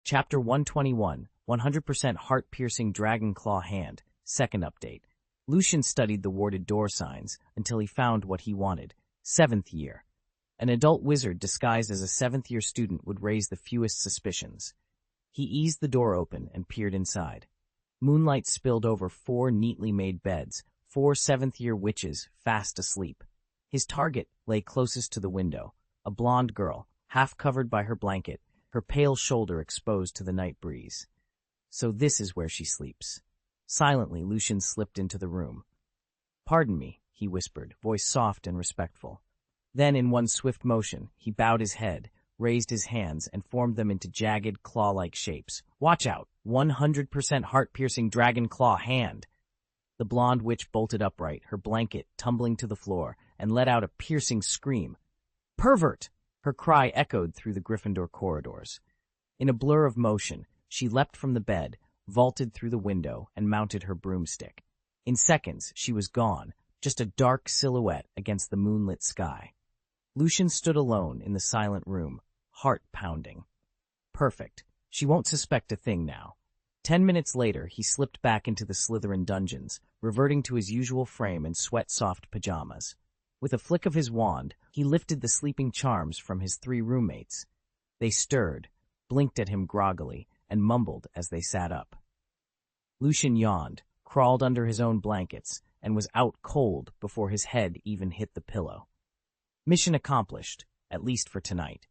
Chapter 121, 100% Heart-Piercing Dragon Claw Hand, Second Update. Lucian studied the warded door signs until he found what he wanted. 7th year. An adult wizard disguised as a 7th-year student would raise the fewest suspicions. He eased the door open and peered inside. Moonlight spilled over 4 neatly made beds, 4 7th-year witches fast asleep. His target lay closest to the window, a blonde girl, half covered by her blanket, her pale shoulder exposed to the night breeze. So this is where she sleeps. Silently, Lucian slipped into the room. "Pardon me," he whispered, voice soft and respectful. Then, in one swift motion, he bowed his head, raised his hands, and formed them into jagged, claw-like shapes. "Watch out! 100% heart-piercing dragon claw hand!" The blonde witch bolted upright, her blanket tumbling to the floor, and let out a piercing scream. "Pervert!" Her cry echoed through the Gryffindor corridors. In a blur of motion, she leapt from the bed, vaulted through the window, and mounted her broomstick. In seconds, she was gone, just a dark silhouette against the moonlit sky. Lucian stood alone in the silent room, heart pounding. Perfect. She won't suspect a thing now. 10 minutes later, he slipped back into the Slytherin dungeons, reverting to his usual frame and sweat-soft pajamas. With a flick of his wand, he lifted the sleeping charms from his 3 roommates. They stirred, blinked at him groggily, and mumbled as they sat up. Lucian yawned, crawled under his own blankets, and was out cold before his head even hit the pillow. Mission accomplished, at least for tonight.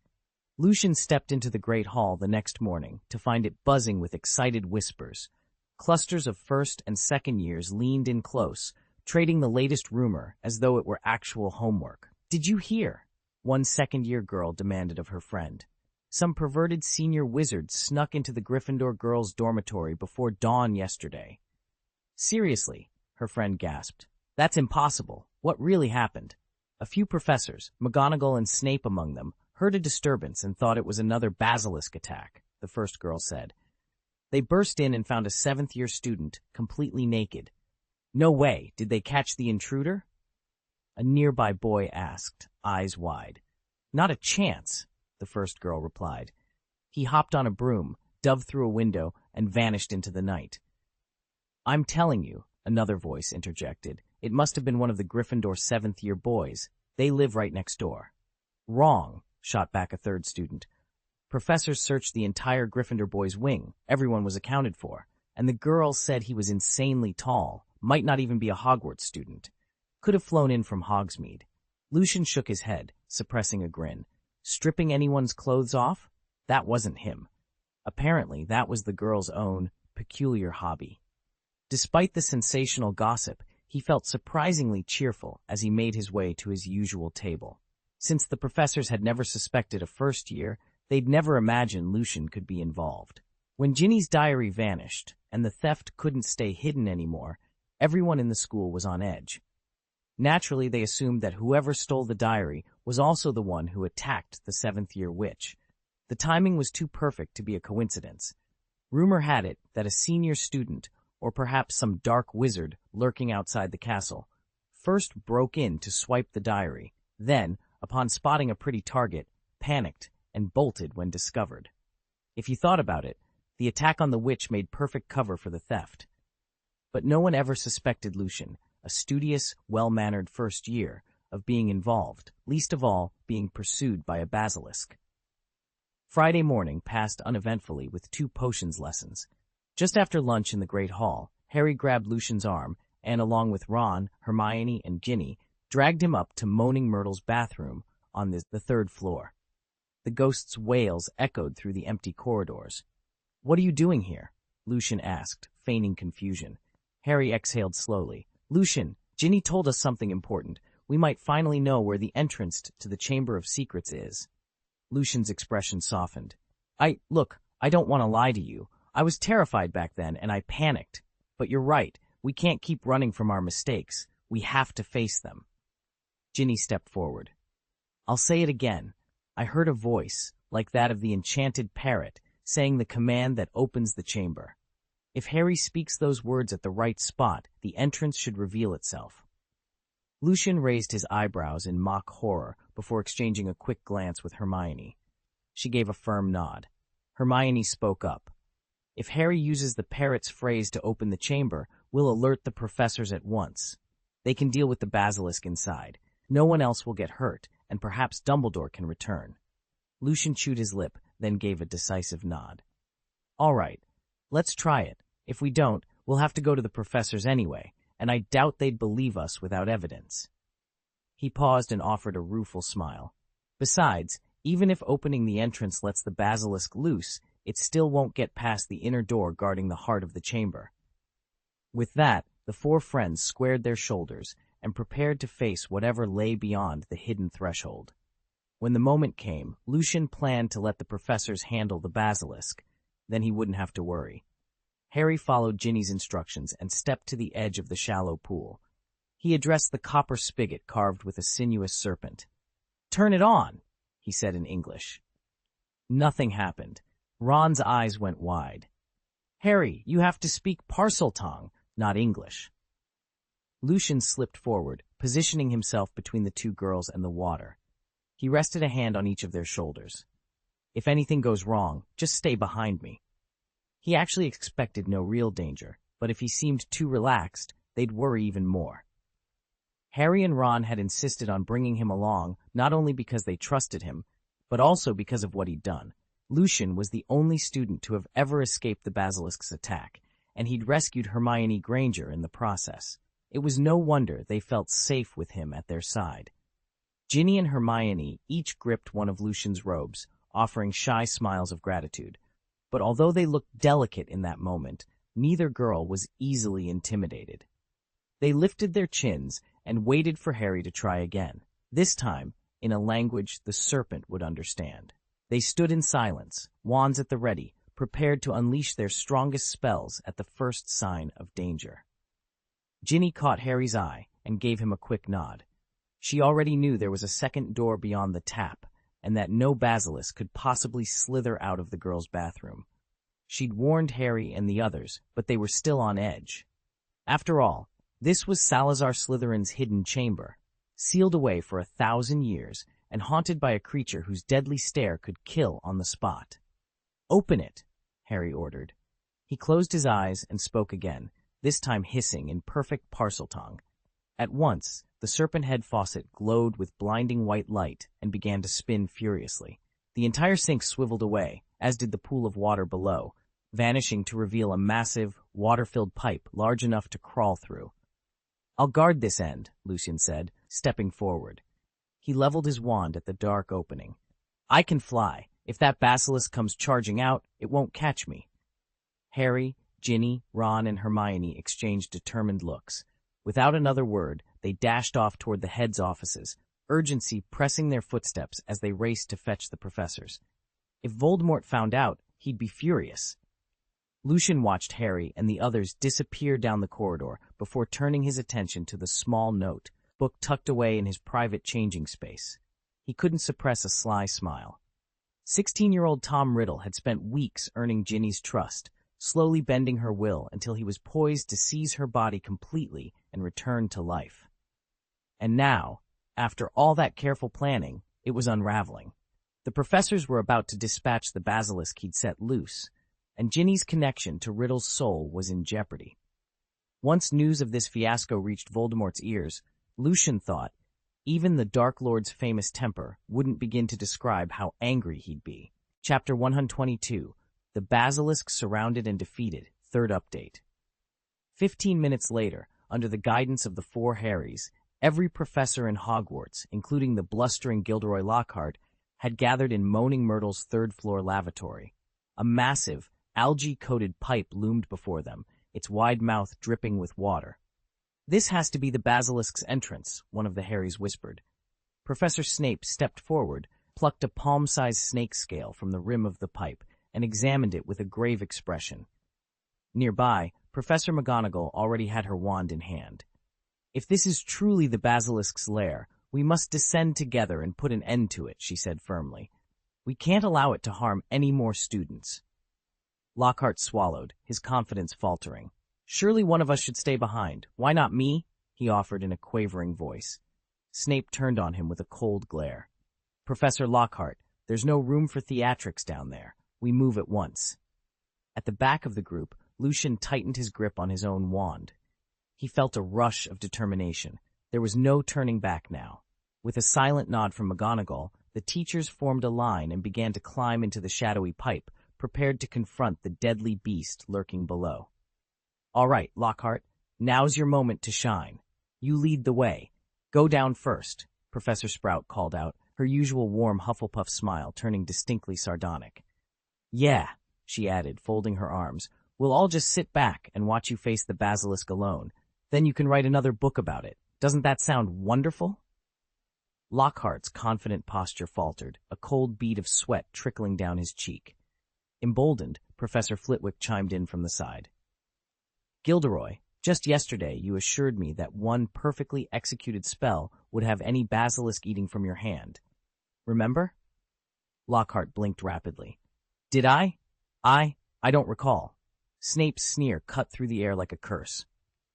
Lucian stepped into the great hall the next morning to find it buzzing with excited whispers. Clusters of 1st and 2nd years leaned in close, trading the latest rumor as though it were actual homework. "Did you hear?" one 2nd-year girl demanded of her friend. "Some perverted senior wizard snuck into the Gryffindor girls' dormitory before dawn yesterday." "Seriously," her friend gasped. "That's impossible. What really happened?" A few professors, McGonagall and Snape among them, heard a disturbance and thought it was another basilisk attack, the first girl said. "They burst in and found a 7th-year student, completely naked." "No way! Did they catch the intruder?" A nearby boy asked, eyes wide. "Not a chance," the first girl replied. "He hopped on a broom, dove through a window, and vanished into the night." "I'm telling you," another voice interjected. "It must have been one of the Gryffindor 7th-year boys. They live right next door." "Wrong," shot back a 3rd student. "Professors searched the entire Gryffindor boys' wing. Everyone was accounted for. And the girl said he was insanely tall, might not even be a Hogwarts student. Could have flown in from Hogsmeade." Lucian shook his head, suppressing a grin. Stripping anyone's clothes off? That wasn't him. Apparently, that was the girl's own peculiar hobby. Despite the sensational gossip, he felt surprisingly cheerful as he made his way to his usual table. Since the professors had never suspected a 1st year, they'd never imagined Lucian could be involved. When Ginny's diary vanished, and the theft couldn't stay hidden anymore, everyone in the school was on edge. Naturally, they assumed that whoever stole the diary was also the one who attacked the 7th-year witch. The timing was too perfect to be a coincidence. Rumor had it that a senior student, or perhaps some dark wizard lurking outside the castle, first broke in to swipe the diary, then, upon spotting a pretty target, panicked and bolted when discovered. If you thought about it, the attack on the witch made perfect cover for the theft. But no one ever suspected Lucian, a studious, well-mannered 1st year, of being involved, least of all being pursued by a basilisk. Friday morning passed uneventfully with 2 potions lessons. Just after lunch in the Great Hall, Harry grabbed Lucian's arm and, along with Ron, Hermione, and Ginny, dragged him up to Moaning Myrtle's bathroom on the 3rd floor. The ghost's wails echoed through the empty corridors. "What are you doing here?" Lucian asked, feigning confusion. Harry exhaled slowly. "Lucian, Ginny told us something important. We might finally know where the entrance to the Chamber of Secrets is." Lucian's expression softened. Look, I don't want to lie to you. I was terrified back then, and I panicked. But you're right, we can't keep running from our mistakes. We have to face them." Ginny stepped forward. "I'll say it again. I heard a voice, like that of the enchanted parrot, saying the command that opens the chamber. If Harry speaks those words at the right spot, the entrance should reveal itself." Lucian raised his eyebrows in mock horror before exchanging a quick glance with Hermione. She gave a firm nod. Hermione spoke up. If Harry uses the parrot's phrase to open the chamber, we'll alert the professors at once. They can deal with the basilisk inside. No one else will get hurt, and perhaps Dumbledore can return. Lucian chewed his lip, then gave a decisive nod. All right, let's try it. If we don't, we'll have to go to the professors anyway, and I doubt they'd believe us without evidence. He paused and offered a rueful smile. Besides, even if opening the entrance lets the basilisk loose, it still won't get past the inner door guarding the heart of the chamber. With that, the four friends squared their shoulders and prepared to face whatever lay beyond the hidden threshold. When the moment came, Lucian planned to let the professors handle the basilisk. Then he wouldn't have to worry. Harry followed Ginny's instructions and stepped to the edge of the shallow pool. He addressed the copper spigot carved with a sinuous serpent. "Turn it on," he said in English. Nothing happened. Ron's eyes went wide. "Harry, you have to speak Parseltongue, not English." Lucian slipped forward, positioning himself between the two girls and the water. He rested a hand on each of their shoulders. "If anything goes wrong, just stay behind me." He actually expected no real danger, but if he seemed too relaxed, they'd worry even more. Harry and Ron had insisted on bringing him along not only because they trusted him, but also because of what he'd done. Lucian was the only student to have ever escaped the basilisk's attack, and he'd rescued Hermione Granger in the process. It was no wonder they felt safe with him at their side. Ginny and Hermione each gripped one of Lucian's robes, offering shy smiles of gratitude. But although they looked delicate in that moment, neither girl was easily intimidated. They lifted their chins and waited for Harry to try again, this time in a language the serpent would understand. They stood in silence, wands at the ready, prepared to unleash their strongest spells at the first sign of danger. Ginny caught Harry's eye and gave him a quick nod. She already knew there was a second door beyond the tap, and that no basilisk could possibly slither out of the girls' bathroom. She'd warned Harry and the others, but they were still on edge. After all, this was Salazar Slytherin's hidden chamber, sealed away for 1,000 years and haunted by a creature whose deadly stare could kill on the spot. "Open it," Harry ordered. He closed his eyes and spoke again, this time hissing in perfect Parseltongue. At once, the serpent head faucet glowed with blinding white light and began to spin furiously. The entire sink swiveled away, as did the pool of water below, vanishing to reveal a massive, water-filled pipe large enough to crawl through. "I'll guard this end," Lucian said, stepping forward. He leveled his wand at the dark opening. "I can fly. If that basilisk comes charging out, it won't catch me." Harry, Ginny, Ron, and Hermione exchanged determined looks. Without another word, they dashed off toward the head's offices, urgency pressing their footsteps as they raced to fetch the professors. If Voldemort found out, he'd be furious. Lucian watched Harry and the others disappear down the corridor before turning his attention to the small notebook tucked away in his private changing space. He couldn't suppress a sly smile. 16-year-old Tom Riddle had spent weeks earning Ginny's trust, slowly bending her will until he was poised to seize her body completely and return to life. And now, after all that careful planning, it was unraveling. The professors were about to dispatch the basilisk he'd set loose, and Ginny's connection to Riddle's soul was in jeopardy. Once news of this fiasco reached Voldemort's ears, Lucian thought even the Dark Lord's famous temper wouldn't begin to describe how angry he'd be. Chapter 122, The Basilisk Surrounded and Defeated, Third Update. 15 minutes later, under the guidance of the four Harrys, every professor in Hogwarts, including the blustering Gilderoy Lockhart, had gathered in Moaning Myrtle's third-floor lavatory. A massive, algae-coated pipe loomed before them, its wide mouth dripping with water. "This has to be the basilisk's entrance," one of the Harrys whispered. Professor Snape stepped forward, plucked a palm-sized snake scale from the rim of the pipe, and examined it with a grave expression. Nearby, Professor McGonagall already had her wand in hand. "If this is truly the basilisk's lair, we must descend together and put an end to it," she said firmly. "We can't allow it to harm any more students." Lockhart swallowed, his confidence faltering. "Surely one of us should stay behind. Why not me?" he offered in a quavering voice. Snape turned on him with a cold glare. "Professor Lockhart, there's no room for theatrics down there. We move at once. At the back of the group, Lucian tightened his grip on his own wand. He felt a rush of determination. There was no turning back now. With a silent nod from McGonagall, the teachers formed a line and began to climb into the shadowy pipe, prepared to confront the deadly beast lurking below. "All right, Lockhart, now's your moment to shine. You lead the way. Go down first," Professor Sprout called out, her usual warm Hufflepuff smile turning distinctly sardonic. "Yeah," she added, folding her arms, "we'll all just sit back and watch you face the basilisk alone. Then you can write another book about it. Doesn't that sound wonderful?" Lockhart's confident posture faltered, a cold bead of sweat trickling down his cheek. Emboldened, Professor Flitwick chimed in from the side. "Gilderoy, just yesterday you assured me that one perfectly executed spell would have any basilisk eating from your hand. Remember?" Lockhart blinked rapidly. "Did I? I don't recall." Snape's sneer cut through the air like a curse.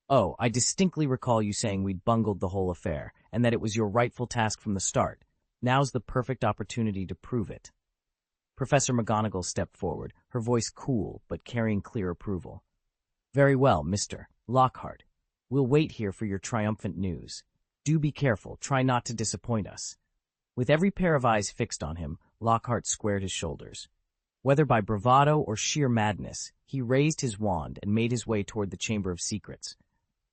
"Oh, I distinctly recall you saying we'd bungled the whole affair, and that it was your rightful task from the start. Now's the perfect opportunity to prove it." Professor McGonagall stepped forward, her voice cool but carrying clear approval. "Very well, Mr. Lockhart. We'll wait here for your triumphant news. Do be careful, try not to disappoint us." With every pair of eyes fixed on him, Lockhart squared his shoulders. Whether by bravado or sheer madness, he raised his wand and made his way toward the Chamber of Secrets,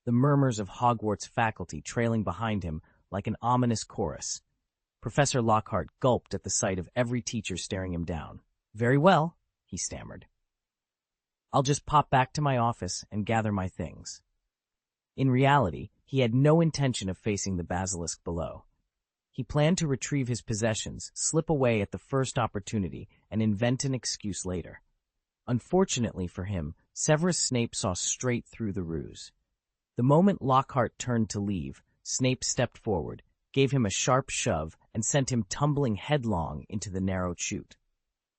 the murmurs of Hogwarts faculty trailing behind him like an ominous chorus. Professor Lockhart gulped at the sight of every teacher staring him down. "Very well," he stammered. "I'll just pop back to my office and gather my things." In reality, he had no intention of facing the basilisk below. He planned to retrieve his possessions, slip away at the first opportunity, and invent an excuse later. Unfortunately for him, Severus Snape saw straight through the ruse. The moment Lockhart turned to leave, Snape stepped forward, gave him a sharp shove, and sent him tumbling headlong into the narrow chute.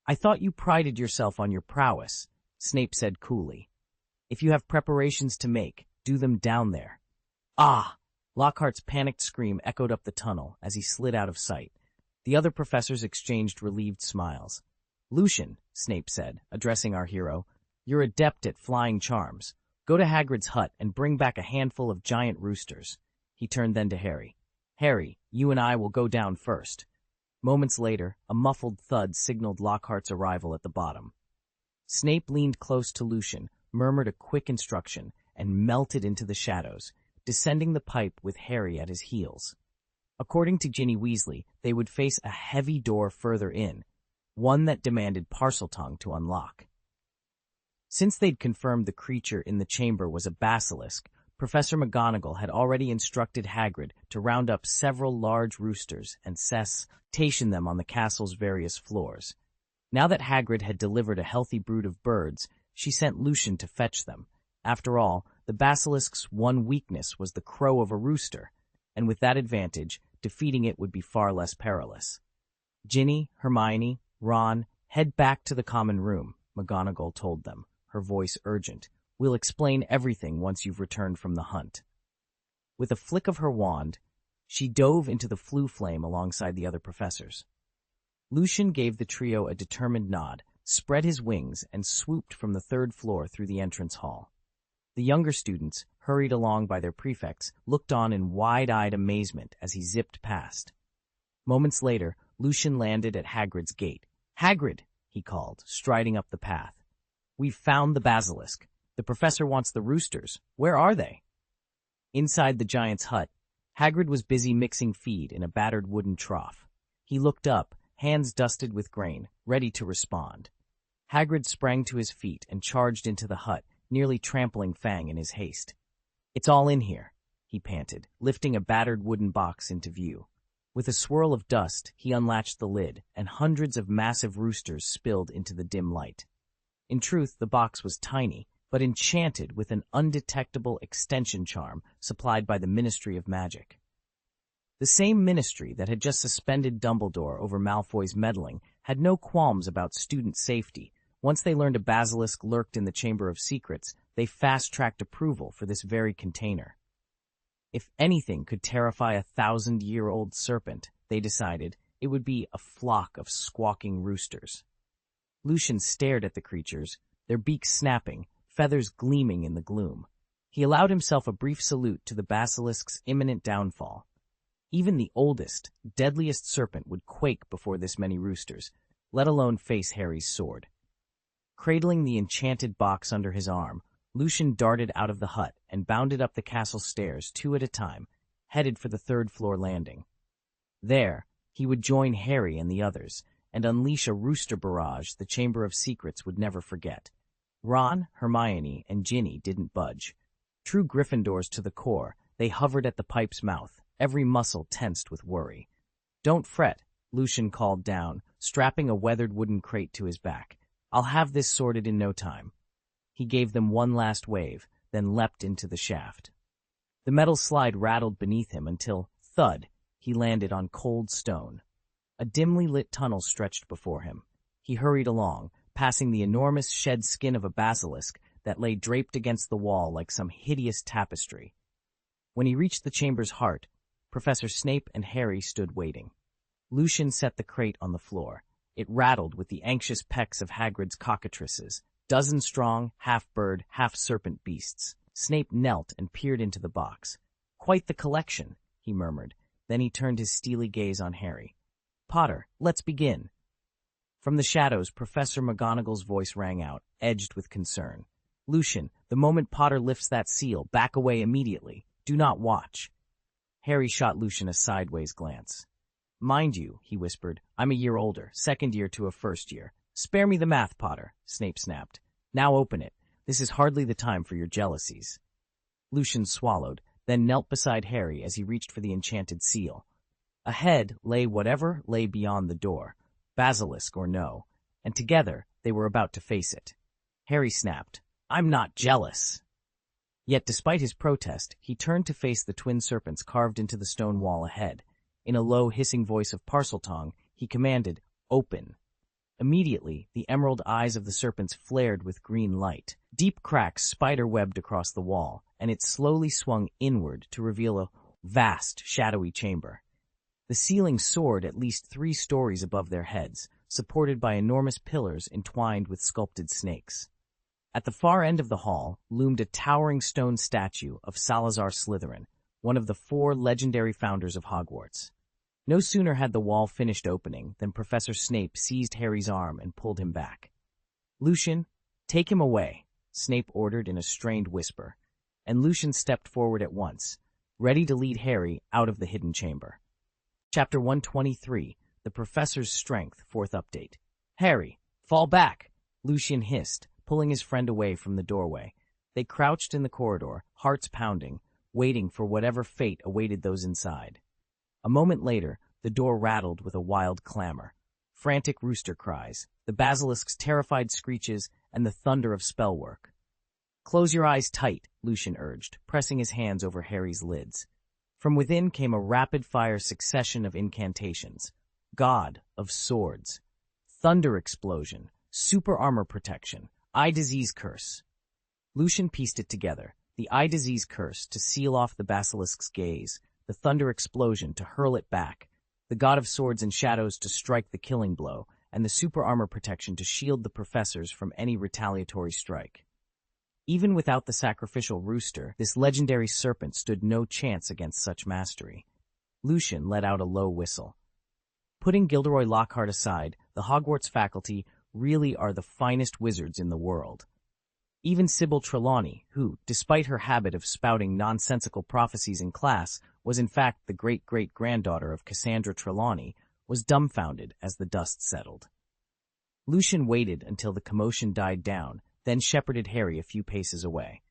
"I thought you prided yourself on your prowess," Snape said coolly. "If you have preparations to make, do them down there." "Ah!" Lockhart's panicked scream echoed up the tunnel as he slid out of sight. The other professors exchanged relieved smiles. "Lucian," Snape said, addressing our hero, "you're adept at flying charms. Go to Hagrid's hut and bring back a handful of giant roosters." He turned then to Harry. "Harry, you and I will go down first." Moments later, a muffled thud signaled Lockhart's arrival at the bottom. Snape leaned close to Lucian, murmured a quick instruction, and melted into the shadows, descending the pipe with Harry at his heels. According to Ginny Weasley, they would face a heavy door further in, one that demanded Parseltongue to unlock. Since they'd confirmed the creature in the chamber was a basilisk, Professor McGonagall had already instructed Hagrid to round up several large roosters and station them on the castle's various floors. Now that Hagrid had delivered a healthy brood of birds, she sent Lucian to fetch them. After all, the basilisk's one weakness was the crow of a rooster, and with that advantage, defeating it would be far less perilous. "Ginny, Hermione, Ron, head back to the common room," McGonagall told them, her voice urgent. "We'll explain everything once you've returned from the hunt." With a flick of her wand, she dove into the flue flame alongside the other professors. Lucian gave the trio a determined nod, spread his wings, and swooped from the third floor through the entrance hall. The younger students, hurried along by their prefects, looked on in wide-eyed amazement as he zipped past. Moments later, Lucian landed at Hagrid's gate. "Hagrid," he called, striding up the path. "We've found the basilisk. The professor wants the roosters. Where are they?" Inside the giant's hut, Hagrid was busy mixing feed in a battered wooden trough. He looked up, hands dusted with grain, ready to respond. Hagrid sprang to his feet and charged into the hut, nearly trampling Fang in his haste. "It's all in here," he panted, lifting a battered wooden box into view. With a swirl of dust, he unlatched the lid, and hundreds of massive roosters spilled into the dim light. In truth, the box was tiny, but enchanted with an undetectable extension charm supplied by the Ministry of Magic. The same ministry that had just suspended Dumbledore over Malfoy's meddling had no qualms about student safety. Once they learned a basilisk lurked in the Chamber of Secrets, they fast-tracked approval for this very container. If anything could terrify 1,000-year-old serpent, they decided, it would be a flock of squawking roosters. Lucian stared at the creatures, their beaks snapping, feathers gleaming in the gloom. He allowed himself a brief salute to the basilisk's imminent downfall. Even the oldest, deadliest serpent would quake before this many roosters, let alone face Harry's sword. Cradling the enchanted box under his arm, Lucian darted out of the hut and bounded up the castle stairs 2 at a time, headed for the 3rd-floor landing. There, he would join Harry and the others, and unleash a rooster barrage the Chamber of Secrets would never forget. Ron, Hermione, and Ginny didn't budge. True Gryffindors to the core, they hovered at the pipe's mouth, every muscle tensed with worry. "Don't fret," Lucian called down, strapping a weathered wooden crate to his back. "I'll have this sorted in no time." He gave them one last wave, then leapt into the shaft. The metal slide rattled beneath him until, thud, he landed on cold stone. A dimly lit tunnel stretched before him. He hurried along, passing the enormous shed skin of a basilisk that lay draped against the wall like some hideous tapestry. When he reached the chamber's heart, Professor Snape and Harry stood waiting. Lucian set the crate on the floor. It rattled with the anxious pecks of Hagrid's cockatrices, dozen-strong, half-bird, half-serpent beasts. Snape knelt and peered into the box. "Quite the collection," he murmured. Then he turned his steely gaze on Harry. "Potter, let's begin." From the shadows, Professor McGonagall's voice rang out, edged with concern. "Lucian, the moment Potter lifts that seal, back away immediately. Do not watch." Harry shot Lucian a sideways glance. "Mind you," he whispered, "I'm a year older, 2nd year to a 1st year. Spare me the math, Potter," Snape snapped. "Now open it. This is hardly the time for your jealousies." Lucian swallowed, then knelt beside Harry as he reached for the enchanted seal. Ahead lay whatever lay beyond the door, basilisk or no, and together they were about to face it. Harry snapped, "I'm not jealous." Yet despite his protest, he turned to face the twin serpents carved into the stone wall ahead. In a low, hissing voice of Parseltongue, he commanded, "Open." Immediately, the emerald eyes of the serpents flared with green light. Deep cracks spider-webbed across the wall, and it slowly swung inward to reveal a vast, shadowy chamber. The ceiling soared at least 3 stories above their heads, supported by enormous pillars entwined with sculpted snakes. At the far end of the hall loomed a towering stone statue of Salazar Slytherin, one of the 4 legendary founders of Hogwarts. No sooner had the wall finished opening than Professor Snape seized Harry's arm and pulled him back. "Lucian, take him away," Snape ordered in a strained whisper, and Lucian stepped forward at once, ready to lead Harry out of the hidden chamber. Chapter 123, The Professor's Strength, 4th Update. "Harry, fall back," Lucian hissed, pulling his friend away from the doorway. They crouched in the corridor, hearts pounding, waiting for whatever fate awaited those inside. A moment later, the door rattled with a wild clamor. Frantic rooster cries, the basilisk's terrified screeches, and the thunder of spellwork. "Close your eyes tight," Lucian urged, pressing his hands over Harry's lids. From within came a rapid-fire succession of incantations. God of Swords. Thunder explosion. Super armor protection. Eye disease curse. Lucian pieced it together. The eye disease curse to seal off the basilisk's gaze. The thunder explosion to hurl it back. The God of Swords and Shadows to strike the killing blow. And the super armor protection to shield the professors from any retaliatory strike. Even without the sacrificial rooster, this legendary serpent stood no chance against such mastery. Lucian let out a low whistle. Putting Gilderoy Lockhart aside, the Hogwarts faculty really are the finest wizards in the world. Even Sybil Trelawney, who, despite her habit of spouting nonsensical prophecies in class, was in fact the great-great-granddaughter of Cassandra Trelawney, was dumbfounded as the dust settled. Lucian waited until the commotion died down, then shepherded Harry a few paces away.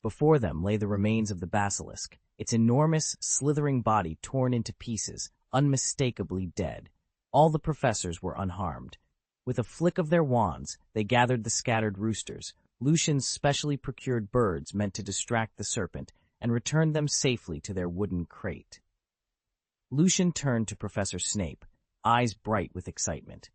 Before them lay the remains of the basilisk, its enormous, slithering body torn into pieces, unmistakably dead. All the professors were unharmed. With a flick of their wands, they gathered the scattered roosters, Lucian's specially procured birds meant to distract the serpent, and returned them safely to their wooden crate. Lucian turned to Professor Snape, eyes bright with excitement.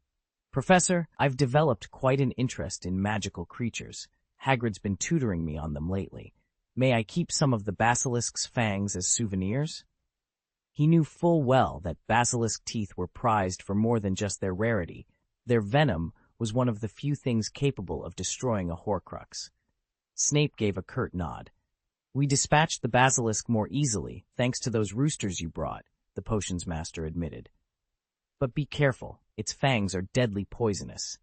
"Professor, I've developed quite an interest in magical creatures. Hagrid's been tutoring me on them lately. May I keep some of the basilisk's fangs as souvenirs?" He knew full well that basilisk teeth were prized for more than just their rarity. Their venom was one of the few things capable of destroying a Horcrux. Snape gave a curt nod. "We dispatched the basilisk more easily, thanks to those roosters you brought," the potions master admitted. "But be careful, its fangs are deadly poisonous."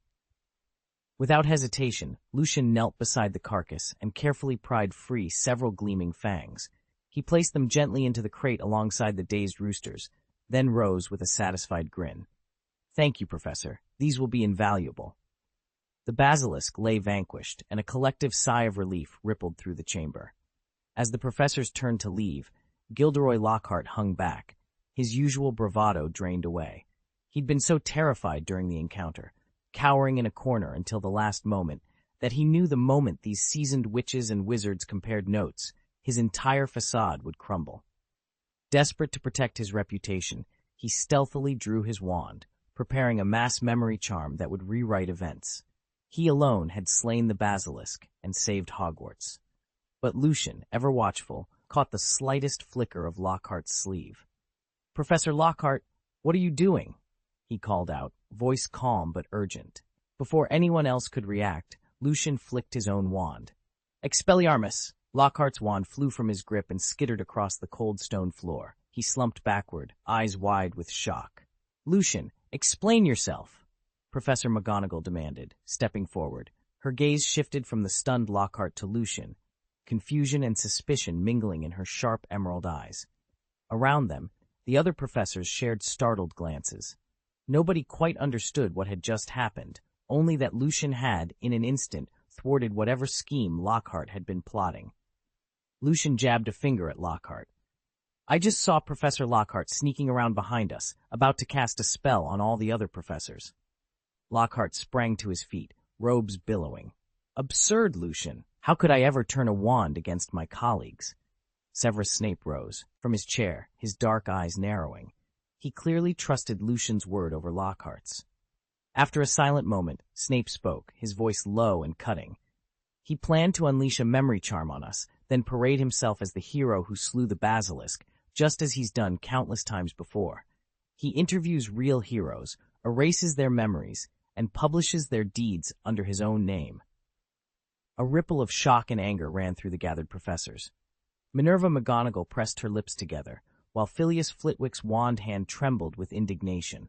Without hesitation, Lucian knelt beside the carcass and carefully pried free several gleaming fangs. He placed them gently into the crate alongside the dazed roosters, then rose with a satisfied grin. "Thank you, Professor. These will be invaluable." The basilisk lay vanquished, and a collective sigh of relief rippled through the chamber. As the professors turned to leave, Gilderoy Lockhart hung back, his usual bravado drained away. He'd been so terrified during the encounter, cowering in a corner until the last moment, that he knew the moment these seasoned witches and wizards compared notes, his entire facade would crumble. Desperate to protect his reputation, he stealthily drew his wand, preparing a mass memory charm that would rewrite events. He alone had slain the basilisk and saved Hogwarts. But Lucian, ever watchful, caught the slightest flicker of Lockhart's sleeve. "Professor Lockhart, what are you doing?" he called out, voice calm but urgent. Before anyone else could react, Lucian flicked his own wand. "Expelliarmus!" Lockhart's wand flew from his grip and skittered across the cold stone floor. He slumped backward, eyes wide with shock. "Lucian, explain yourself," Professor McGonagall demanded, stepping forward. Her gaze shifted from the stunned Lockhart to Lucian, confusion and suspicion mingling in her sharp emerald eyes. Around them, the other professors shared startled glances. Nobody quite understood what had just happened, only that Lucian had, in an instant, thwarted whatever scheme Lockhart had been plotting. Lucian jabbed a finger at Lockhart. "I just saw Professor Lockhart sneaking around behind us, about to cast a spell on all the other professors." Lockhart sprang to his feet, robes billowing. "Absurd, Lucian! How could I ever turn a wand against my colleagues?" Severus Snape rose, from his chair, his dark eyes narrowing. He clearly trusted Lucian's word over Lockhart's. After a silent moment, Snape spoke, his voice low and cutting. "He planned to unleash a memory charm on us, then parade himself as the hero who slew the basilisk, just as he's done countless times before. He interviews real heroes, erases their memories, and publishes their deeds under his own name." A ripple of shock and anger ran through the gathered professors. Minerva McGonagall pressed her lips together, while Phileas Flitwick's wand hand trembled with indignation.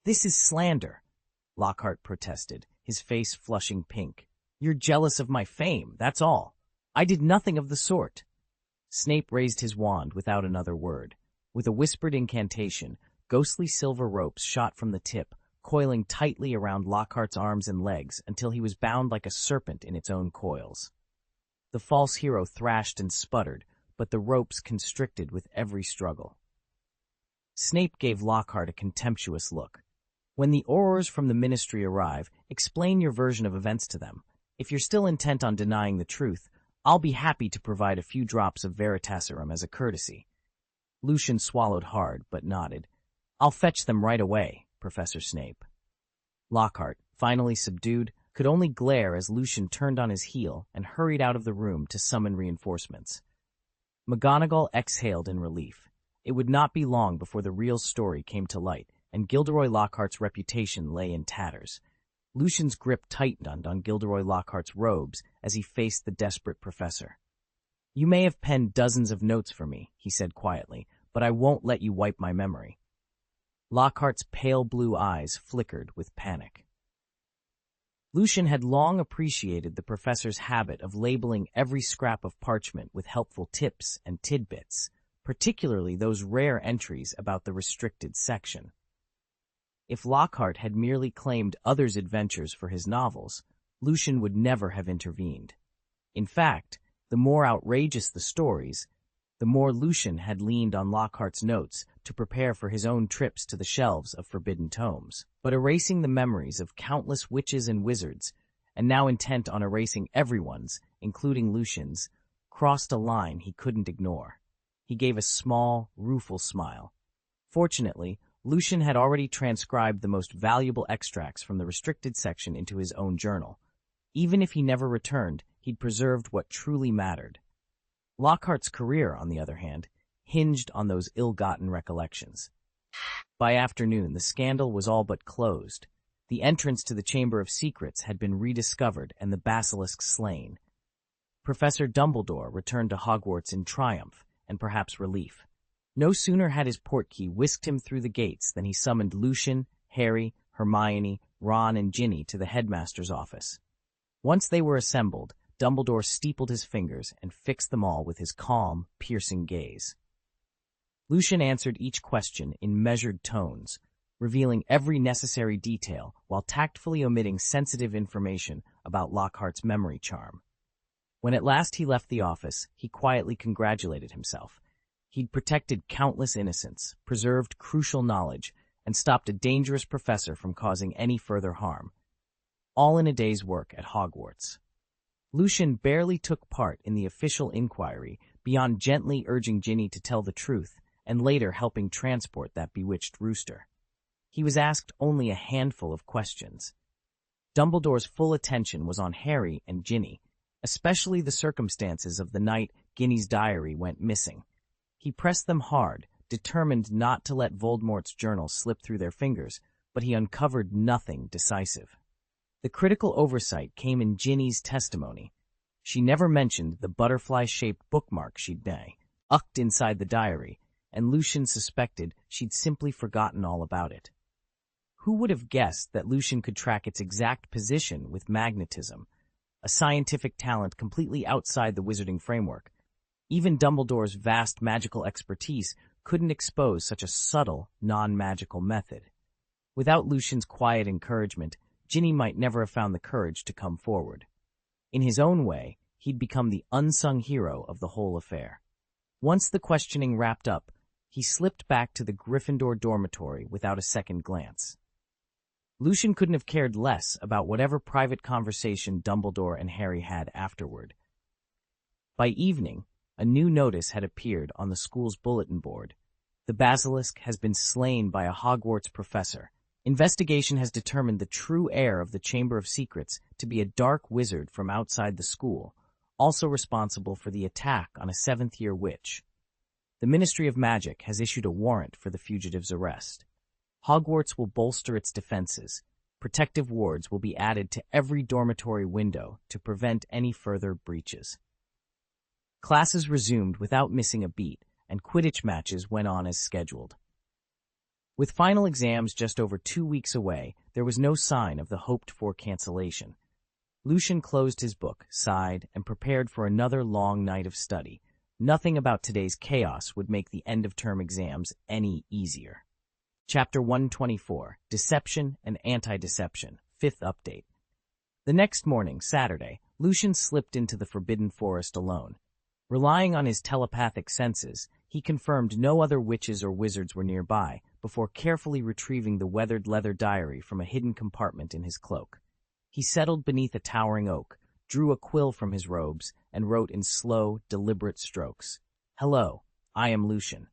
"This is slander," Lockhart protested, his face flushing pink. "You're jealous of my fame, that's all. I did nothing of the sort." Snape raised his wand without another word. With a whispered incantation, ghostly silver ropes shot from the tip, coiling tightly around Lockhart's arms and legs until he was bound like a serpent in its own coils. The false hero thrashed and sputtered, but the ropes constricted with every struggle. Snape gave Lockhart a contemptuous look. "When the Aurors from the Ministry arrive, explain your version of events to them. If you're still intent on denying the truth, I'll be happy to provide a few drops of Veritaserum as a courtesy." Lucian swallowed hard, but nodded. "I'll fetch them right away, Professor Snape." Lockhart, finally subdued, could only glare as Lucian turned on his heel and hurried out of the room to summon reinforcements. McGonagall exhaled in relief. It would not be long before the real story came to light, and Gilderoy Lockhart's reputation lay in tatters. Lucian's grip tightened on Gilderoy Lockhart's robes as he faced the desperate professor. "You may have penned dozens of notes for me," he said quietly, "but I won't let you wipe my memory." Lockhart's pale blue eyes flickered with panic. Lucian had long appreciated the professor's habit of labeling every scrap of parchment with helpful tips and tidbits, particularly those rare entries about the restricted section. If Lockhart had merely claimed others' adventures for his novels, Lucian would never have intervened. In fact, the more outrageous the stories, the more Lucian had leaned on Lockhart's notes to prepare for his own trips to the shelves of forbidden tomes. But erasing the memories of countless witches and wizards, and now intent on erasing everyone's, including Lucian's, crossed a line he couldn't ignore. He gave a small, rueful smile. Fortunately, Lucian had already transcribed the most valuable extracts from the restricted section into his own journal. Even if he never returned, he'd preserved what truly mattered. Lockhart's career, on the other hand, hinged on those ill-gotten recollections. By afternoon, the scandal was all but closed. The entrance to the Chamber of Secrets had been rediscovered and the basilisk slain. Professor Dumbledore returned to Hogwarts in triumph and perhaps relief. No sooner had his portkey whisked him through the gates than he summoned Lucian, Harry, Hermione, Ron, and Ginny to the headmaster's office. Once they were assembled, Dumbledore steepled his fingers and fixed them all with his calm, piercing gaze. Lucian answered each question in measured tones, revealing every necessary detail while tactfully omitting sensitive information about Lockhart's memory charm. When at last he left the office, he quietly congratulated himself. He'd protected countless innocents, preserved crucial knowledge, and stopped a dangerous professor from causing any further harm. All in a day's work at Hogwarts. Lucian barely took part in the official inquiry, beyond gently urging Ginny to tell the truth and later helping transport that bewitched rooster. He was asked only a handful of questions. Dumbledore's full attention was on Harry and Ginny, especially the circumstances of the night Ginny's diary went missing. He pressed them hard, determined not to let Voldemort's journal slip through their fingers, but he uncovered nothing decisive. The critical oversight came in Ginny's testimony. She never mentioned the butterfly-shaped bookmark she'd ucked inside the diary, and Lucian suspected she'd simply forgotten all about it. Who would have guessed that Lucian could track its exact position with magnetism, a scientific talent completely outside the wizarding framework? Even Dumbledore's vast magical expertise couldn't expose such a subtle, non-magical method. Without Lucian's quiet encouragement, Ginny might never have found the courage to come forward. In his own way, he'd become the unsung hero of the whole affair. Once the questioning wrapped up, he slipped back to the Gryffindor dormitory without a second glance. Lucian couldn't have cared less about whatever private conversation Dumbledore and Harry had afterward. By evening, a new notice had appeared on the school's bulletin board. The basilisk has been slain by a Hogwarts professor. Investigation has determined the true heir of the Chamber of Secrets to be a dark wizard from outside the school, also responsible for the attack on a seventh-year witch. The Ministry of Magic has issued a warrant for the fugitive's arrest. Hogwarts will bolster its defenses. Protective wards will be added to every dormitory window to prevent any further breaches. Classes resumed without missing a beat, and Quidditch matches went on as scheduled. With final exams just over 2 weeks away, there was no sign of the hoped-for cancellation. Lucian closed his book, sighed, and prepared for another long night of study. Nothing about today's chaos would make the end-of-term exams any easier. Chapter 124, Deception and Anti-Deception, 5th Update. The next morning, Saturday, Lucian slipped into the Forbidden Forest alone. Relying on his telepathic senses, he confirmed no other witches or wizards were nearby before carefully retrieving the weathered leather diary from a hidden compartment in his cloak. He settled beneath a towering oak, drew a quill from his robes, and wrote in slow, deliberate strokes, "Hello, I am Lucian."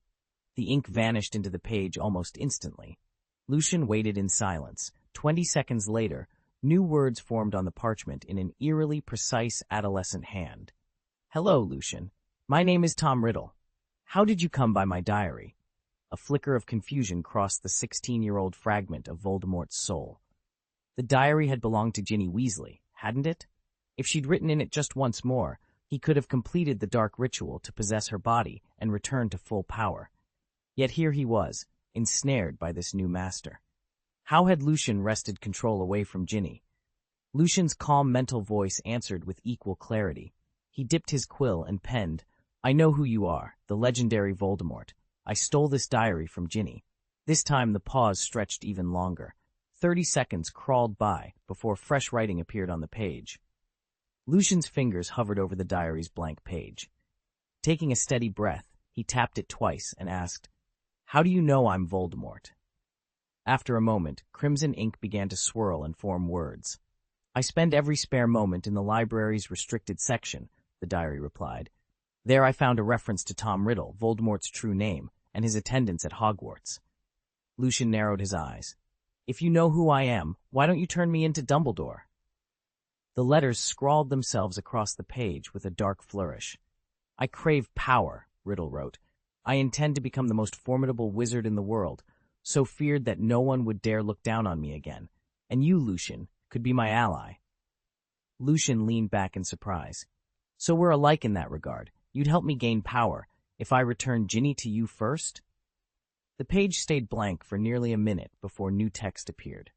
The ink vanished into the page almost instantly. Lucian waited in silence. 20 seconds later, new words formed on the parchment in an eerily precise adolescent hand. "Hello, Lucian. My name is Tom Riddle. How did you come by my diary?" A flicker of confusion crossed the 16-year-old fragment of Voldemort's soul. The diary had belonged to Ginny Weasley, hadn't it? If she'd written in it just once more, he could have completed the dark ritual to possess her body and return to full power. Yet here he was, ensnared by this new master. How had Lucian wrested control away from Ginny? Lucian's calm mental voice answered with equal clarity. He dipped his quill and penned, "I know who you are, the legendary Voldemort. I stole this diary from Ginny." This time the pause stretched even longer. 30 seconds crawled by before fresh writing appeared on the page. Lucian's fingers hovered over the diary's blank page. Taking a steady breath, he tapped it twice and asked, "How do you know I'm Voldemort?" After a moment, crimson ink began to swirl and form words. "I spend every spare moment in the library's restricted section," the diary replied. "There I found a reference to Tom Riddle, Voldemort's true name, and his attendance at Hogwarts." Lucian narrowed his eyes. "If you know who I am, why don't you turn me into Dumbledore?" The letters scrawled themselves across the page with a dark flourish. "I crave power," Riddle wrote. "I intend to become the most formidable wizard in the world, so feared that no one would dare look down on me again. And you, Lucian, could be my ally. Lucian leaned back in surprise. So we're alike in that regard. You'd help me gain power if I return Ginny to you first? The page stayed blank for nearly a minute before new text appeared.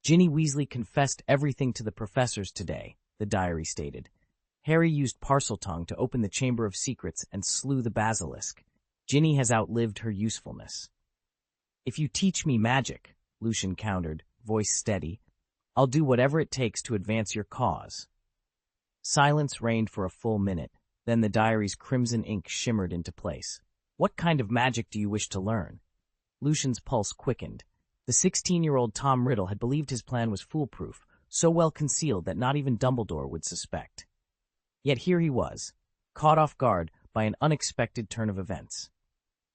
Ginny Weasley confessed everything to the professors today, the diary stated. Harry used Parseltongue to open the Chamber of Secrets and slew the basilisk. Ginny has outlived her usefulness. If you teach me magic, Lucian countered, voice steady, I'll do whatever it takes to advance your cause. Silence reigned for a full minute, then the diary's crimson ink shimmered into place. What kind of magic do you wish to learn? Lucian's pulse quickened. The 16-year-old Tom Riddle had believed his plan was foolproof, so well concealed that not even Dumbledore would suspect. Yet here he was, caught off guard by an unexpected turn of events.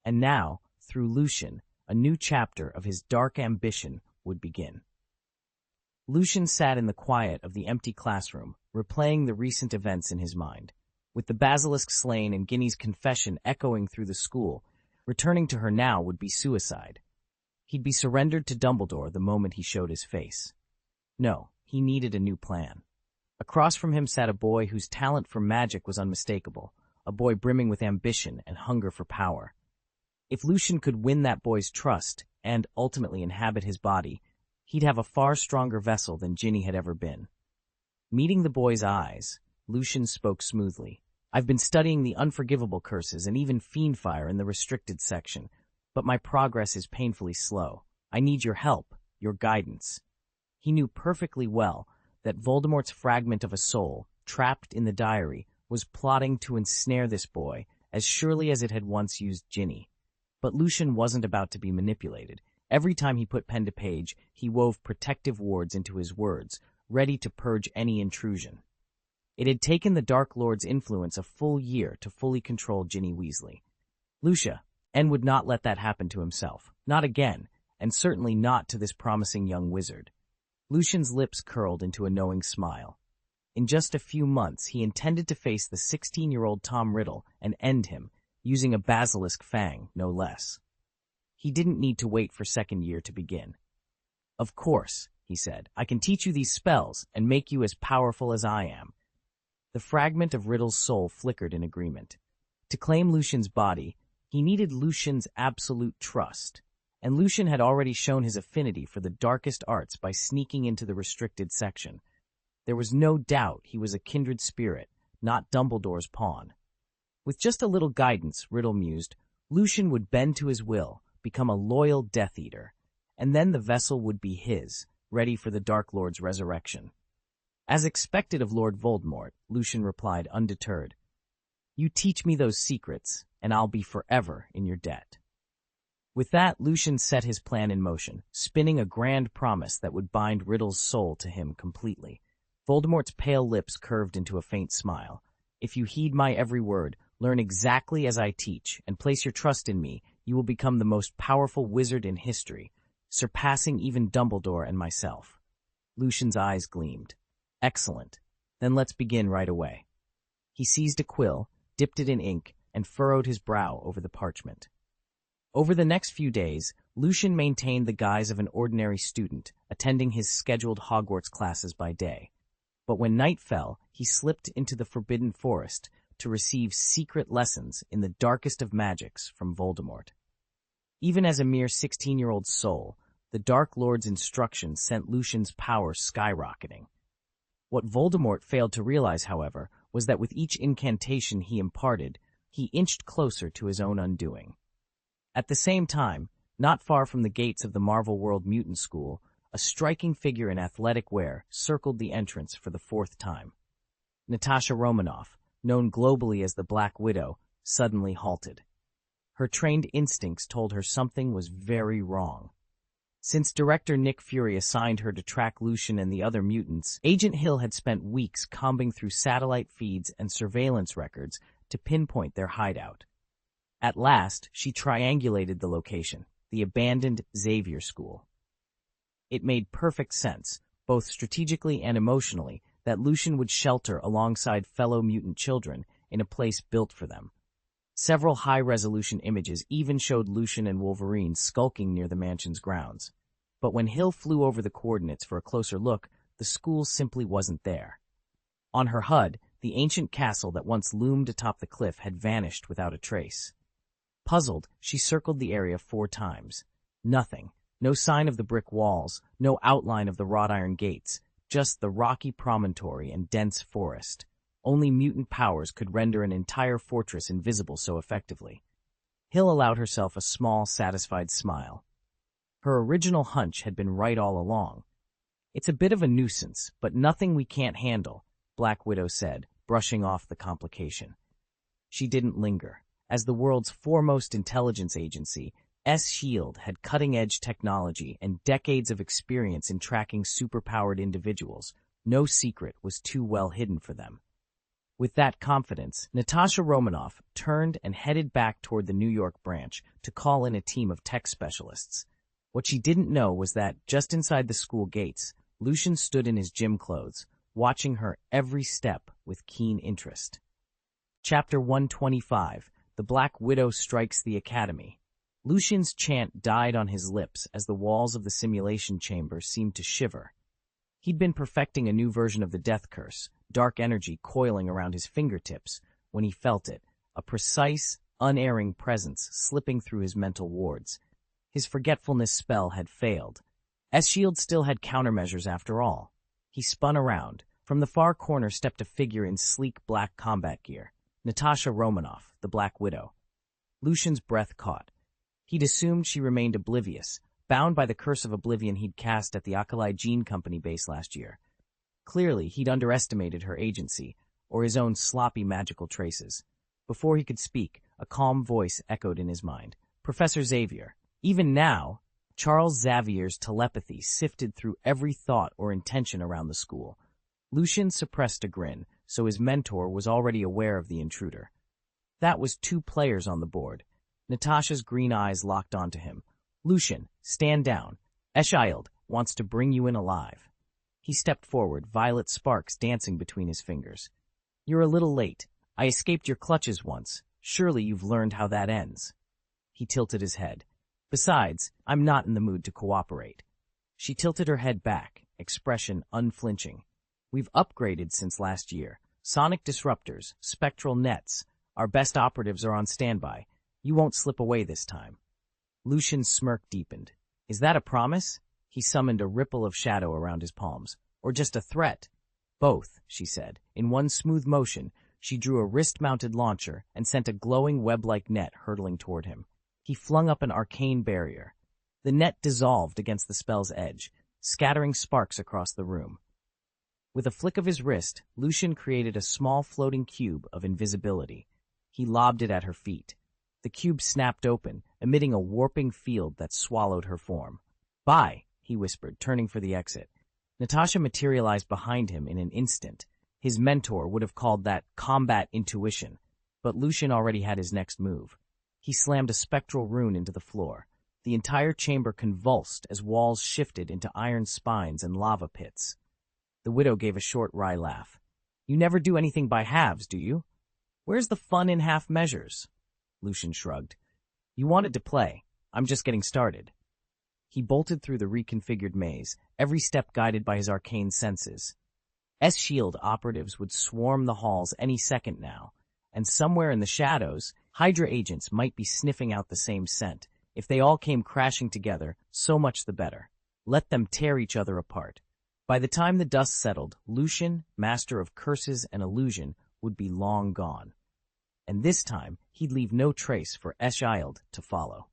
And now, through Lucian, a new chapter of his dark ambition would begin. Lucian sat in the quiet of the empty classroom, replaying the recent events in his mind. With the basilisk slain and Ginny's confession echoing through the school, returning to her now would be suicide. He'd be surrendered to Dumbledore the moment he showed his face. No, he needed a new plan. Across from him sat a boy whose talent for magic was unmistakable, a boy brimming with ambition and hunger for power. If Lucian could win that boy's trust and ultimately inhabit his body, he'd have a far stronger vessel than Ginny had ever been. Meeting the boy's eyes, Lucian spoke smoothly. I've been studying the unforgivable curses and even fiendfire in the restricted section, but my progress is painfully slow. I need your help, your guidance. He knew perfectly well that Voldemort's fragment of a soul, trapped in the diary, was plotting to ensnare this boy as surely as it had once used Ginny. But Lucian wasn't about to be manipulated. Every time he put pen to page, he wove protective wards into his words, ready to purge any intrusion. It had taken the Dark Lord's influence a full year to fully control Ginny Weasley. Lucia, and would not let that happen to himself. Not again, and certainly not to this promising young wizard. Lucian's lips curled into a knowing smile. In just a few months, he intended to face the 16-year-old Tom Riddle and end him, using a basilisk fang, no less. He didn't need to wait for second year to begin. Of course, he said, I can teach you these spells and make you as powerful as I am. The fragment of Riddle's soul flickered in agreement. To claim Lucian's body, he needed Lucian's absolute trust, and Lucian had already shown his affinity for the darkest arts by sneaking into the restricted section. There was no doubt he was a kindred spirit, not Dumbledore's pawn. With just a little guidance, Riddle mused, Lucian would bend to his will, become a loyal Death Eater, and then the vessel would be his, ready for the Dark Lord's resurrection. As expected of Lord Voldemort, Lucian replied undeterred, You teach me those secrets, and I'll be forever in your debt. With that, Lucian set his plan in motion, spinning a grand promise that would bind Riddle's soul to him completely. Voldemort's pale lips curved into a faint smile. If you heed my every word, learn exactly as I teach, and place your trust in me, you will become the most powerful wizard in history, surpassing even Dumbledore and myself. Lucian's eyes gleamed. Excellent. Then let's begin right away. He seized a quill, dipped it in ink, and furrowed his brow over the parchment. Over the next few days, Lucian maintained the guise of an ordinary student, attending his scheduled Hogwarts classes by day. But when night fell, he slipped into the Forbidden Forest to receive secret lessons in the darkest of magics from Voldemort. Even as a mere 16-year-old soul, the Dark Lord's instruction sent Lucian's power skyrocketing. What Voldemort failed to realize, however, was that with each incantation he imparted, he inched closer to his own undoing. At the same time, not far from the gates of the Marvel World Mutant School, a striking figure in athletic wear circled the entrance for the fourth time. Natasha Romanoff, known globally as the Black Widow, suddenly halted. Her trained instincts told her something was very wrong. Since director Nick Fury assigned her to track Lucian and the other mutants, Agent Hill had spent weeks combing through satellite feeds and surveillance records to pinpoint their hideout. At last, she triangulated the location, the abandoned Xavier School. It made perfect sense, both strategically and emotionally, that Lucian would shelter alongside fellow mutant children in a place built for them. Several high-resolution images even showed Lucian and Wolverine skulking near the mansion's grounds. But when Hill flew over the coordinates for a closer look, the school simply wasn't there. On her HUD, the ancient castle that once loomed atop the cliff had vanished without a trace. Puzzled, she circled the area 4 times. Nothing. No sign of the brick walls, no outline of the wrought iron gates, just the rocky promontory and dense forest. Only mutant powers could render an entire fortress invisible so effectively. Hill allowed herself a small, satisfied smile. Her original hunch had been right all along. "It's a bit of a nuisance, but nothing we can't handle," Black Widow said, brushing off the complication. She didn't linger. As the world's foremost intelligence agency, S.H.I.E.L.D. had cutting-edge technology and decades of experience in tracking superpowered individuals. No secret was too well hidden for them. With that confidence, Natasha Romanoff turned and headed back toward the New York branch to call in a team of tech specialists. What she didn't know was that, just inside the school gates, Lucian stood in his gym clothes, watching her every step with keen interest. Chapter 125, The Black Widow Strikes the Academy. Lucian's chant died on his lips as the walls of the simulation chamber seemed to shiver. He'd been perfecting a new version of the death curse, dark energy coiling around his fingertips, when he felt it, a precise, unerring presence slipping through his mental wards. His forgetfulness spell had failed. S.H.I.E.L.D. still had countermeasures after all. He spun around. From the far corner stepped a figure in sleek black combat gear. Natasha Romanoff, the Black Widow. Lucian's breath caught. He'd assumed she remained oblivious, bound by the curse of oblivion he'd cast at the Alkali Gene Company base last year. Clearly, he'd underestimated her agency, or his own sloppy magical traces. Before he could speak, a calm voice echoed in his mind. "Professor Xavier." Even now, Charles Xavier's telepathy sifted through every thought or intention around the school. Lucian suppressed a grin, so his mentor was already aware of the intruder. That was 2 players on the board. Natasha's green eyes locked onto him. "Lucian, stand down. S.H.I.E.L.D. wants to bring you in alive." He stepped forward, violet sparks dancing between his fingers. "You're a little late. I escaped your clutches once. Surely you've learned how that ends." He tilted his head. "Besides, I'm not in the mood to cooperate." She tilted her head back, expression unflinching. "We've upgraded since last year. Sonic disruptors, spectral nets. Our best operatives are on standby. You won't slip away this time." Lucian's smirk deepened. "Is that a promise?" He summoned a ripple of shadow around his palms. "Or just a threat?" "Both," she said. In one smooth motion, she drew a wrist-mounted launcher and sent a glowing web-like net hurtling toward him. He flung up an arcane barrier. The net dissolved against the spell's edge, scattering sparks across the room. With a flick of his wrist, Lucian created a small floating cube of invisibility. He lobbed it at her feet. The cube snapped open, emitting a warping field that swallowed her form. "Bye," he whispered, turning for the exit. Natasha materialized behind him in an instant. His mentor would have called that combat intuition, but Lucian already had his next move. He slammed a spectral rune into the floor. The entire chamber convulsed as walls shifted into iron spines and lava pits. The widow gave a short, wry laugh. "You never do anything by halves, do you? Where's the fun in half measures?" Lucian shrugged. "You wanted to play. I'm just getting started." He bolted through the reconfigured maze, every step guided by his arcane senses. S.H.I.E.L.D. operatives would swarm the halls any second now, and somewhere in the shadows, Hydra agents might be sniffing out the same scent. If they all came crashing together, so much the better. Let them tear each other apart. By the time the dust settled, Lucian, master of curses and illusion, would be long gone. And this time, he'd leave no trace for S.H.I.E.L.D. to follow.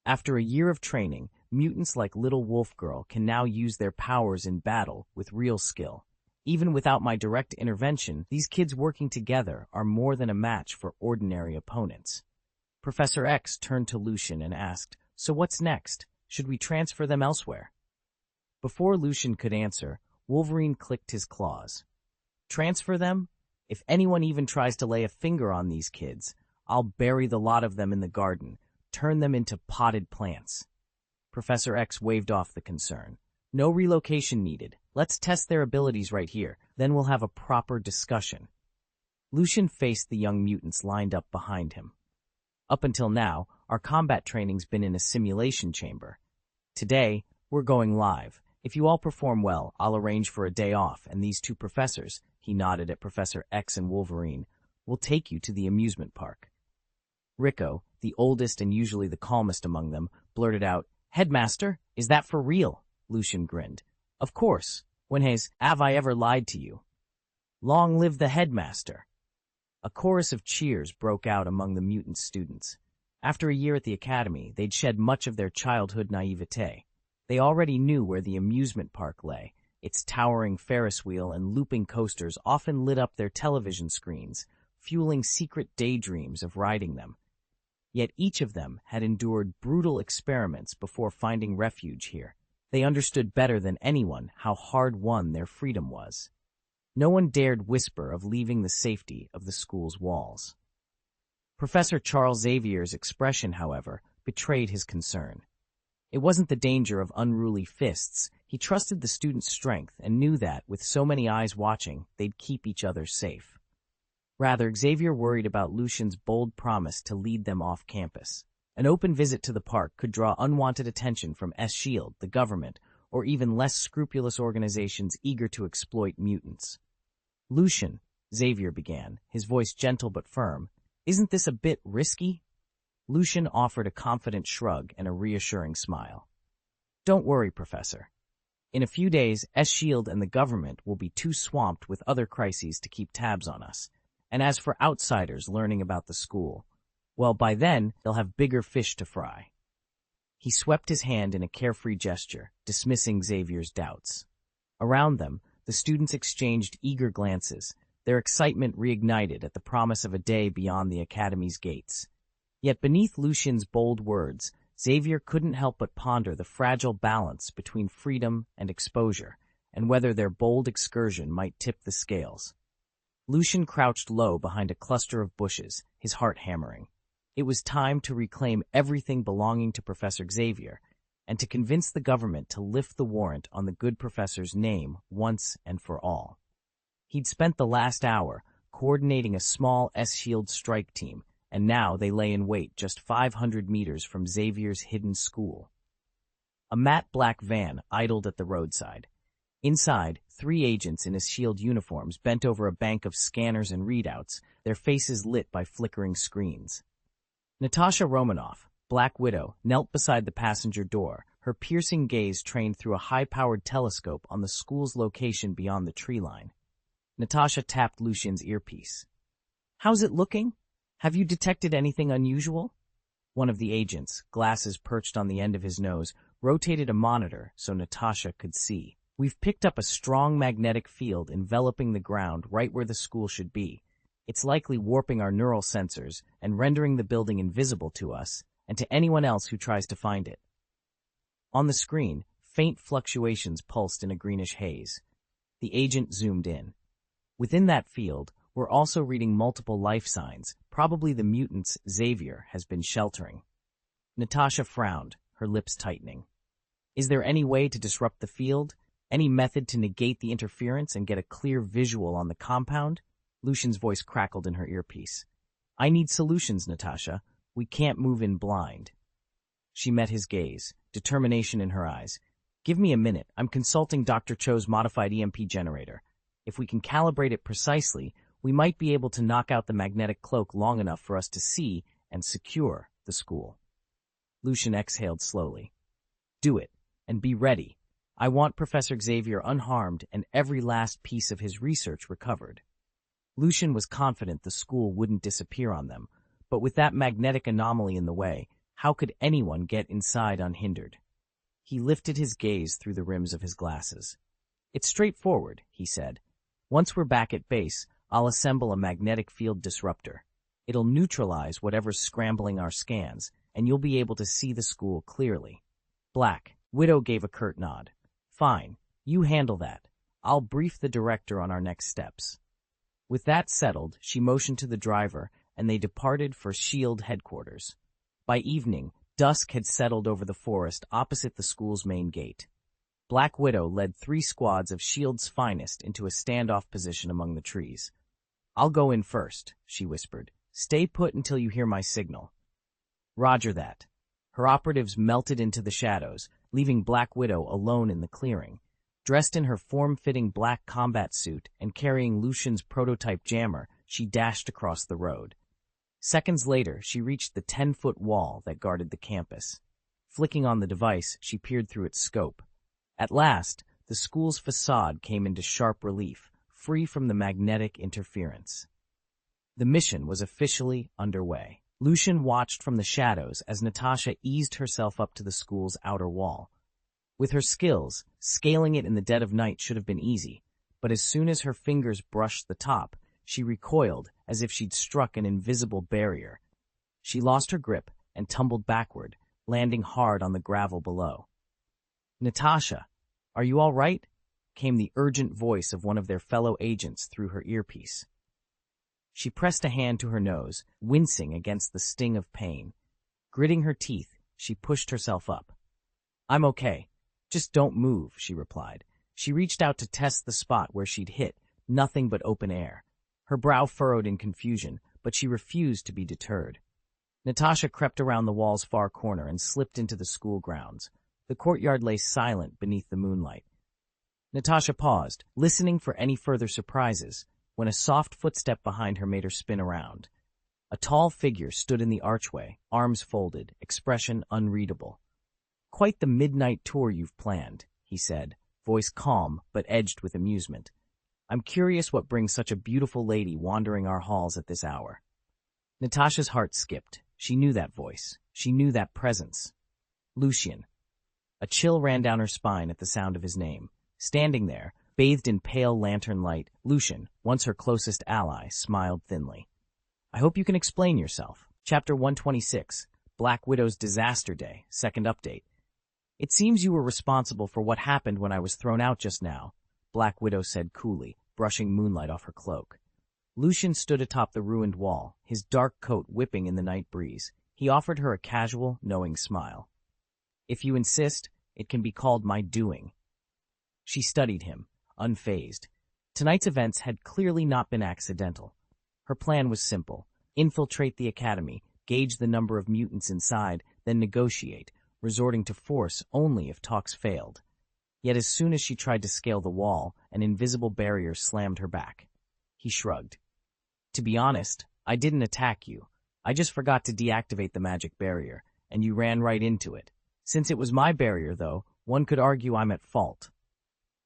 After a year of training, mutants like Little Wolf Girl can now use their powers in battle with real skill. Even without my direct intervention, these kids working together are more than a match for ordinary opponents. Professor X turned to Lucian and asked, "So what's next? Should we transfer them elsewhere?" Before Lucian could answer, Wolverine clicked his claws. "Transfer them? If anyone even tries to lay a finger on these kids, I'll bury the lot of them in the garden, turn them into potted plants." Professor X waved off the concern. "No relocation needed. Let's test their abilities right here, then we'll have a proper discussion." Lucian faced the young mutants lined up behind him. "Up until now, our combat training's been in a simulation chamber. Today, We're going live. If you all perform well, I'll arrange for a day off, and these two professors," he nodded at Professor X and Wolverine, "will take you to the amusement park." Rico, the oldest and usually the calmest among them, blurted out, "Headmaster, is that for real?" Lucian grinned. "Of course. Have I ever lied to you?" "Long live the headmaster!" A chorus of cheers broke out among the mutant students. After a year at the academy, they'd shed much of their childhood naivete. They already knew where the amusement park lay. Its towering Ferris wheel and looping coasters often lit up their television screens, fueling secret daydreams of riding them. Yet each of them had endured brutal experiments before finding refuge here. They understood better than anyone how hard-won their freedom was. No one dared whisper of leaving the safety of the school's walls. Professor Charles Xavier's expression, however, betrayed his concern. It wasn't the danger of unruly fists. He trusted the students' strength and knew that, with so many eyes watching, they'd keep each other safe. Rather, Xavier worried about Lucian's bold promise to lead them off campus. An open visit to the park could draw unwanted attention from S.H.I.E.L.D., the government, or even less scrupulous organizations eager to exploit mutants. "Lucian," Xavier began, his voice gentle but firm, "isn't this a bit risky?" Lucian offered a confident shrug and a reassuring smile. "Don't worry, Professor. In a few days, S.H.I.E.L.D. and the government will be too swamped with other crises to keep tabs on us. And as for outsiders learning about the school, well, by then, they'll have bigger fish to fry." He swept his hand in a carefree gesture, dismissing Xavier's doubts. Around them, the students exchanged eager glances, their excitement reignited at the promise of a day beyond the academy's gates. Yet beneath Lucian's bold words, Xavier couldn't help but ponder the fragile balance between freedom and exposure, and whether their bold excursion might tip the scales. Lucian crouched low behind a cluster of bushes, his heart hammering. It was time to reclaim everything belonging to Professor Xavier, and to convince the government to lift the warrant on the good professor's name once and for all. He'd spent the last hour coordinating a small S.H.I.E.L.D. strike team, and now they lay in wait just 500 meters from Xavier's hidden school. A matte black van idled at the roadside. Inside, 3 agents in S.H.I.E.L.D. uniforms bent over a bank of scanners and readouts, their faces lit by flickering screens. Natasha Romanoff, Black Widow, knelt beside the passenger door, her piercing gaze trained through a high-powered telescope on the school's location beyond the tree line. Natasha tapped Lucian's earpiece. "How's it looking? Have you detected anything unusual?" One of the agents, glasses perched on the end of his nose, rotated a monitor so Natasha could see. "We've picked up a strong magnetic field enveloping the ground right where the school should be. It's likely warping our neural sensors and rendering the building invisible to us and to anyone else who tries to find it." On the screen, faint fluctuations pulsed in a greenish haze. The agent zoomed in. Within that field, we're also reading multiple life signs, probably the mutants Xavier has been sheltering. Natasha frowned, her lips tightening. "Is there any way to disrupt the field? Any method to negate the interference and get a clear visual on the compound?" Lucian's voice crackled in her earpiece. "I need solutions, Natasha. We can't move in blind." She met his gaze, determination in her eyes. "Give me a minute. I'm consulting Dr. Cho's modified EMP generator. If we can calibrate it precisely, we might be able to knock out the magnetic cloak long enough for us to see and secure the school." Lucian exhaled slowly. "Do it, and be ready. I want Professor Xavier unharmed and every last piece of his research recovered." Lucian was confident the school wouldn't disappear on them, but with that magnetic anomaly in the way, how could anyone get inside unhindered? He lifted his gaze through the rims of his glasses. "It's straightforward," he said. "Once we're back at base, I'll assemble a magnetic field disruptor. It'll neutralize whatever's scrambling our scans, and you'll be able to see the school clearly." Black Widow gave a curt nod. "Fine, you handle that. I'll brief the director on our next steps." With that settled, she motioned to the driver, and they departed for S.H.I.E.L.D. headquarters. By evening, dusk had settled over the forest opposite the school's main gate. Black Widow led 3 squads of S.H.I.E.L.D.'s finest into a standoff position among the trees. "I'll go in first," she whispered. "Stay put until you hear my signal." "Roger that." Her operatives melted into the shadows, leaving Black Widow alone in the clearing. Dressed in her form-fitting black combat suit and carrying Lucian's prototype jammer, she dashed across the road. Seconds later, she reached the 10-foot wall that guarded the campus. Flicking on the device, she peered through its scope. At last, the school's facade came into sharp relief, free from the magnetic interference. The mission was officially underway. Lucian watched from the shadows as Natasha eased herself up to the school's outer wall. With her skills, scaling it in the dead of night should have been easy, but as soon as her fingers brushed the top, she recoiled as if she'd struck an invisible barrier. She lost her grip and tumbled backward, landing hard on the gravel below. "Natasha, are you all right?" came the urgent voice of one of their fellow agents through her earpiece. She pressed a hand to her nose, wincing against the sting of pain. Gritting her teeth, she pushed herself up. "I'm okay. Just don't move," she replied. She reached out to test the spot where she'd hit, nothing but open air. Her brow furrowed in confusion, but she refused to be deterred. Natasha crept around the wall's far corner and slipped into the school grounds. The courtyard lay silent beneath the moonlight. Natasha paused, listening for any further surprises, when a soft footstep behind her made her spin around. A tall figure stood in the archway, arms folded, expression unreadable. "Quite the midnight tour you've planned," he said, voice calm but edged with amusement. "I'm curious what brings such a beautiful lady wandering our halls at this hour." Natasha's heart skipped. She knew that voice. She knew that presence. Lucian. A chill ran down her spine at the sound of his name. Standing there, bathed in pale lantern light, Lucian, once her closest ally, smiled thinly. "I hope you can explain yourself." Chapter 126, Black Widow's Disaster Day, second update. "It seems you were responsible for what happened when I was thrown out just now," Black Widow said coolly, brushing moonlight off her cloak. Lucian stood atop the ruined wall, his dark coat whipping in the night breeze. He offered her a casual, knowing smile. "If you insist, it can be called my doing." She studied him, unfazed. Tonight's events had clearly not been accidental. Her plan was simple: infiltrate the academy, gauge the number of mutants inside, then negotiate, resorting to force only if talks failed. Yet as soon as she tried to scale the wall, an invisible barrier slammed her back. He shrugged. "To be honest, I didn't attack you. I just forgot to deactivate the magic barrier, and you ran right into it. Since it was my barrier, though, one could argue I'm at fault."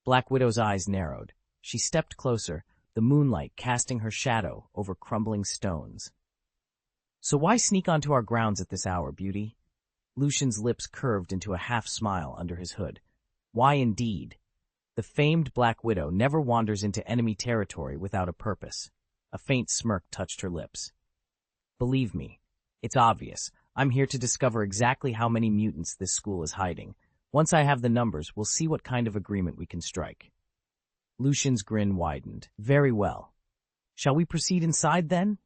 Black Widow's eyes narrowed. She stepped closer, the moonlight casting her shadow over crumbling stones. "So why sneak onto our grounds at this hour, beauty?" Lucian's lips curved into a half-smile under his hood. "Why indeed? The famed Black Widow never wanders into enemy territory without a purpose." A faint smirk touched her lips. "Believe me, it's obvious. I'm here to discover exactly how many mutants this school is hiding. Once I have the numbers, we'll see what kind of agreement we can strike." Lucian's grin widened. "Very well. Shall we proceed inside, then?"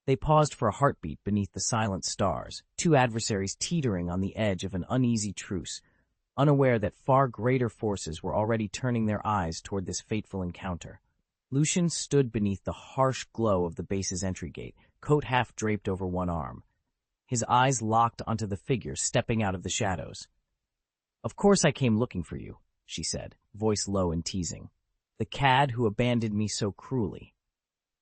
They paused for a heartbeat beneath the silent stars, two adversaries teetering on the edge of an uneasy truce, unaware that far greater forces were already turning their eyes toward this fateful encounter. Lucian stood beneath the harsh glow of the base's entry gate, coat half draped over one arm. His eyes locked onto the figure stepping out of the shadows. "Of course I came looking for you," she said, voice low and teasing. "The cad who abandoned me so cruelly."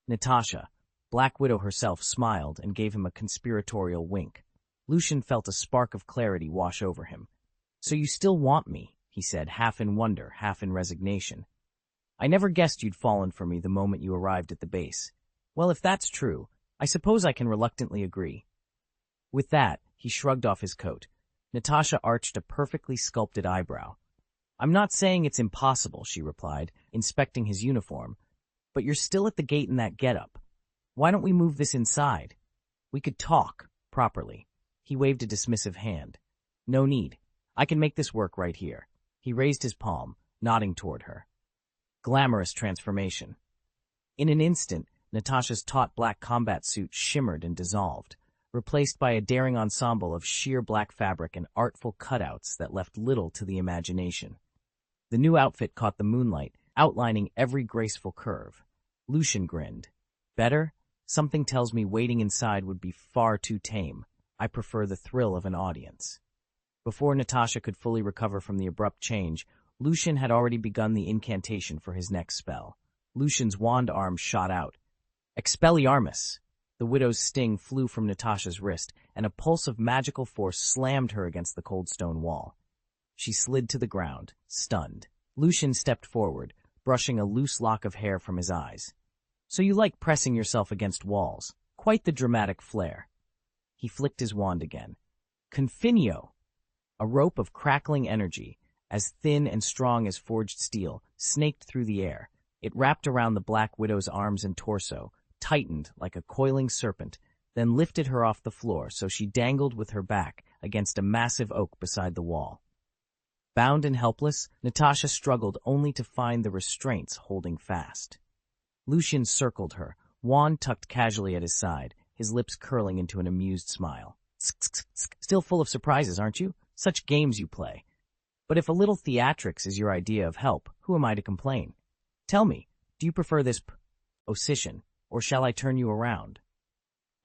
Natasha, Black Widow herself, smiled and gave him a conspiratorial wink. Lucian felt a spark of clarity wash over him. "So you still want me," he said, half in wonder, half in resignation. "I never guessed you'd fallen for me the moment you arrived at the base. Well, if that's true, I suppose I can reluctantly agree." With that, he shrugged off his coat. Natasha arched a perfectly sculpted eyebrow. "I'm not saying it's impossible," she replied, inspecting his uniform, "but you're still at the gate in that getup. Why don't we move this inside? We could talk, properly." He waved a dismissive hand. "No need. I can make this work right here." He raised his palm, nodding toward her. Glamorous transformation. In an instant, Natasha's taut black combat suit shimmered and dissolved, replaced by a daring ensemble of sheer black fabric and artful cutouts that left little to the imagination. The new outfit caught the moonlight, outlining every graceful curve. Lucian grinned. "Better? Something tells me waiting inside would be far too tame. I prefer the thrill of an audience." Before Natasha could fully recover from the abrupt change, Lucian had already begun the incantation for his next spell. Lucian's wand arm shot out. Expelliarmus! The widow's sting flew from Natasha's wrist, and a pulse of magical force slammed her against the cold stone wall. She slid to the ground, stunned. Lucian stepped forward, brushing a loose lock of hair from his eyes. So you like pressing yourself against walls. Quite the dramatic flair. He flicked his wand again. Confinio! A rope of crackling energy, as thin and strong as forged steel, snaked through the air. It wrapped around the Black Widow's arms and torso, tightened like a coiling serpent, then lifted her off the floor so she dangled with her back against a massive oak beside the wall. Bound and helpless, Natasha struggled only to find the restraints holding fast. Lucian circled her, wand tucked casually at his side, his lips curling into an amused smile. Still full of surprises, aren't you? Such games you play. But if a little theatrics is your idea of help, who am I to complain? Tell me, do you prefer this position, or shall I turn you around?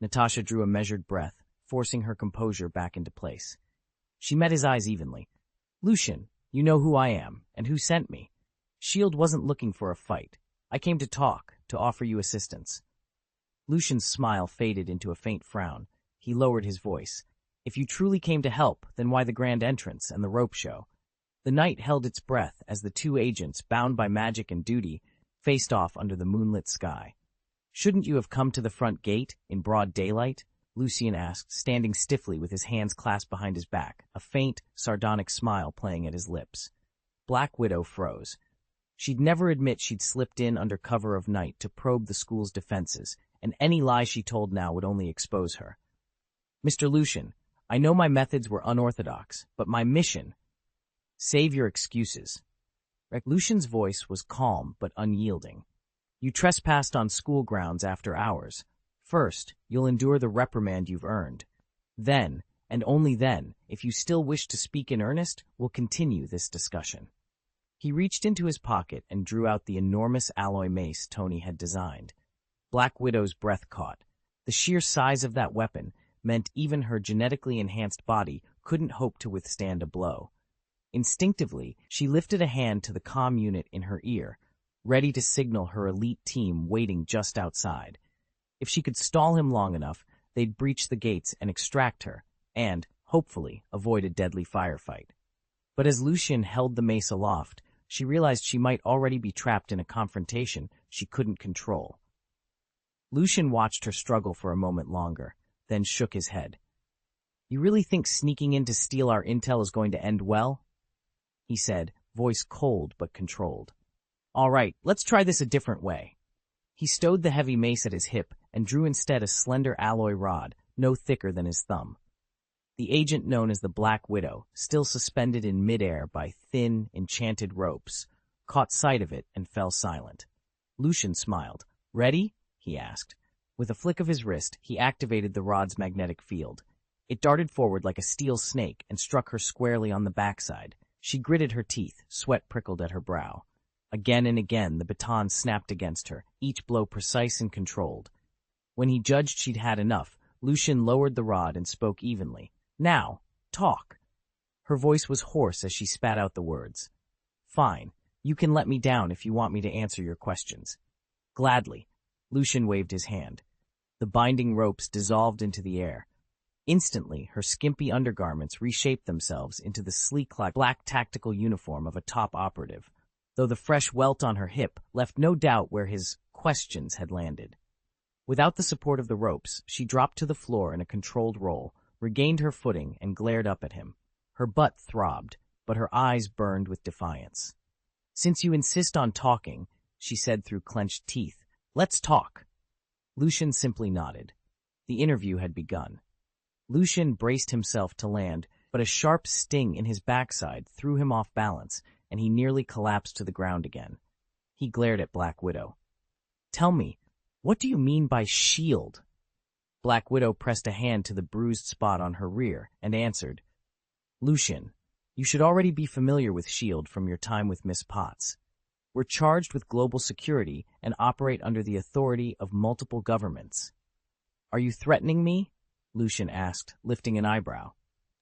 Natasha drew a measured breath, forcing her composure back into place. She met his eyes evenly. Lucian, you know who I am, and who sent me. S.H.I.E.L.D. wasn't looking for a fight. I came to talk, to offer you assistance. Lucian's smile faded into a faint frown. He lowered his voice. If you truly came to help, then why the grand entrance and the rope show? The night held its breath as the two agents, bound by magic and duty, faced off under the moonlit sky. Shouldn't you have come to the front gate, in broad daylight? Lucian asked, standing stiffly with his hands clasped behind his back, a faint, sardonic smile playing at his lips. Black Widow froze. She'd never admit she'd slipped in under cover of night to probe the school's defenses, and any lie she told now would only expose her. Mr. Lucian, I know my methods were unorthodox, but my mission— Save your excuses. Lucian's voice was calm but unyielding. You trespassed on school grounds after hours. First, you'll endure the reprimand you've earned. Then, and only then, if you still wish to speak in earnest, we'll continue this discussion. He reached into his pocket and drew out the enormous alloy mace Tony had designed. Black Widow's breath caught. The sheer size of that weapon meant even her genetically enhanced body couldn't hope to withstand a blow. Instinctively, she lifted a hand to the comm unit in her ear, ready to signal her elite team waiting just outside. If she could stall him long enough, they'd breach the gates and extract her, and, hopefully, avoid a deadly firefight. But as Lucian held the mace aloft, she realized she might already be trapped in a confrontation she couldn't control. Lucian watched her struggle for a moment longer, then shook his head. You really think sneaking in to steal our intel is going to end well? He said, voice cold but controlled. All right, let's try this a different way. He stowed the heavy mace at his hip and drew instead a slender alloy rod, no thicker than his thumb. The agent known as the Black Widow, still suspended in midair by thin, enchanted ropes, caught sight of it and fell silent. Lucian smiled. Ready? He asked. With a flick of his wrist, he activated the rod's magnetic field. It darted forward like a steel snake and struck her squarely on the backside. She gritted her teeth, sweat prickled at her brow. Again and again, the baton snapped against her, each blow precise and controlled. When he judged she'd had enough, Lucian lowered the rod and spoke evenly. Now, talk. Her voice was hoarse as she spat out the words. Fine. You can let me down if you want me to answer your questions. Gladly. Lucian waved his hand. The binding ropes dissolved into the air. Instantly, her skimpy undergarments reshaped themselves into the sleek black tactical uniform of a top operative, though the fresh welt on her hip left no doubt where his questions had landed. Without the support of the ropes, she dropped to the floor in a controlled roll, regained her footing, and glared up at him. Her butt throbbed, but her eyes burned with defiance. Since you insist on talking, she said through clenched teeth, let's talk. Lucian simply nodded. The interview had begun. Lucian braced himself to land, but a sharp sting in his backside threw him off balance, and he nearly collapsed to the ground again. He glared at Black Widow. Tell me, what do you mean by S.H.I.E.L.D.? Black Widow pressed a hand to the bruised spot on her rear and answered, Lucian, you should already be familiar with S.H.I.E.L.D. from your time with Miss Potts. We're charged with global security and operate under the authority of multiple governments. Are you threatening me? Lucian asked, lifting an eyebrow.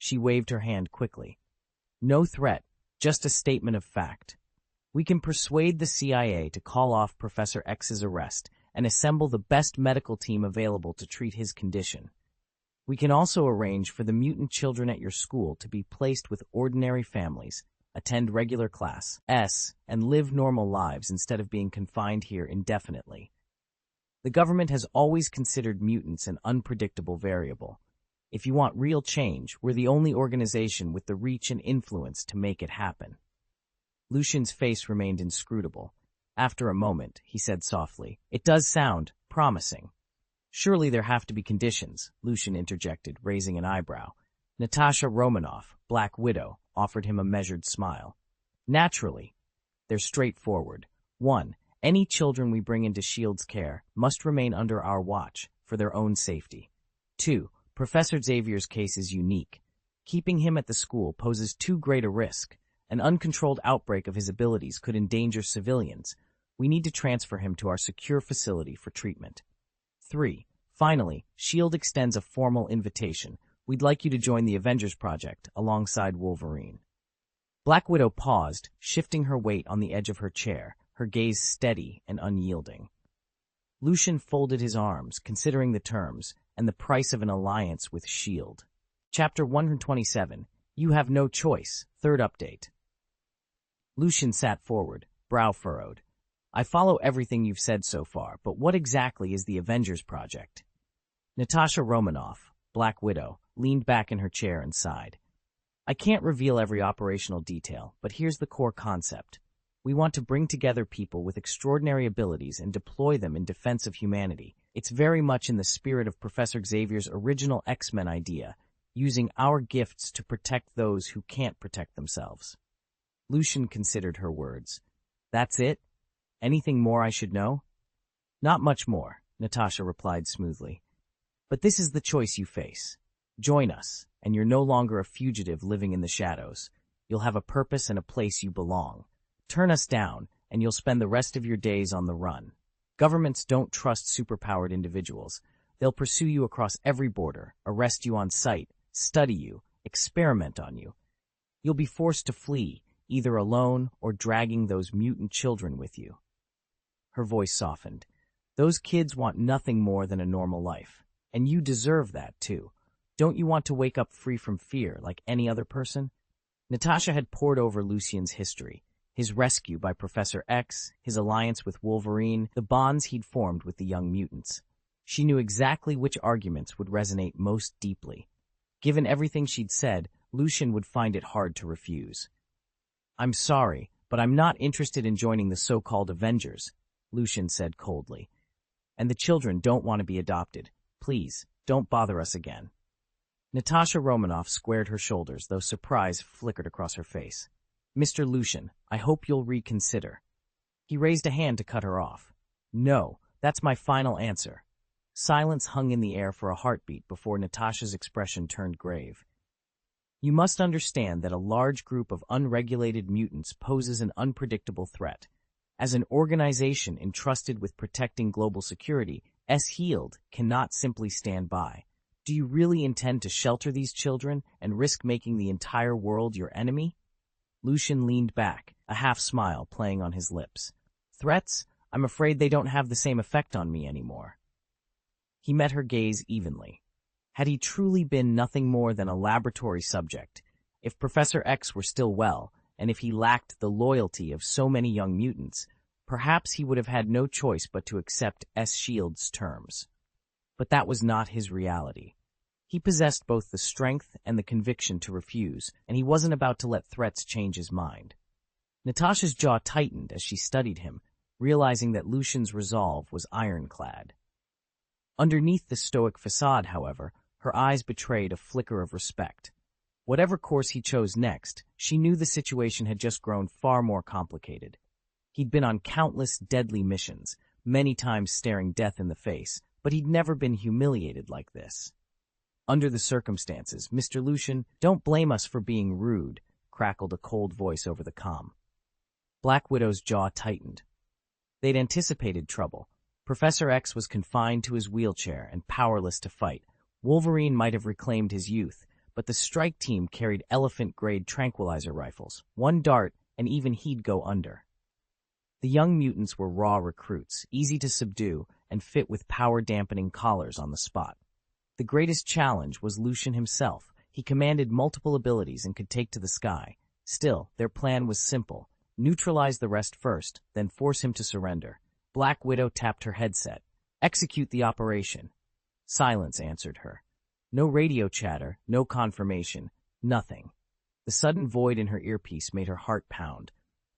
She waved her hand quickly. No threat, just a statement of fact. We can persuade the CIA to call off Professor X's arrest and assemble the best medical team available to treat his condition. We can also arrange for the mutant children at your school to be placed with ordinary families, attend regular class, and live normal lives instead of being confined here indefinitely. The government has always considered mutants an unpredictable variable. If you want real change, we're the only organization with the reach and influence to make it happen. Lucian's face remained inscrutable. After a moment, he said softly, "It does sound promising." "Surely there have to be conditions," Lucian interjected, raising an eyebrow. Natasha Romanoff, Black Widow, offered him a measured smile. "Naturally. They're straightforward. 1. Any children we bring into S.H.I.E.L.D.'s care must remain under our watch for their own safety. 2. Professor Xavier's case is unique. Keeping him at the school poses too great a risk. An uncontrolled outbreak of his abilities could endanger civilians. We need to transfer him to our secure facility for treatment. 3. Finally, S.H.I.E.L.D. extends a formal invitation. We'd like you to join the Avengers Project alongside Wolverine." Black Widow paused, shifting her weight on the edge of her chair, her gaze steady and unyielding. Lucian folded his arms, considering the terms and the price of an alliance with S.H.I.E.L.D. Chapter 127, You Have No Choice, Third Update. Lucian sat forward, brow furrowed. "I follow everything you've said so far, but what exactly is the Avengers Project?" Natasha Romanoff, Black Widow, leaned back in her chair and sighed. "I can't reveal every operational detail, but here's the core concept. We want to bring together people with extraordinary abilities and deploy them in defense of humanity. It's very much in the spirit of Professor Xavier's original X-Men idea, using our gifts to protect those who can't protect themselves." Lucian considered her words. "That's it? Anything more I should know?" "Not much more," Natasha replied smoothly. "But this is the choice you face. Join us, and you're no longer a fugitive living in the shadows. You'll have a purpose and a place you belong. Turn us down, and you'll spend the rest of your days on the run. Governments don't trust superpowered individuals. They'll pursue you across every border, arrest you on sight, study you, experiment on you. You'll be forced to flee, either alone or dragging those mutant children with you." Her voice softened. "Those kids want nothing more than a normal life, and you deserve that too. Don't you want to wake up free from fear like any other person?" Natasha had pored over Lucian's history, his rescue by Professor X, his alliance with Wolverine, the bonds he'd formed with the young mutants. She knew exactly which arguments would resonate most deeply. Given everything she'd said, Lucian would find it hard to refuse. "I'm sorry, but I'm not interested in joining the so-called Avengers," Lucian said coldly. "And the children don't want to be adopted. Please, don't bother us again." Natasha Romanoff squared her shoulders, though surprise flickered across her face. "Mr. Lucian, I hope you'll reconsider." He raised a hand to cut her off. "No, that's my final answer." Silence hung in the air for a heartbeat before Natasha's expression turned grave. "You must understand that a large group of unregulated mutants poses an unpredictable threat. As an organization entrusted with protecting global security, S.H.I.E.L.D. cannot simply stand by. Do you really intend to shelter these children and risk making the entire world your enemy?" Lucian leaned back, a half-smile playing on his lips. "Threats? I'm afraid they don't have the same effect on me anymore." He met her gaze evenly. Had he truly been nothing more than a laboratory subject, if Professor X were still well, and if he lacked the loyalty of so many young mutants, perhaps he would have had no choice but to accept S.H.I.E.L.D.'s terms. But that was not his reality. He possessed both the strength and the conviction to refuse, and he wasn't about to let threats change his mind. Natasha's jaw tightened as she studied him, realizing that Lucian's resolve was ironclad. Underneath the stoic facade, however, her eyes betrayed a flicker of respect. Whatever course he chose next, she knew the situation had just grown far more complicated. He'd been on countless deadly missions, many times staring death in the face, but he'd never been humiliated like this. "Under the circumstances, Mr. Lucian, don't blame us for being rude," crackled a cold voice over the comm. Black Widow's jaw tightened. They'd anticipated trouble. Professor X was confined to his wheelchair and powerless to fight. Wolverine might have reclaimed his youth, but the strike team carried elephant-grade tranquilizer rifles. One dart, and even he'd go under. The young mutants were raw recruits, easy to subdue, and fit with power-dampening collars on the spot. The greatest challenge was Lucian himself. He commanded multiple abilities and could take to the sky. Still, their plan was simple. Neutralize the rest first, then force him to surrender. Black Widow tapped her headset. Execute the operation. Silence answered her. No radio chatter, no confirmation, nothing. The sudden void in her earpiece made her heart pound.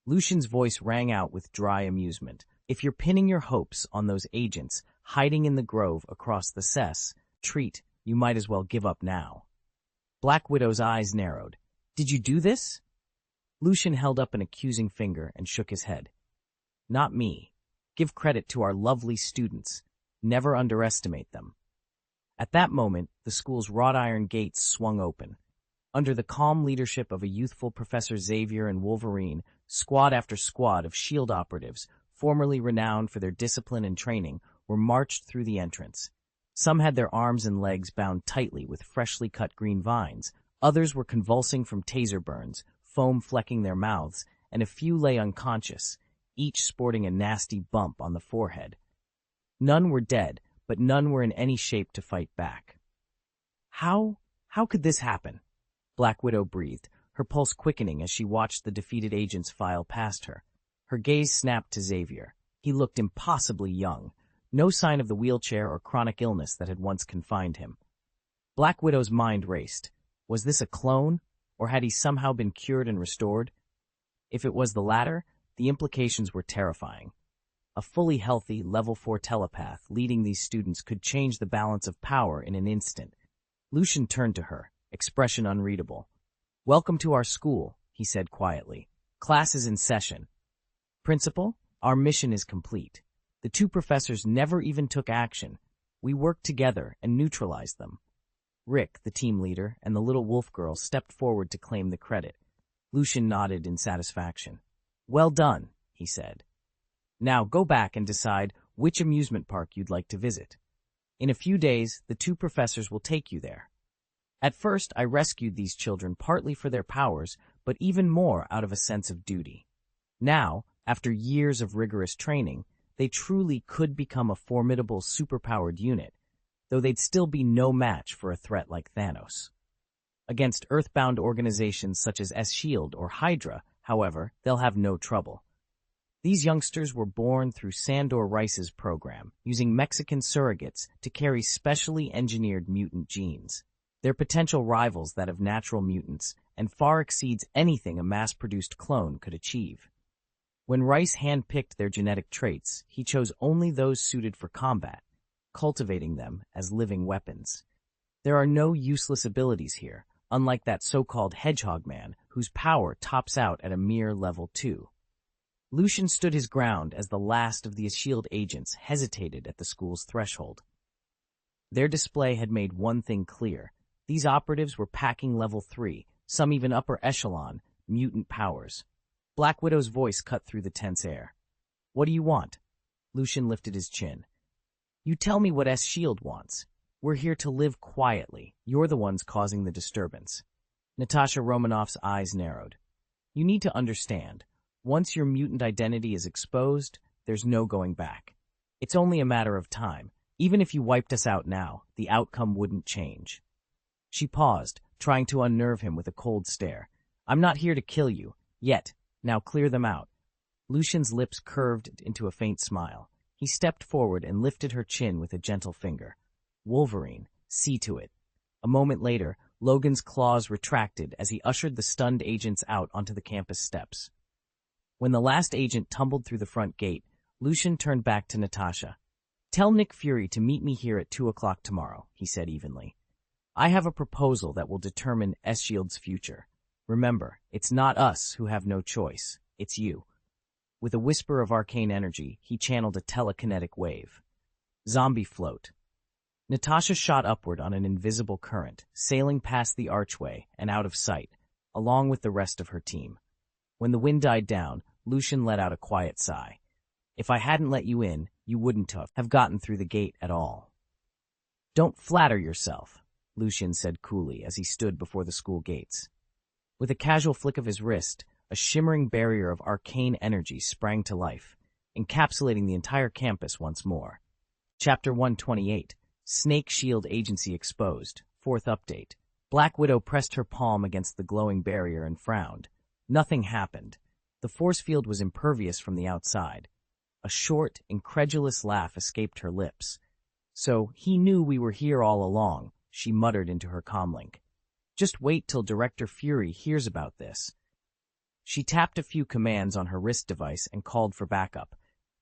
Lucian's voice rang out with dry amusement. If you're pinning your hopes on those agents hiding in the grove across the cess, you might as well give up now. Black Widow's eyes narrowed. Did you do this? Lucian held up an accusing finger and shook his head. Not me. Give credit to our lovely students. Never underestimate them. At that moment, the school's wrought iron gates swung open. Under the calm leadership of a youthful Professor Xavier and Wolverine, squad after squad of SHIELD operatives, formerly renowned for their discipline and training, were marched through the entrance. Some had their arms and legs bound tightly with freshly cut green vines. Others were convulsing from taser burns, foam flecking their mouths, and a few lay unconscious, each sporting a nasty bump on the forehead. None were dead, but none were in any shape to fight back. How could this happen? Black Widow breathed, her pulse quickening as she watched the defeated agents file past her. Her gaze snapped to Xavier. He looked impossibly young, no sign of the wheelchair or chronic illness that had once confined him. Black Widow's mind raced. Was this a clone, or had he somehow been cured and restored? If it was the latter, the implications were terrifying. A fully healthy, level 4 telepath leading these students could change the balance of power in an instant. Lucian turned to her, expression unreadable. Welcome to our school, he said quietly. Class is in session. Principal, our mission is complete. The two professors never even took action. We worked together and neutralized them. Rick, the team leader, and the little wolf girl stepped forward to claim the credit. Lucian nodded in satisfaction. Well done, he said. Now go back and decide which amusement park you'd like to visit. In a few days, the two professors will take you there. At first, I rescued these children partly for their powers, but even more out of a sense of duty. Now, after years of rigorous training, they truly could become a formidable superpowered unit, though they'd still be no match for a threat like Thanos. Against Earthbound organizations such as S.H.I.E.L.D. or Hydra, however, they'll have no trouble. These youngsters were born through Sandor Rice's program, using Mexican surrogates to carry specially engineered mutant genes. They're potential rivals that of natural mutants, and far exceeds anything a mass-produced clone could achieve. When Rice handpicked their genetic traits, he chose only those suited for combat, cultivating them as living weapons. There are no useless abilities here, unlike that so-called Hedgehog Man, whose power tops out at a mere level 2. Lucian stood his ground as the last of the S.H.I.E.L.D. agents hesitated at the school's threshold. Their display had made one thing clear. These operatives were packing level 3, some even upper echelon, mutant powers. Black Widow's voice cut through the tense air. What do you want? Lucian lifted his chin. You tell me what S.H.I.E.L.D. wants. We're here to live quietly. You're the ones causing the disturbance. Natasha Romanoff's eyes narrowed. You need to understand. Once your mutant identity is exposed, there's no going back. It's only a matter of time. Even if you wiped us out now, the outcome wouldn't change. She paused, trying to unnerve him with a cold stare. I'm not here to kill you, yet. Now clear them out. Lucian's lips curved into a faint smile. He stepped forward and lifted her chin with a gentle finger. Wolverine, see to it. A moment later, Logan's claws retracted as he ushered the stunned agents out onto the campus steps. When the last agent tumbled through the front gate, Lucian turned back to Natasha. Tell Nick Fury to meet me here at 2 o'clock tomorrow, he said evenly. I have a proposal that will determine S.H.I.E.L.D.'s future. Remember, it's not us who have no choice, it's you. With a whisper of arcane energy, he channeled a telekinetic wave. Zombie float. Natasha shot upward on an invisible current, sailing past the archway and out of sight, along with the rest of her team. When the wind died down, Lucian let out a quiet sigh. If I hadn't let you in, you wouldn't have gotten through the gate at all. Don't flatter yourself. Lucian said coolly as he stood before the school gates. With a casual flick of his wrist, a shimmering barrier of arcane energy sprang to life, encapsulating the entire campus once more. Chapter 128, Snake Shield Agency Exposed, 4th Update. Black Widow pressed her palm against the glowing barrier and frowned. Nothing happened. The force field was impervious from the outside. A short, incredulous laugh escaped her lips. "So he knew we were here all along," she muttered into her comlink. "Just wait till Director Fury hears about this." She tapped a few commands on her wrist device and called for backup.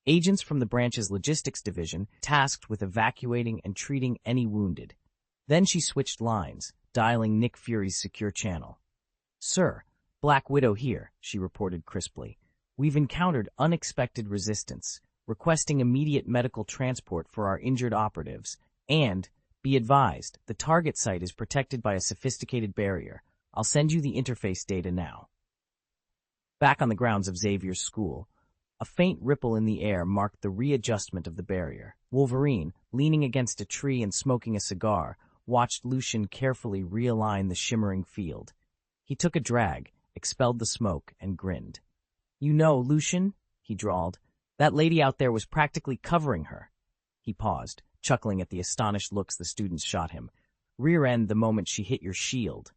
Agents from the branch's logistics division tasked with evacuating and treating any wounded. Then she switched lines, dialing Nick Fury's secure channel. "Sir, Black Widow here," she reported crisply. "We've encountered unexpected resistance, requesting immediate medical transport for our injured operatives, and, be advised, the target site is protected by a sophisticated barrier. I'll send you the interface data now." Back on the grounds of Xavier's school, a faint ripple in the air marked the readjustment of the barrier. Wolverine, leaning against a tree and smoking a cigar, watched Lucian carefully realign the shimmering field. He took a drag, expelled the smoke, and grinned. "You know, Lucian," he drawled, "that lady out there was practically covering her." He paused, chuckling at the astonished looks the students shot him. "Rear-end the moment she hit your shield.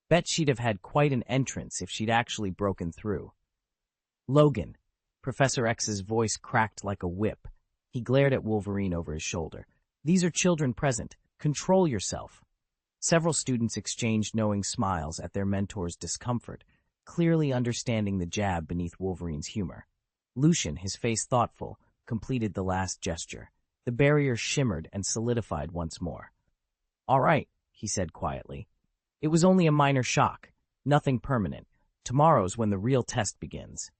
Bet she'd have had quite an entrance if she'd actually broken through." "Logan," Professor X's voice cracked like a whip. He glared at Wolverine over his shoulder. "These are children present. Control yourself." Several students exchanged knowing smiles at their mentor's discomfort, clearly understanding the jab beneath Wolverine's humor. Lucian, his face thoughtful, completed the last gesture. The barrier shimmered and solidified once more. "All right," he said quietly. "It was only a minor shock. Nothing permanent. Tomorrow's when the real test begins."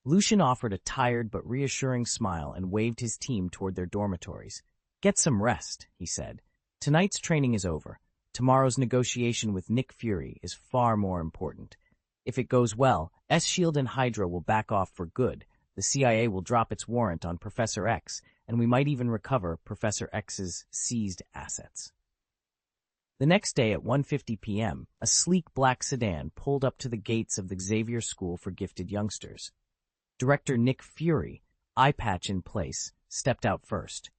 Lucian offered a tired but reassuring smile and waved his team toward their dormitories. "Get some rest," he said. "Tonight's training is over. Tomorrow's negotiation with Nick Fury is far more important. If it goes well, S-Shield and Hydra will back off for good, the CIA will drop its warrant on Professor X, and we might even recover Professor X's seized assets." The next day at 1:50 p.m., a sleek black sedan pulled up to the gates of the Xavier School for Gifted Youngsters. Director Nick Fury, eye patch in place, stepped out first.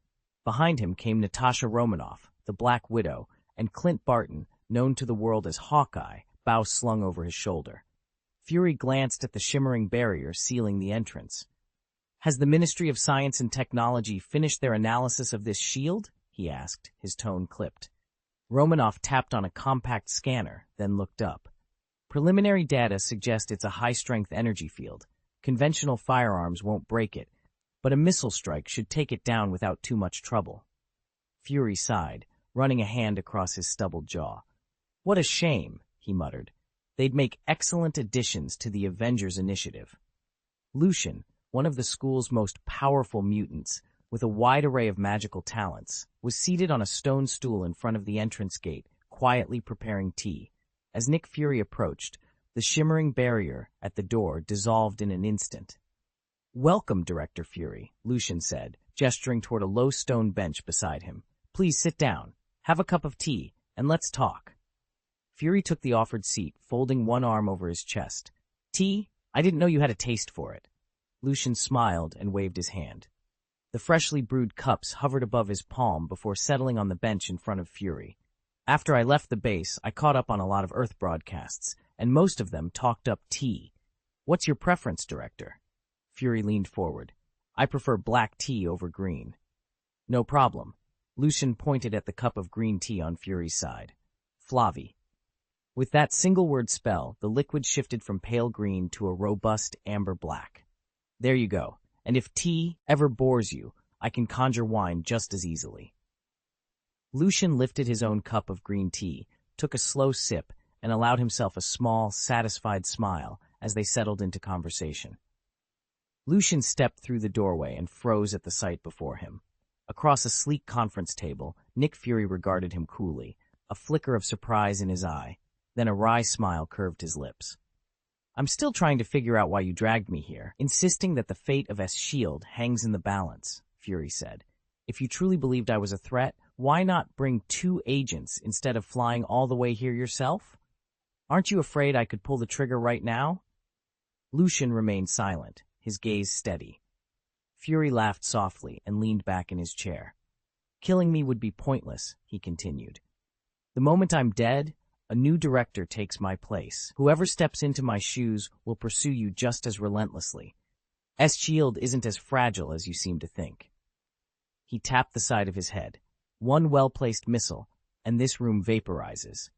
Behind him came Natasha Romanoff, the Black Widow, and Clint Barton, known to the world as Hawkeye, bow slung over his shoulder. Fury glanced at the shimmering barrier sealing the entrance. "Has the Ministry of Science and Technology finished their analysis of this shield?" he asked, his tone clipped. Romanoff tapped on a compact scanner, then looked up. "Preliminary data suggest it's a high-strength energy field. Conventional firearms won't break it, but a missile strike should take it down without too much trouble." Fury sighed, running a hand across his stubbled jaw. "What a shame," he muttered. "They'd make excellent additions to the Avengers Initiative." Lucian, one of the school's most powerful mutants, with a wide array of magical talents, was seated on a stone stool in front of the entrance gate, quietly preparing tea. As Nick Fury approached, the shimmering barrier at the door dissolved in an instant. "Welcome, Director Fury," Lucian said, gesturing toward a low stone bench beside him. "Please sit down, have a cup of tea, and let's talk." Fury took the offered seat, folding one arm over his chest. "Tea? I didn't know you had a taste for it." Lucian smiled and waved his hand. The freshly brewed cups hovered above his palm before settling on the bench in front of Fury. "After I left the base, I caught up on a lot of Earth broadcasts, and most of them talked up tea. What's your preference, Director?" Fury leaned forward. "I prefer black tea over green." "No problem." Lucian pointed at the cup of green tea on Fury's side. "Flavi." With that single-word spell, the liquid shifted from pale green to a robust amber black. "There you go. And if tea ever bores you, I can conjure wine just as easily." Lucian lifted his own cup of green tea, took a slow sip, and allowed himself a small, satisfied smile as they settled into conversation. Lucian stepped through the doorway and froze at the sight before him. Across a sleek conference table, Nick Fury regarded him coolly, a flicker of surprise in his eye. Then a wry smile curved his lips. "I'm still trying to figure out why you dragged me here, insisting that the fate of S-Shield hangs in the balance," Fury said. "If you truly believed I was a threat, why not bring 2 agents instead of flying all the way here yourself? Aren't you afraid I could pull the trigger right now? Lucian remained silent, his gaze steady. Fury laughed softly and leaned back in his chair. Killing me would be pointless, he continued. The moment I'm dead, a new director takes my place. Whoever steps into my shoes will pursue you just as relentlessly. S-Shield isn't as fragile as you seem to think. He tapped the side of his head. One well-placed missile, and this room vaporizes.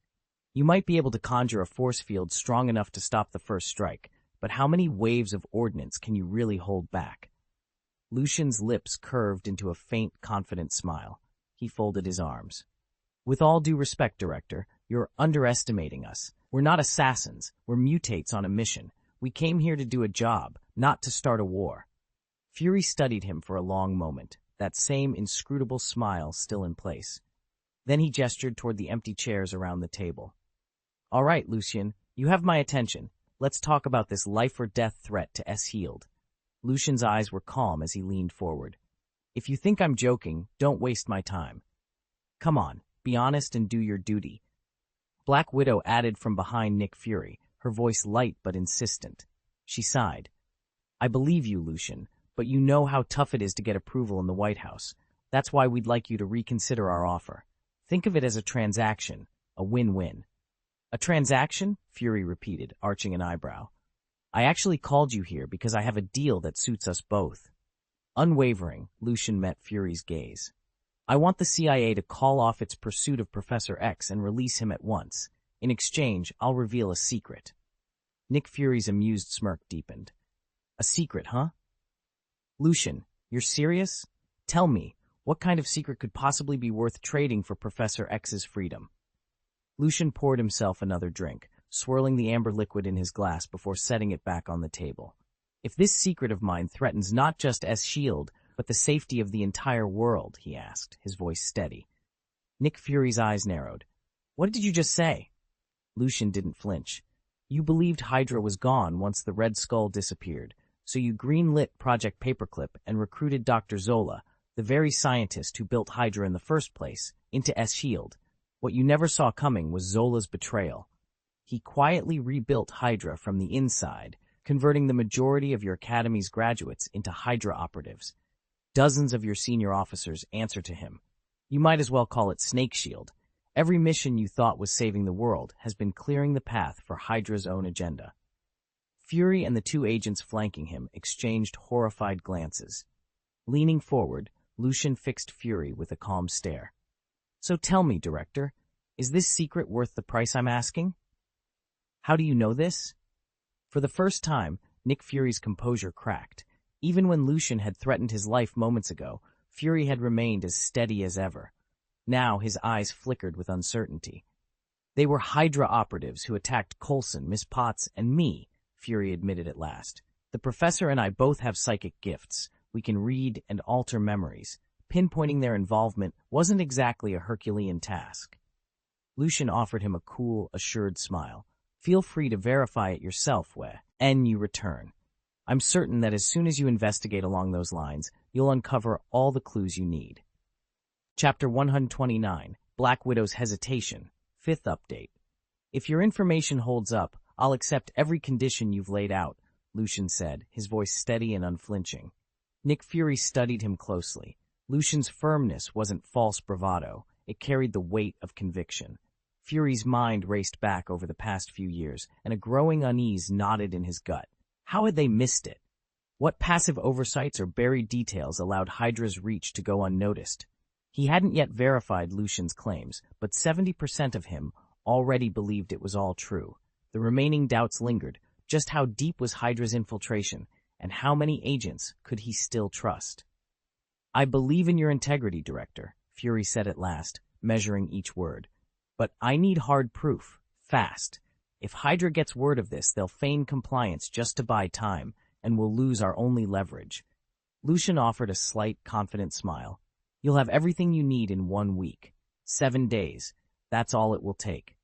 You might be able to conjure a force field strong enough to stop the first strike, but how many waves of ordnance can you really hold back? Lucian's lips curved into a faint, confident smile. He folded his arms. With all due respect, Director, you're underestimating us. We're not assassins. We're mutates on a mission. We came here to do a job, not to start a war. Fury studied him for a long moment, that same inscrutable smile still in place. Then he gestured toward the empty chairs around the table. All right, Lucian, you have my attention. Let's talk about this life-or-death threat to S-Shield. Lucian's eyes were calm as he leaned forward. If you think I'm joking, don't waste my time. Come on, be honest and do your duty. Black Widow added from behind Nick Fury, her voice light but insistent. She sighed. I believe you, Lucian, but you know how tough it is to get approval in the White House. That's why we'd like you to reconsider our offer. Think of it as a transaction, a win-win. A transaction? Fury repeated, arching an eyebrow. I actually called you here because I have a deal that suits us both. Unwavering, Lucian met Fury's gaze. I want the CIA to call off its pursuit of Professor X and release him at once. In exchange, I'll reveal a secret. Nick Fury's amused smirk deepened. A secret, huh? Lucian, you're serious? Tell me, what kind of secret could possibly be worth trading for Professor X's freedom? Lucian poured himself another drink, swirling the amber liquid in his glass before setting it back on the table. If this secret of mine threatens not just S-Shield, but the safety of the entire world, he asked, his voice steady. Nick Fury's eyes narrowed. What did you just say? Lucian didn't flinch. You believed Hydra was gone once the Red Skull disappeared, so you green-lit Project Paperclip and recruited Dr. Zola, the very scientist who built Hydra in the first place, into S-Shield. What you never saw coming was Zola's betrayal. He quietly rebuilt Hydra from the inside, converting the majority of your Academy's graduates into Hydra operatives. Dozens of your senior officers answer to him. You might as well call it Snake Shield. Every mission you thought was saving the world has been clearing the path for Hydra's own agenda. Fury and the 2 agents flanking him exchanged horrified glances. Leaning forward, Lucian fixed Fury with a calm stare. So tell me, Director, is this secret worth the price I'm asking? How do you know this? For the first time, Nick Fury's composure cracked. Even when Lucian had threatened his life moments ago, Fury had remained as steady as ever. Now his eyes flickered with uncertainty. They were Hydra operatives who attacked Coulson, Miss Potts, and me, Fury admitted at last. The professor and I both have psychic gifts. We can read and alter memories. Pinpointing their involvement wasn't exactly a Herculean task. Lucian offered him a cool, assured smile. Feel free to verify it yourself, when you return. I'm certain that as soon as you investigate along those lines, you'll uncover all the clues you need. Chapter 129, Black Widow's Hesitation, 5th update. If your information holds up, I'll accept every condition you've laid out, Lucian said, his voice steady and unflinching. Nick Fury studied him closely. Lucian's firmness wasn't false bravado. It carried the weight of conviction. Fury's mind raced back over the past few years, and a growing unease knotted in his gut. How had they missed it? What passive oversights or buried details allowed Hydra's reach to go unnoticed? He hadn't yet verified Lucian's claims, but 70% of him already believed it was all true. The remaining doubts lingered. Just how deep was Hydra's infiltration, and how many agents could he still trust? I believe in your integrity, Director, Fury said at last, measuring each word. But I need hard proof, fast. If Hydra gets word of this, they'll feign compliance just to buy time, and we'll lose our only leverage. Lucian offered a slight, confident smile. You'll have everything you need in 1 week. 7 days. That's all it will take.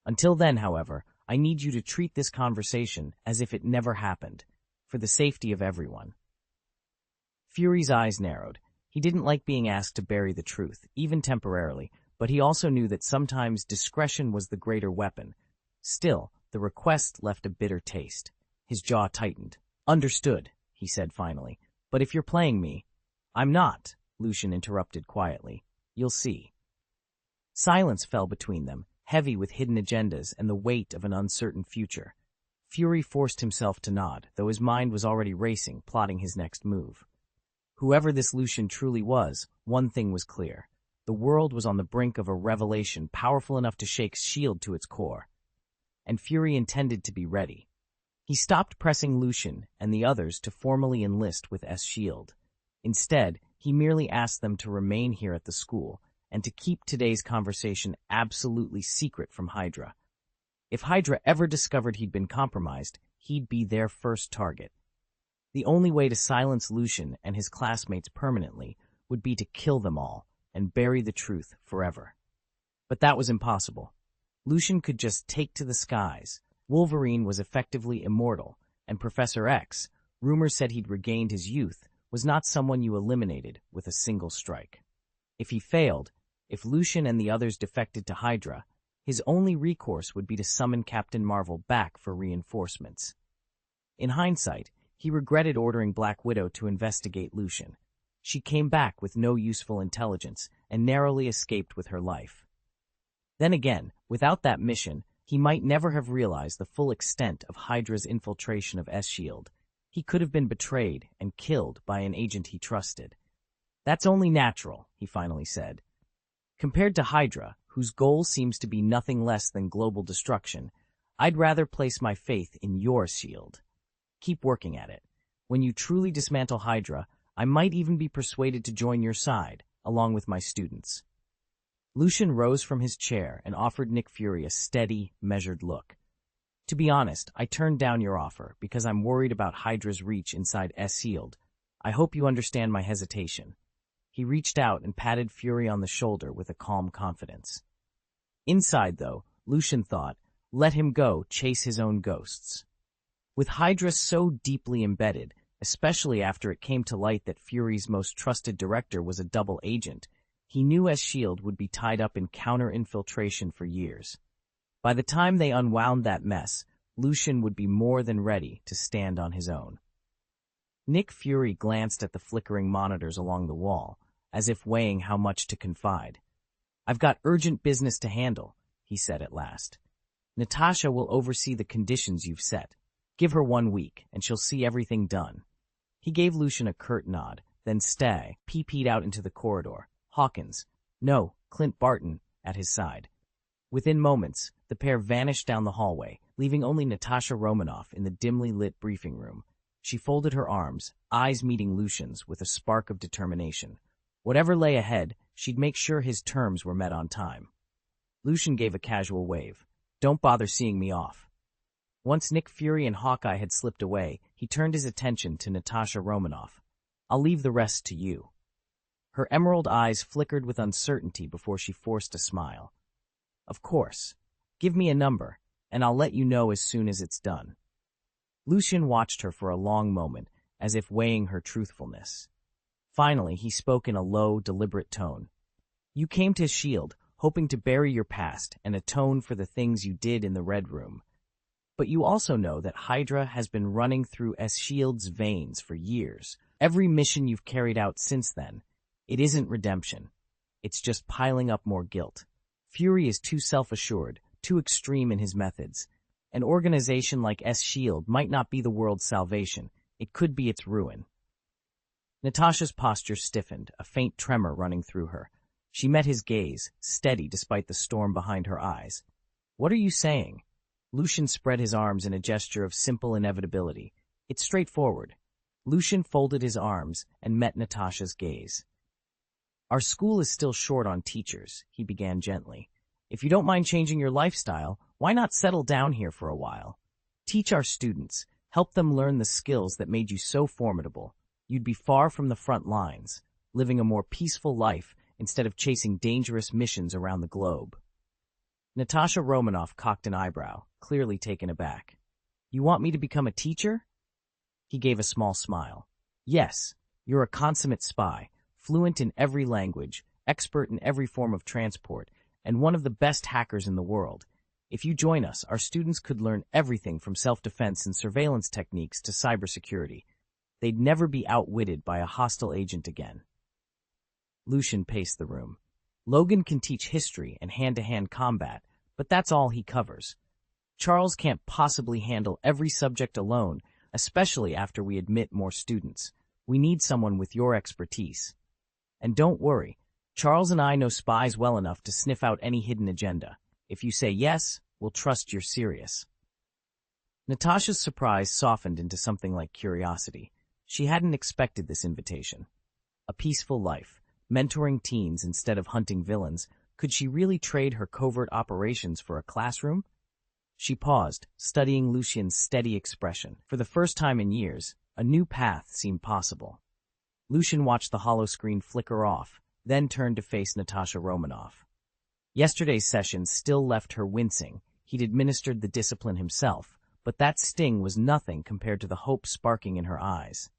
Until then, however, I need you to treat this conversation as if it never happened, for the safety of everyone. Fury's eyes narrowed. He didn't like being asked to bury the truth, even temporarily, but he also knew that sometimes discretion was the greater weapon. Still, the request left a bitter taste. His jaw tightened. "Understood," he said finally. "But if you're playing me—" "I'm not," Lucian interrupted quietly. "You'll see." Silence fell between them, heavy with hidden agendas and the weight of an uncertain future. Fury forced himself to nod, though his mind was already racing, plotting his next move. Whoever this Lucian truly was, one thing was clear. The world was on the brink of a revelation powerful enough to shake S.H.I.E.L.D. to its core. And Fury intended to be ready. He stopped pressing Lucian and the others to formally enlist with S.H.I.E.L.D. Instead, he merely asked them to remain here at the school and to keep today's conversation absolutely secret from Hydra. If Hydra ever discovered he'd been compromised, he'd be their first target. The only way to silence Lucian and his classmates permanently would be to kill them all and bury the truth forever. But that was impossible. Lucian could just take to the skies. Wolverine was effectively immortal, and Professor X, rumors said he'd regained his youth, was not someone you eliminated with a single strike. If he failed, if Lucian and the others defected to Hydra, his only recourse would be to summon Captain Marvel back for reinforcements. In hindsight, he regretted ordering Black Widow to investigate Lucian. She came back with no useful intelligence and narrowly escaped with her life. Then again, without that mission, he might never have realized the full extent of Hydra's infiltration of S.H.I.E.L.D. He could have been betrayed and killed by an agent he trusted. "That's only natural," he finally said. "Compared to Hydra, whose goal seems to be nothing less than global destruction, I'd rather place my faith in your S.H.I.E.L.D. Keep working at it. When you truly dismantle Hydra, I might even be persuaded to join your side, along with my students." Lucian rose from his chair and offered Nick Fury a steady, measured look. "To be honest, I turned down your offer because I'm worried about Hydra's reach inside S.H.I.E.L.D. I hope you understand my hesitation." He reached out and patted Fury on the shoulder with a calm confidence. Inside, though, Lucian thought, let him go chase his own ghosts. With Hydra so deeply embedded, especially after it came to light that Fury's most trusted director was a double agent, he knew S.H.I.E.L.D. would be tied up in counter-infiltration for years. By the time they unwound that mess, Lucian would be more than ready to stand on his own. Nick Fury glanced at the flickering monitors along the wall, as if weighing how much to confide. "I've got urgent business to handle," he said at last. "Natasha will oversee the conditions you've set. Give her 1 week, and she'll see everything done." He gave Lucian a curt nod, then peeped out into the corridor. Hawkins, no, Clint Barton, at his side. Within moments, the pair vanished down the hallway, leaving only Natasha Romanoff in the dimly lit briefing room. She folded her arms, eyes meeting Lucian's with a spark of determination. Whatever lay ahead, she'd make sure his terms were met on time. Lucian gave a casual wave. "Don't bother seeing me off." Once Nick Fury and Hawkeye had slipped away, he turned his attention to Natasha Romanoff. "I'll leave the rest to you." Her emerald eyes flickered with uncertainty before she forced a smile. "Of course. Give me a number, and I'll let you know as soon as it's done." Lucian watched her for a long moment, as if weighing her truthfulness. Finally, he spoke in a low, deliberate tone. "You came to S.H.I.E.L.D. hoping to bury your past and atone for the things you did in the Red Room. But you also know that Hydra has been running through S.H.I.E.L.D.'s veins for years. Every mission you've carried out since then, it isn't redemption. It's just piling up more guilt. Fury is too self-assured, too extreme in his methods. An organization like S.H.I.E.L.D. might not be the world's salvation. It could be its ruin." Natasha's posture stiffened, a faint tremor running through her. She met his gaze, steady despite the storm behind her eyes. "What are you saying?" Lucian spread his arms in a gesture of simple inevitability. "It's straightforward." Lucian folded his arms and met Natasha's gaze. "Our school is still short on teachers," he began gently. "If you don't mind changing your lifestyle, why not settle down here for a while? Teach our students, help them learn the skills that made you so formidable. You'd be far from the front lines, living a more peaceful life instead of chasing dangerous missions around the globe." Natasha Romanoff cocked an eyebrow, clearly taken aback. "You want me to become a teacher?" He gave a small smile. "Yes, you're a consummate spy, fluent in every language, expert in every form of transport, and one of the best hackers in the world. If you join us, our students could learn everything from self-defense and surveillance techniques to cybersecurity. They'd never be outwitted by a hostile agent again. Lucian paced the room. Logan can teach history and hand-to-hand combat, but that's all he covers. Charles can't possibly handle every subject alone, especially after we admit more students. We need someone with your expertise. And don't worry, Charles and I know spies well enough to sniff out any hidden agenda. If you say yes, we'll trust you're serious. Natasha's surprise softened into something like curiosity. She hadn't expected this invitation. A peaceful life, mentoring teens instead of hunting villains. Could she really trade her covert operations for a classroom? She paused, studying Lucian's steady expression. For the first time in years, a new path seemed possible. Lucian watched the hollow screen flicker off, then turned to face Natasha Romanoff. Yesterday's session still left her wincing. He'd administered the discipline himself, but that sting was nothing compared to the hope sparking in her eyes.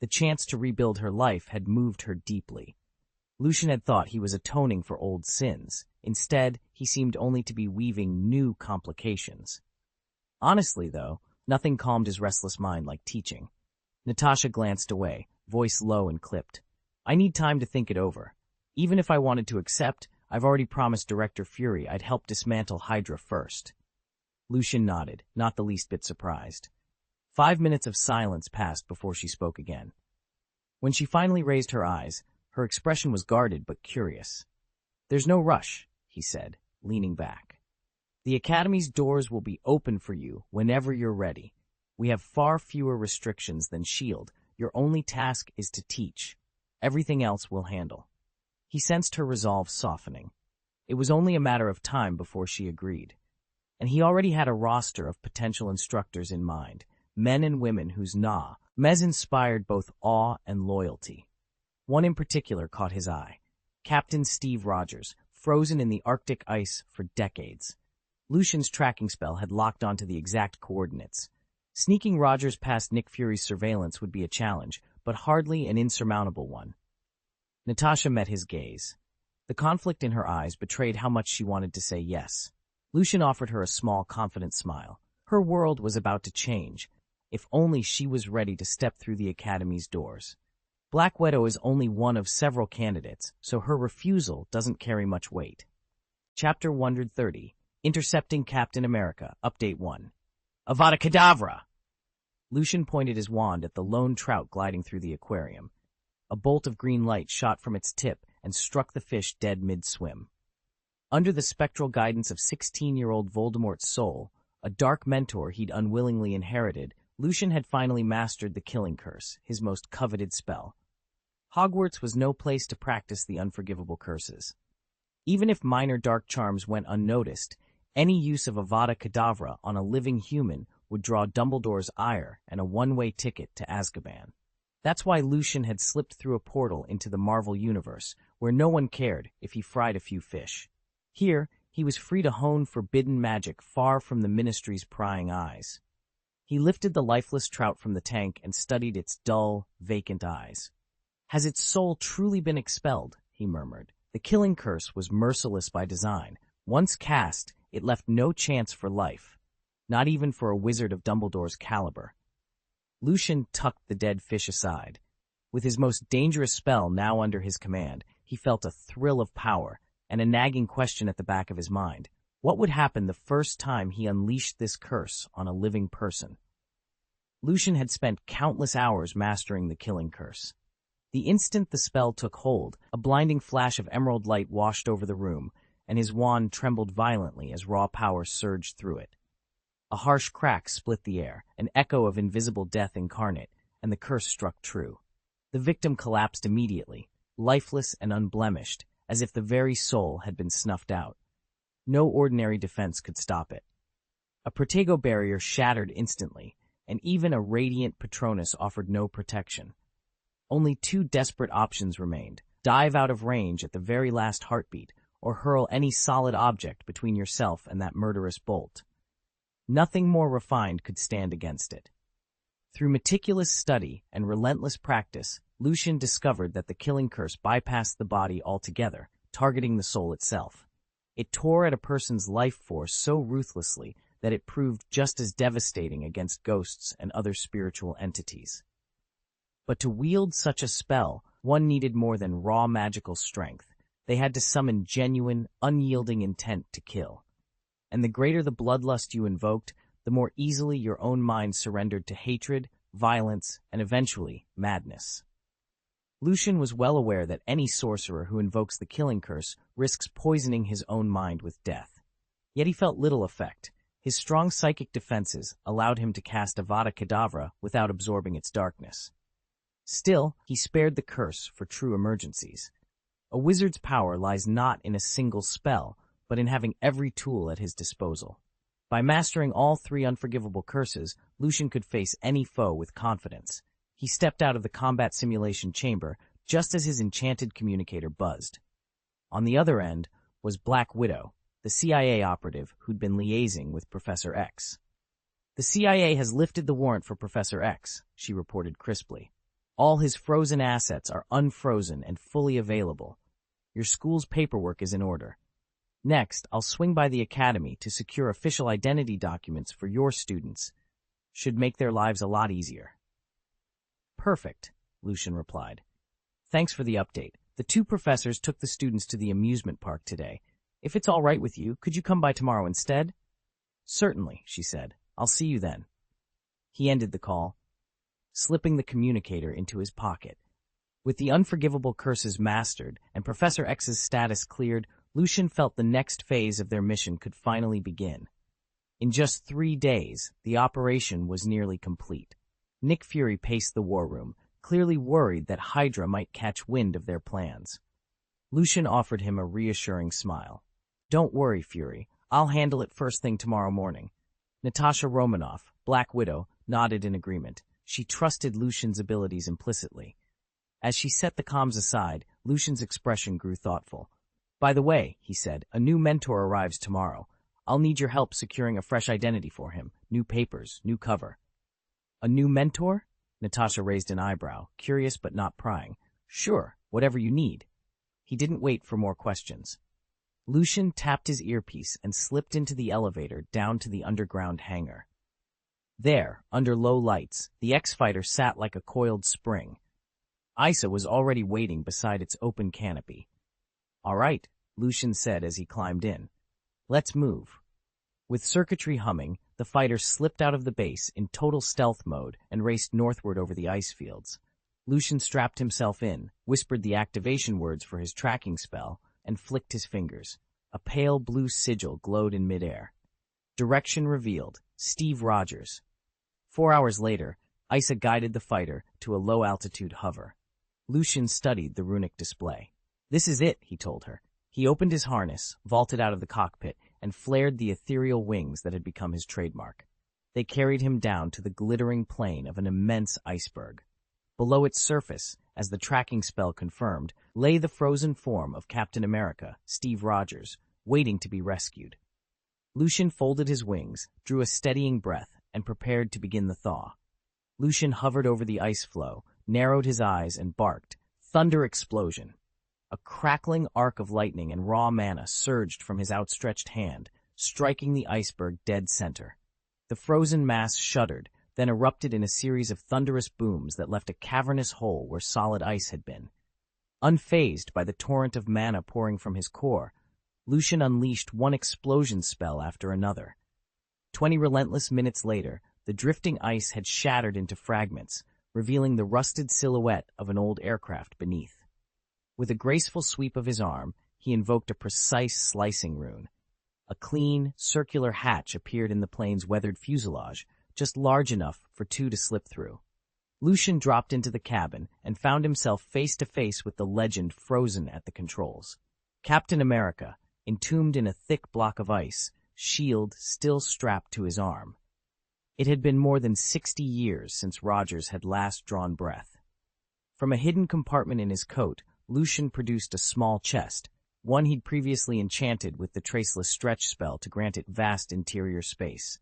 The chance to rebuild her life had moved her deeply. Lucian had thought he was atoning for old sins. Instead, he seemed only to be weaving new complications. Honestly, though, nothing calmed his restless mind like teaching. Natasha glanced away, voice low and clipped. I need time to think it over. Even if I wanted to accept, I've already promised Director Fury I'd help dismantle Hydra first. Lucian nodded, not the least bit surprised. 5 minutes of silence passed before she spoke again. When she finally raised her eyes, her expression was guarded but curious. There's no rush, he said, leaning back. The Academy's doors will be open for you whenever you're ready. We have far fewer restrictions than S.H.I.E.L.D. Your only task is to teach. Everything else we'll handle. He sensed her resolve softening. It was only a matter of time before she agreed. And he already had a roster of potential instructors in mind, men and women whose Mez inspired both awe and loyalty. One in particular caught his eye. Captain Steve Rogers, frozen in the Arctic ice for decades. Lucian's tracking spell had locked onto the exact coordinates. Sneaking Rogers past Nick Fury's surveillance would be a challenge, but hardly an insurmountable one. Natasha met his gaze. The conflict in her eyes betrayed how much she wanted to say yes. Lucian offered her a small, confident smile. Her world was about to change, if only she was ready to step through the Academy's doors. Black Widow is only one of several candidates, so her refusal doesn't carry much weight. Chapter 130, Intercepting Captain America, Update 1. Avada Kedavra! Lucian pointed his wand at the lone trout gliding through the aquarium. A bolt of green light shot from its tip and struck the fish dead mid-swim. Under the spectral guidance of 16-year-old Voldemort's soul, a dark mentor he'd unwillingly inherited, Lucian had finally mastered the Killing Curse, his most coveted spell. Hogwarts was no place to practice the unforgivable curses. Even if minor dark charms went unnoticed, any use of Avada Kedavra on a living human would draw Dumbledore's ire and a one-way ticket to Azkaban. That's why Lucian had slipped through a portal into the Marvel Universe, where no one cared if he fried a few fish. Here, he was free to hone forbidden magic far from the Ministry's prying eyes. He lifted the lifeless trout from the tank and studied its dull, vacant eyes. Has its soul truly been expelled? He murmured. The Killing Curse was merciless by design. Once cast, it left no chance for life, not even for a wizard of Dumbledore's caliber. Lucian tucked the dead fish aside. With his most dangerous spell now under his command, he felt a thrill of power and a nagging question at the back of his mind. What would happen the first time he unleashed this curse on a living person? Lucian had spent countless hours mastering the Killing Curse. The instant the spell took hold, a blinding flash of emerald light washed over the room, and his wand trembled violently as raw power surged through it. A harsh crack split the air, an echo of invisible death incarnate, and the curse struck true. The victim collapsed immediately, lifeless and unblemished, as if the very soul had been snuffed out. No ordinary defense could stop it. A Protego barrier shattered instantly, and even a radiant Patronus offered no protection. Only two desperate options remained: dive out of range at the very last heartbeat, or hurl any solid object between yourself and that murderous bolt. Nothing more refined could stand against it. Through meticulous study and relentless practice, Lucian discovered that the killing curse bypassed the body altogether, targeting the soul itself. It tore at a person's life force so ruthlessly that it proved just as devastating against ghosts and other spiritual entities. But to wield such a spell, one needed more than raw magical strength. They had to summon genuine, unyielding intent to kill. And the greater the bloodlust you invoked, the more easily your own mind surrendered to hatred, violence, and eventually, madness. Lucian was well aware that any sorcerer who invokes the killing curse risks poisoning his own mind with death. Yet he felt little effect. His strong psychic defenses allowed him to cast Avada Kedavra without absorbing its darkness. Still, he spared the curse for true emergencies. A wizard's power lies not in a single spell, but in having every tool at his disposal. By mastering all 3 unforgivable curses, Lucian could face any foe with confidence. He stepped out of the combat simulation chamber just as his enchanted communicator buzzed. On the other end was Black Widow, the CIA operative who'd been liaising with Professor X. "The CIA has lifted the warrant for Professor X," she reported crisply. "All his frozen assets are unfrozen and fully available. Your school's paperwork is in order. Next, I'll swing by the academy to secure official identity documents for your students. Should make their lives a lot easier." "Perfect," Lucian replied. "Thanks for the update. The 2 professors took the students to the amusement park today. If it's all right with you, could you come by tomorrow instead?" "Certainly," she said. "I'll see you then." He ended the call, slipping the communicator into his pocket. With the unforgivable curses mastered and Professor X's status cleared, Lucian felt the next phase of their mission could finally begin. In just 3 days, the operation was nearly complete. Nick Fury paced the war room, clearly worried that Hydra might catch wind of their plans. Lucian offered him a reassuring smile. "Don't worry, Fury. I'll handle it first thing tomorrow morning." Natasha Romanoff, Black Widow, nodded in agreement. She trusted Lucian's abilities implicitly. As she set the comms aside, Lucian's expression grew thoughtful. "By the way," he said, "a new mentor arrives tomorrow. I'll need your help securing a fresh identity for him. New papers, new cover." "A new mentor?" Natasha raised an eyebrow, curious but not prying. "Sure, whatever you need." He didn't wait for more questions. Lucian tapped his earpiece and slipped into the elevator down to the underground hangar. There, under low lights, the X-Fighter sat like a coiled spring. Isa was already waiting beside its open canopy. "All right," Lucian said as he climbed in. "Let's move." With circuitry humming, the fighter slipped out of the base in total stealth mode and raced northward over the ice fields. Lucian strapped himself in, whispered the activation words for his tracking spell, and flicked his fingers. A pale blue sigil glowed in midair. Direction revealed: Steve Rogers. 4 hours later, Isa guided the fighter to a low-altitude hover. Lucian studied the runic display. "This is it," he told her. He opened his harness, vaulted out of the cockpit, and flared the ethereal wings that had become his trademark. They carried him down to the glittering plain of an immense iceberg. Below its surface, as the tracking spell confirmed, lay the frozen form of Captain America, Steve Rogers, waiting to be rescued. Lucian folded his wings, drew a steadying breath, and prepared to begin the thaw. Lucian hovered over the ice floe, narrowed his eyes, and barked. Thunder explosion. A crackling arc of lightning and raw mana surged from his outstretched hand, striking the iceberg dead center. The frozen mass shuddered, then erupted in a series of thunderous booms that left a cavernous hole where solid ice had been. Unfazed by the torrent of mana pouring from his core, Lucian unleashed one explosion spell after another. 20 relentless minutes later, the drifting ice had shattered into fragments, revealing the rusted silhouette of an old aircraft beneath. With a graceful sweep of his arm, he invoked a precise slicing rune. A clean, circular hatch appeared in the plane's weathered fuselage, just large enough for 2 to slip through. Lucian dropped into the cabin and found himself face to face with the legend frozen at the controls. Captain America, entombed in a thick block of ice, shield still strapped to his arm. It had been more than 60 years since Rogers had last drawn breath. From a hidden compartment in his coat, Lucian produced a small chest, one he'd previously enchanted with the traceless stretch spell to grant it vast interior space.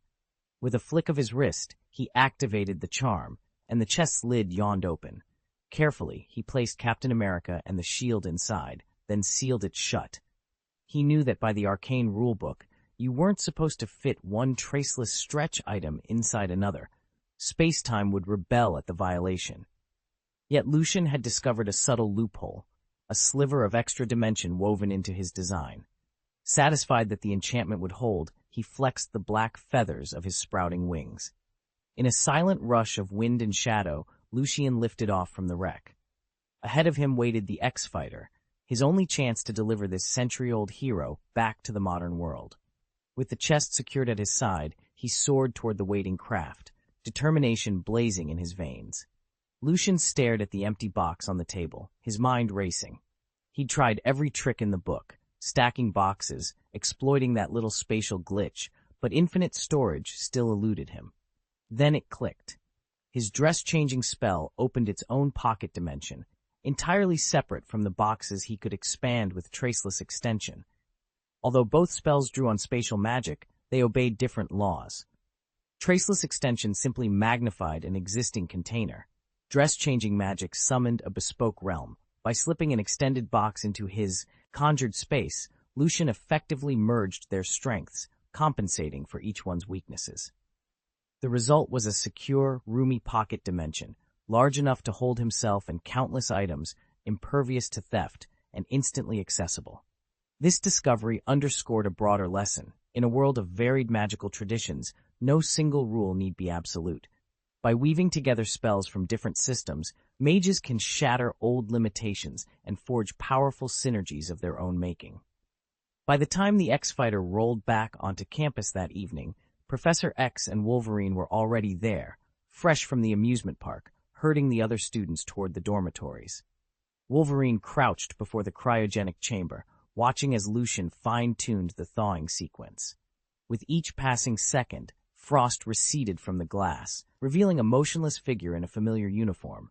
With a flick of his wrist, he activated the charm, and the chest's lid yawned open. Carefully, he placed Captain America and the shield inside, then sealed it shut. He knew that by the arcane rulebook, you weren't supposed to fit one traceless stretch item inside another. Space-time would rebel at the violation. Yet Lucian had discovered a subtle loophole, a sliver of extra dimension woven into his design. Satisfied that the enchantment would hold, he flexed the black feathers of his sprouting wings. In a silent rush of wind and shadow, Lucian lifted off from the wreck. Ahead of him waited the X-Fighter, his only chance to deliver this century-old hero back to the modern world. With the chest secured at his side, he soared toward the waiting craft, determination blazing in his veins. Lucian stared at the empty box on the table, his mind racing. He'd tried every trick in the book, stacking boxes, exploiting that little spatial glitch, but infinite storage still eluded him. Then it clicked. His dress-changing spell opened its own pocket dimension, entirely separate from the boxes he could expand with traceless extension. Although both spells drew on spatial magic, they obeyed different laws. Traceless extension simply magnified an existing container. Dress-changing magic summoned a bespoke realm. By slipping an extended box into his conjured space, Lucian effectively merged their strengths, compensating for each one's weaknesses. The result was a secure, roomy pocket dimension, large enough to hold himself and countless items, impervious to theft, and instantly accessible. This discovery underscored a broader lesson. In a world of varied magical traditions, no single rule need be absolute. By weaving together spells from different systems, mages can shatter old limitations and forge powerful synergies of their own making. By the time the X-Fighter rolled back onto campus that evening, Professor X and Wolverine were already there, fresh from the amusement park, herding the other students toward the dormitories. Wolverine crouched before the cryogenic chamber, watching as Lucian fine-tuned the thawing sequence. With each passing second, frost receded from the glass, revealing a motionless figure in a familiar uniform.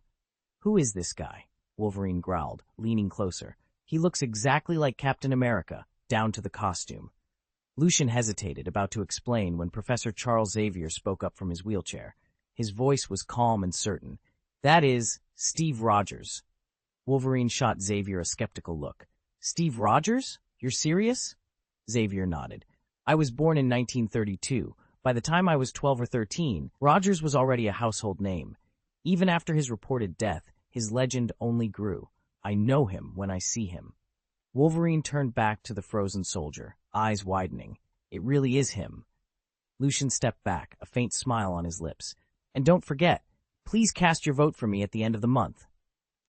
"Who is this guy?" Wolverine growled, leaning closer. "He looks exactly like Captain America, down to the costume." Lucian hesitated, about to explain, when Professor Charles Xavier spoke up from his wheelchair. His voice was calm and certain. "That is Steve Rogers." Wolverine shot Xavier a skeptical look. "Steve Rogers? You're serious?" Xavier nodded. "I was born in 1932. By the time I was 12 or 13, Rogers was already a household name. Even after his reported death, his legend only grew. I know him when I see him." Wolverine turned back to the frozen soldier, eyes widening. "It really is him." Lucian stepped back, a faint smile on his lips. "And don't forget, please cast your vote for me at the end of the month."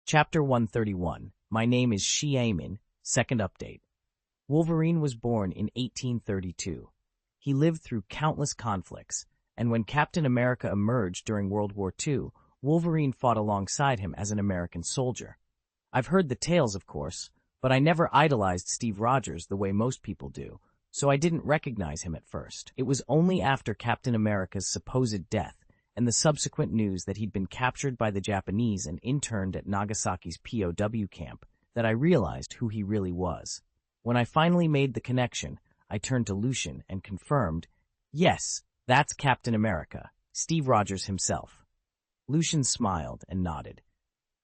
Chapter 131. My name is Xiamin. Second update. Wolverine was born in 1832. He lived through countless conflicts, and when Captain America emerged during World War II, Wolverine fought alongside him as an American soldier. I've heard the tales, of course, but I never idolized Steve Rogers the way most people do, so I didn't recognize him at first. It was only after Captain America's supposed death and the subsequent news that he'd been captured by the Japanese and interned at Nagasaki's POW camp that I realized who he really was. When I finally made the connection, I turned to Lucian and confirmed, "Yes, that's Captain America, Steve Rogers himself." Lucian smiled and nodded.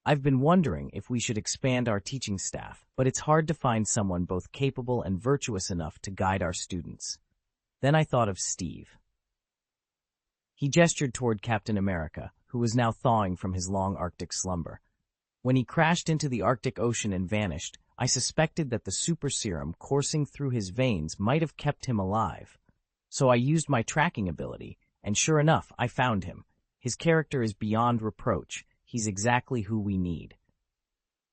"I've been wondering if we should expand our teaching staff, but it's hard to find someone both capable and virtuous enough to guide our students." Then I thought of Steve. He gestured toward Captain America, who was now thawing from his long Arctic slumber. When he crashed into the Arctic Ocean and vanished, I suspected that the super serum coursing through his veins might have kept him alive. So I used my tracking ability, and sure enough, I found him. His character is beyond reproach. He's exactly who we need.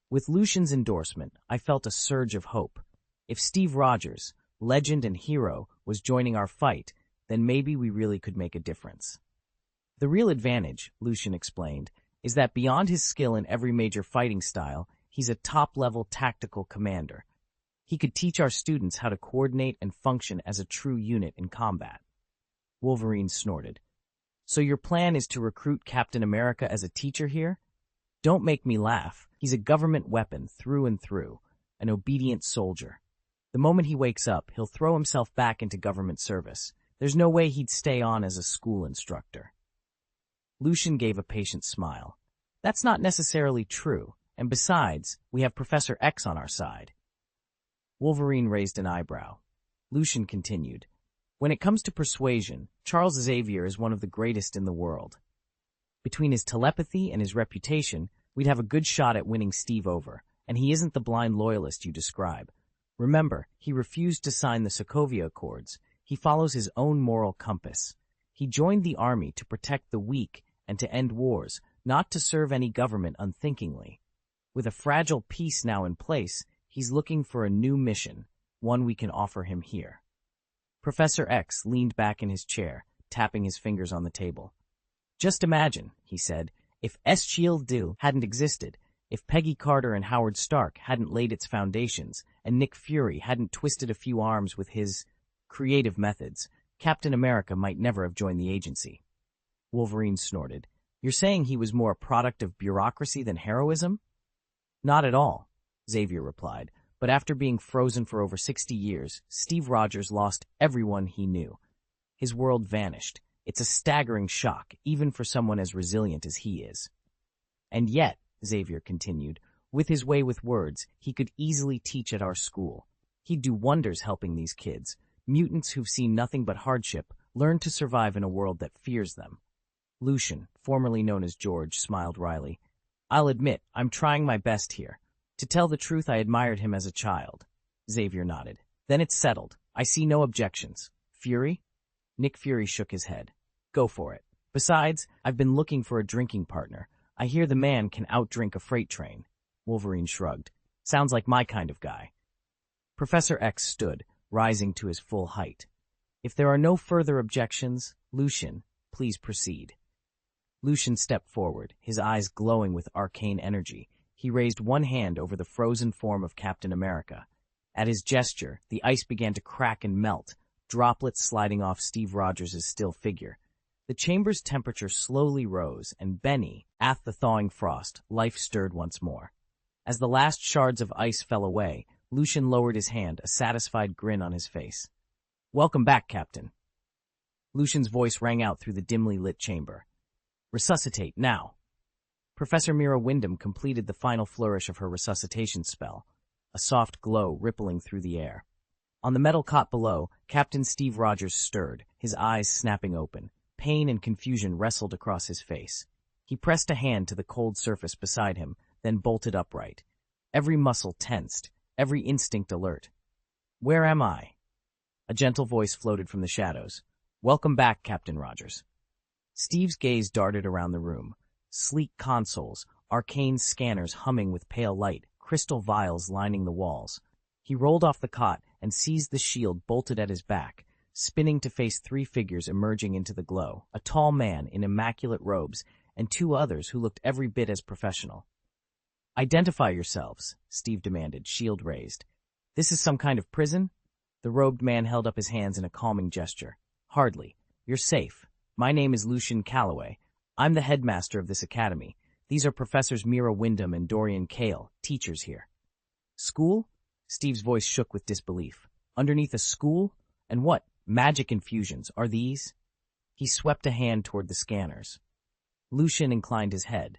With Lucian's endorsement, I felt a surge of hope. If Steve Rogers, legend and hero, was joining our fight, then maybe we really could make a difference. "The real advantage," Lucian explained, "is that beyond his skill in every major fighting style, he's a top-level tactical commander. He could teach our students how to coordinate and function as a true unit in combat." Wolverine snorted. "So your plan is to recruit Captain America as a teacher here? Don't make me laugh. He's a government weapon through and through, an obedient soldier. The moment he wakes up, he'll throw himself back into government service. There's no way he'd stay on as a school instructor." Lucian gave a patient smile. That's not necessarily true, and besides, we have Professor X on our side. Wolverine raised an eyebrow. Lucian continued. When it comes to persuasion, Charles Xavier is one of the greatest in the world. Between his telepathy and his reputation, we'd have a good shot at winning Steve over, and he isn't the blind loyalist you describe. Remember, he refused to sign the Sokovia Accords. He follows his own moral compass. He joined the army to protect the weak and to end wars, not to serve any government unthinkingly. With a fragile peace now in place, he's looking for a new mission, one we can offer him here. Professor X leaned back in his chair, tapping his fingers on the table. Just imagine, he said, if S.H.I.E.L.D. hadn't existed, if Peggy Carter and Howard Stark hadn't laid its foundations, and Nick Fury hadn't twisted a few arms with his creative methods, Captain America might never have joined the agency. Wolverine snorted. You're saying he was more a product of bureaucracy than heroism? Not at all, Xavier replied. But after being frozen for over 60 years, Steve Rogers lost everyone he knew. His world vanished. It's a staggering shock, even for someone as resilient as he is. And yet, Xavier continued, with his way with words, he could easily teach at our school. He'd do wonders helping these kids, mutants who've seen nothing but hardship, learn to survive in a world that fears them. Lucian, formerly known as George, smiled wryly. I'll admit, I'm trying my best here. To tell the truth, I admired him as a child. Xavier nodded. Then it's settled. I see no objections. Fury? Nick Fury shook his head. Go for it. Besides, I've been looking for a drinking partner. I hear the man can outdrink a freight train. Wolverine shrugged. Sounds like my kind of guy. Professor X stood, rising to his full height. If there are no further objections, Lucian, please proceed. Lucian stepped forward, his eyes glowing with arcane energy. He raised one hand over the frozen form of Captain America. At his gesture, the ice began to crack and melt, droplets sliding off Steve Rogers' still figure. The chamber's temperature slowly rose, and Benny, at the thawing frost, life stirred once more. As the last shards of ice fell away, Lucian lowered his hand, a satisfied grin on his face. Welcome back, Captain. Lucian's voice rang out through the dimly lit chamber. Resuscitate, now. Professor Mira Wyndham completed the final flourish of her resuscitation spell, a soft glow rippling through the air. On the metal cot below, Captain Steve Rogers stirred, his eyes snapping open. Pain and confusion wrestled across his face. He pressed a hand to the cold surface beside him, then bolted upright. Every muscle tensed, every instinct alert. Where am I? A gentle voice floated from the shadows. Welcome back, Captain Rogers. Steve's gaze darted around the room. Sleek consoles, arcane scanners humming with pale light, crystal vials lining the walls. He rolled off the cot and seized the shield bolted at his back, spinning to face three figures emerging into the glow, a tall man in immaculate robes and two others who looked every bit as professional. Identify yourselves, Steve demanded, shield raised. This is some kind of prison? The robed man held up his hands in a calming gesture. Hardly. You're safe. My name is Lucian Calloway. I'm the headmaster of this academy. These are Professors Mira Wyndham and Dorian Kale, teachers here. School? Steve's voice shook with disbelief. Underneath a school? And what magic infusions are these? He swept a hand toward the scanners. Lucian inclined his head.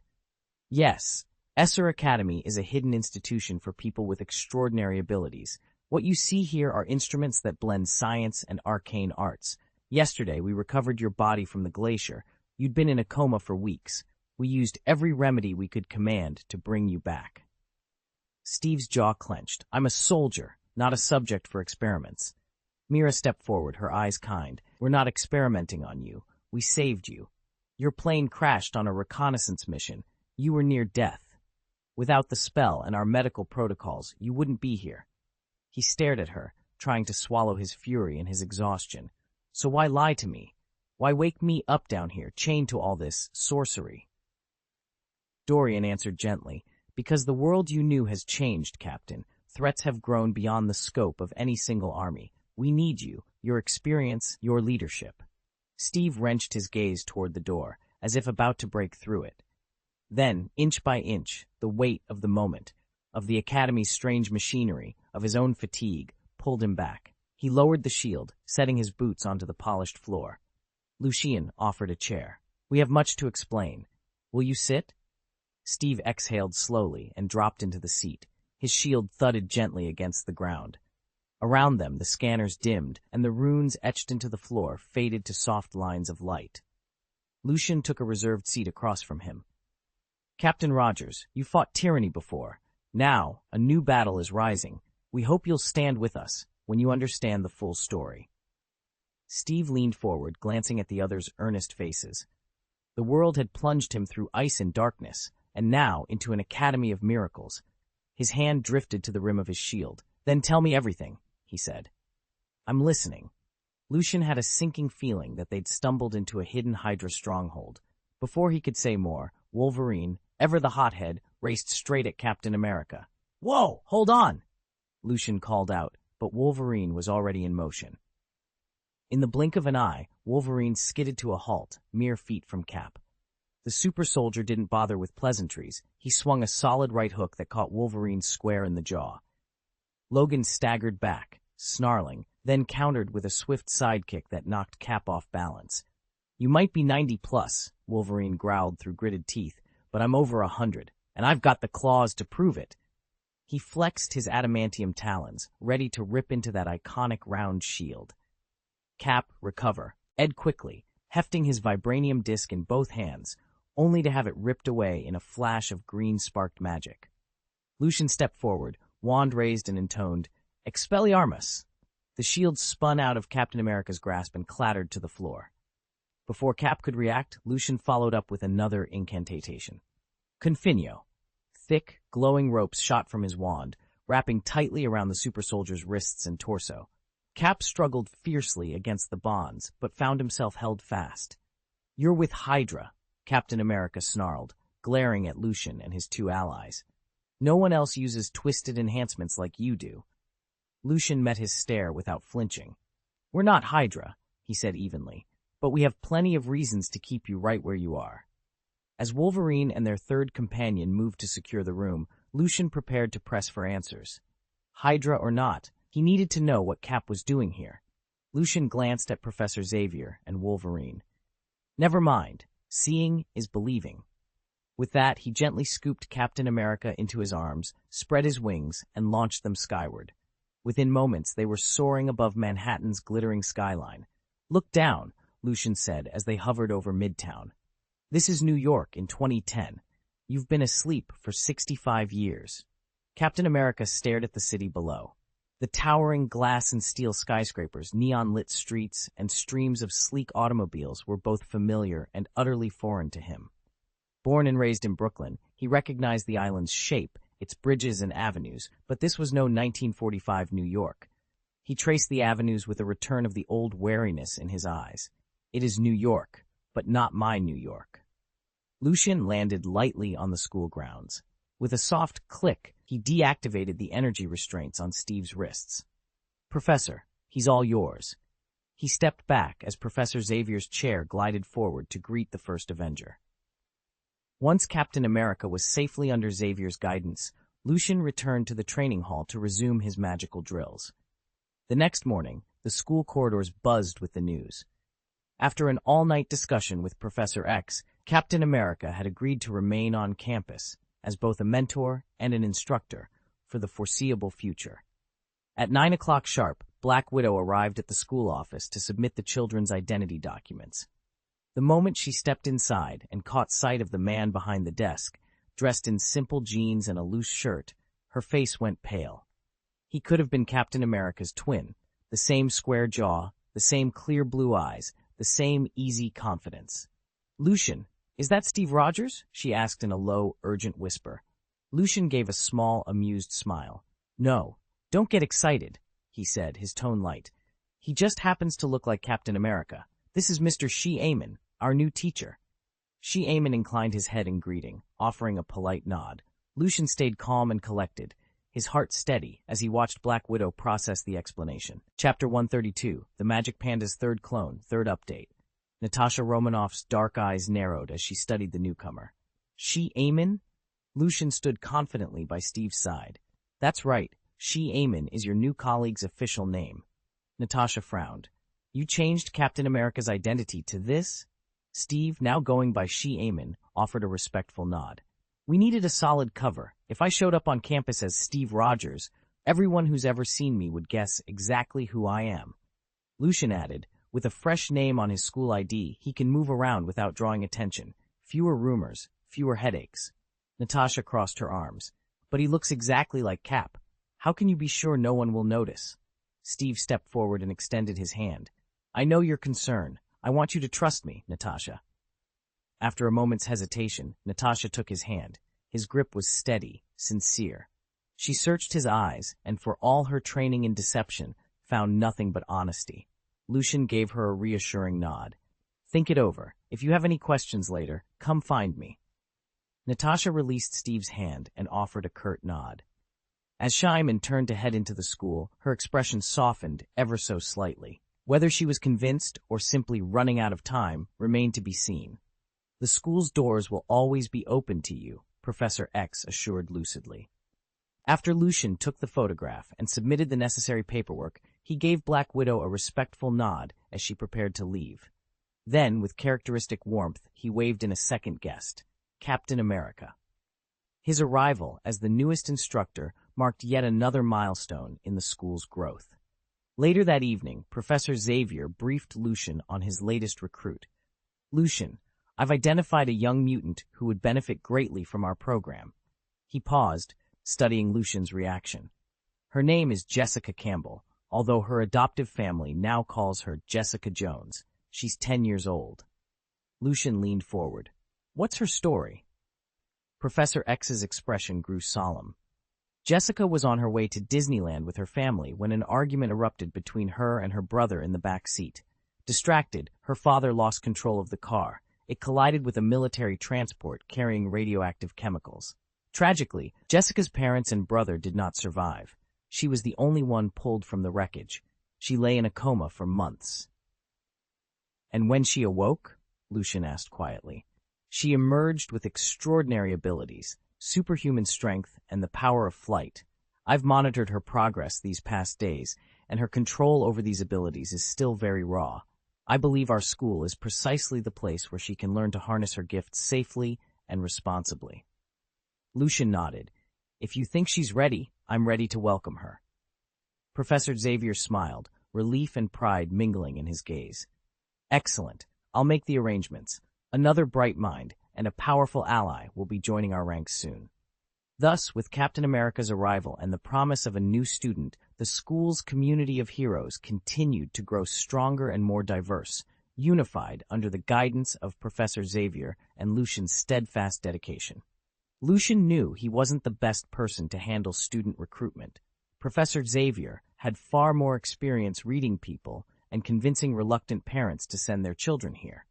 Yes, Esser Academy is a hidden institution for people with extraordinary abilities. What you see here are instruments that blend science and arcane arts. Yesterday, we recovered your body from the glacier. You'd been in a coma for weeks. We used every remedy we could command to bring you back. Steve's jaw clenched. I'm a soldier, not a subject for experiments. Mira stepped forward, her eyes kind. We're not experimenting on you. We saved you. Your plane crashed on a reconnaissance mission. You were near death. Without the spell and our medical protocols, you wouldn't be here. He stared at her, trying to swallow his fury and his exhaustion. So why lie to me? Why wake me up down here, chained to all this sorcery? Dorian answered gently, because the world you knew has changed, Captain. Threats have grown beyond the scope of any single army. We need you, your experience, your leadership. Steve wrenched his gaze toward the door, as if about to break through it. Then, inch by inch, the weight of the moment, of the Academy's strange machinery, of his own fatigue, pulled him back. He lowered the shield, setting his boots onto the polished floor. Lucian offered a chair. We have much to explain. Will you sit? Steve exhaled slowly and dropped into the seat. His shield thudded gently against the ground. Around them, the scanners dimmed, and the runes etched into the floor faded to soft lines of light. Lucian took a reserved seat across from him. "Captain Rogers, you fought tyranny before. Now, a new battle is rising. We hope you'll stand with us when you understand the full story." Steve leaned forward, glancing at the others' earnest faces. The world had plunged him through ice and darkness, and now into an academy of miracles. His hand drifted to the rim of his shield. "Then tell me everything," he said. "I'm listening." Lucian had a sinking feeling that they'd stumbled into a hidden Hydra stronghold. Before he could say more, Wolverine, ever the hothead, raced straight at Captain America. "Whoa, hold on!" Lucian called out, but Wolverine was already in motion. In the blink of an eye, Wolverine skidded to a halt, mere feet from Cap. The super soldier didn't bother with pleasantries. He swung a solid right hook that caught Wolverine square in the jaw. Logan staggered back, snarling, then countered with a swift sidekick that knocked Cap off balance. "You might be 90+, Wolverine growled through gritted teeth, "but I'm over 100, and I've got the claws to prove it." He flexed his adamantium talons, ready to rip into that iconic round shield. Cap, recover. Ed quickly, hefting his vibranium disc in both hands, only to have it ripped away in a flash of green-sparked magic. Lucian stepped forward, wand raised and intoned, "Expelliarmus!" The shield spun out of Captain America's grasp and clattered to the floor. Before Cap could react, Lucian followed up with another incantation. "Confinio." Thick, glowing ropes shot from his wand, wrapping tightly around the super soldier's wrists and torso. Cap struggled fiercely against the bonds, but found himself held fast. "You're with Hydra," Captain America snarled, glaring at Lucian and his two allies. "No one else uses twisted enhancements like you do." Lucian met his stare without flinching. "We're not Hydra," he said evenly, "but we have plenty of reasons to keep you right where you are." As Wolverine and their third companion moved to secure the room, Lucian prepared to press for answers. Hydra or not, he needed to know what Cap was doing here. Lucian glanced at Professor Xavier and Wolverine. "Never mind. Seeing is believing." With that, he gently scooped Captain America into his arms, spread his wings, and launched them skyward. Within moments, they were soaring above Manhattan's glittering skyline. "Look down," Lucian said as they hovered over Midtown. "This is New York in 2010. You've been asleep for 65 years. Captain America stared at the city below. The towering glass and steel skyscrapers, neon-lit streets, and streams of sleek automobiles were both familiar and utterly foreign to him. Born and raised in Brooklyn, he recognized the island's shape, its bridges and avenues, but this was no 1945 New York. He traced the avenues with a return of the old wariness in his eyes. "It is New York, but not my New York." Lucian landed lightly on the school grounds. With a soft click, he deactivated the energy restraints on Steve's wrists. "Professor, he's all yours." He stepped back as Professor Xavier's chair glided forward to greet the first Avenger. Once Captain America was safely under Xavier's guidance, Lucian returned to the training hall to resume his magical drills. The next morning, the school corridors buzzed with the news. After an all-night discussion with Professor X, Captain America had agreed to remain on campus as both a mentor and an instructor for the foreseeable future. At 9 o'clock sharp, Black Widow arrived at the school office to submit the children's identity documents. The moment she stepped inside and caught sight of the man behind the desk, dressed in simple jeans and a loose shirt, her face went pale. He could have been Captain America's twin, the same square jaw, the same clear blue eyes, the same easy confidence. "Lucian, is that Steve Rogers?" she asked in a low, urgent whisper. Lucian gave a small, amused smile. "No, don't get excited," he said, his tone light. "He just happens to look like Captain America. This is Mr. Shi Amen, our new teacher." Shi Amen inclined his head in greeting, offering a polite nod. Lucian stayed calm and collected, his heart steady as he watched Black Widow process the explanation. Chapter 132, The Magic Panda's Third Clone, Third Update. Natasha Romanoff's dark eyes narrowed as she studied the newcomer. "Shi Amen?" Lucian stood confidently by Steve's side. "That's right, Shi Amen is your new colleague's official name." Natasha frowned. "You changed Captain America's identity to this?" Steve, now going by Shi Amen, offered a respectful nod. We needed a solid cover. If I showed up on campus as Steve Rogers, everyone who's ever seen me would guess exactly who I am. Lucian added, with a fresh name on his school ID, he can move around without drawing attention. Fewer rumors, fewer headaches. Natasha crossed her arms. But he looks exactly like Cap. How can you be sure no one will notice? Steve stepped forward and extended his hand. I know your concern. I want you to trust me, Natasha. After a moment's hesitation, Natasha took his hand. His grip was steady, sincere. She searched his eyes, and for all her training in deception, found nothing but honesty. Lucian gave her a reassuring nod. Think it over. If you have any questions later, come find me. Natasha released Steve's hand and offered a curt nod. As Shyman turned to head into the school, her expression softened ever so slightly. Whether she was convinced or simply running out of time remained to be seen. The school's doors will always be open to you, Professor X assured lucidly. After Lucian took the photograph and submitted the necessary paperwork, he gave Black Widow a respectful nod as she prepared to leave. Then, with characteristic warmth, he waved in a second guest, Captain America. His arrival as the newest instructor marked yet another milestone in the school's growth. Later that evening, Professor Xavier briefed Lucian on his latest recruit. Lucian, I've identified a young mutant who would benefit greatly from our program. He paused, studying Lucian's reaction. Her name is Jessica Campbell, although her adoptive family now calls her Jessica Jones. She's 10 years old. Lucian leaned forward. What's her story? Professor X's expression grew solemn. Jessica was on her way to Disneyland with her family when an argument erupted between her and her brother in the back seat. Distracted, her father lost control of the car. It collided with a military transport carrying radioactive chemicals. Tragically, Jessica's parents and brother did not survive. She was the only one pulled from the wreckage. She lay in a coma for months. And when she awoke? Lucian asked quietly. She emerged with extraordinary abilities, superhuman strength, and the power of flight. I've monitored her progress these past days, and her control over these abilities is still very raw. I believe our school is precisely the place where she can learn to harness her gifts safely and responsibly. Lucian nodded. If you think she's ready, I'm ready to welcome her. Professor Xavier smiled, relief and pride mingling in his gaze. Excellent. I'll make the arrangements. Another bright mind and a powerful ally will be joining our ranks soon. Thus, with Captain America's arrival and the promise of a new student, the school's community of heroes continued to grow stronger and more diverse, unified under the guidance of Professor Xavier and Lucian's steadfast dedication. Lucian knew he wasn't the best person to handle student recruitment. Professor Xavier had far more experience reading people and convincing reluctant parents to send their children here.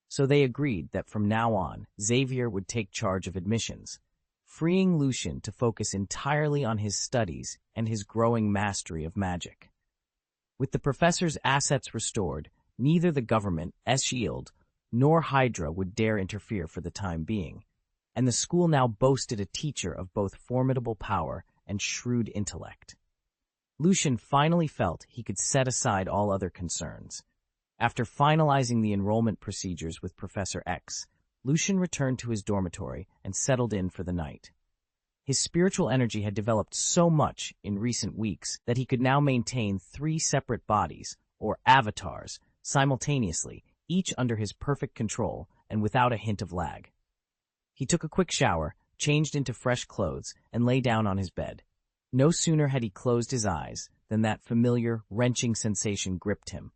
So they agreed that from now on, Xavier would take charge of admissions, freeing Lucian to focus entirely on his studies and his growing mastery of magic. With the professor's assets restored, neither the government, S.H.I.E.L.D., nor Hydra would dare interfere for the time being, and the school now boasted a teacher of both formidable power and shrewd intellect. Lucian finally felt he could set aside all other concerns. After finalizing the enrollment procedures with Professor X, Lucian returned to his dormitory and settled in for the night. His spiritual energy had developed so much in recent weeks that he could now maintain 3 separate bodies, or avatars, simultaneously, each under his perfect control and without a hint of lag. He took a quick shower, changed into fresh clothes, and lay down on his bed. No sooner had he closed his eyes than that familiar, wrenching sensation gripped him.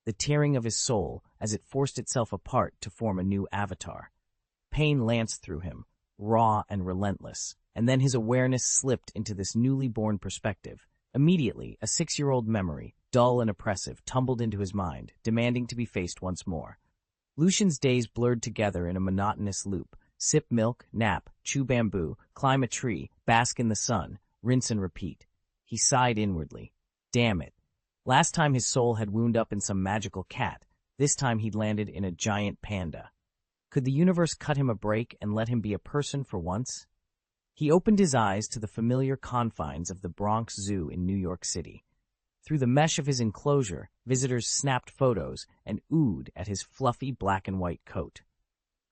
The tearing of his soul as it forced itself apart to form a new avatar. Pain lanced through him, raw and relentless, and then his awareness slipped into this newly born perspective. Immediately, a 6-year-old memory, dull and oppressive, tumbled into his mind, demanding to be faced once more. Lucian's days blurred together in a monotonous loop. Sip milk, nap, chew bamboo, climb a tree, bask in the sun, rinse and repeat. He sighed inwardly. Damn it. Last time his soul had wound up in some magical cat. This time he'd landed in a giant panda. Could the universe cut him a break and let him be a person for once? He opened his eyes to the familiar confines of the Bronx Zoo in New York City. Through the mesh of his enclosure, visitors snapped photos and oohed at his fluffy black and white coat.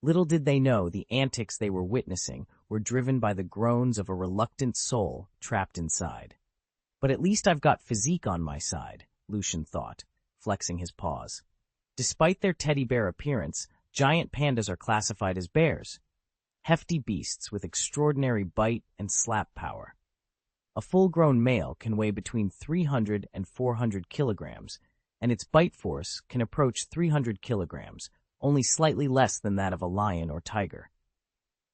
Little did they know the antics they were witnessing were driven by the groans of a reluctant soul trapped inside. But at least I've got physique on my side, Lucian thought, flexing his paws. Despite their teddy bear appearance, giant pandas are classified as bears, hefty beasts with extraordinary bite and slap power. A full-grown male can weigh between 300 and 400 kilograms, and its bite force can approach 300 kilograms, only slightly less than that of a lion or tiger.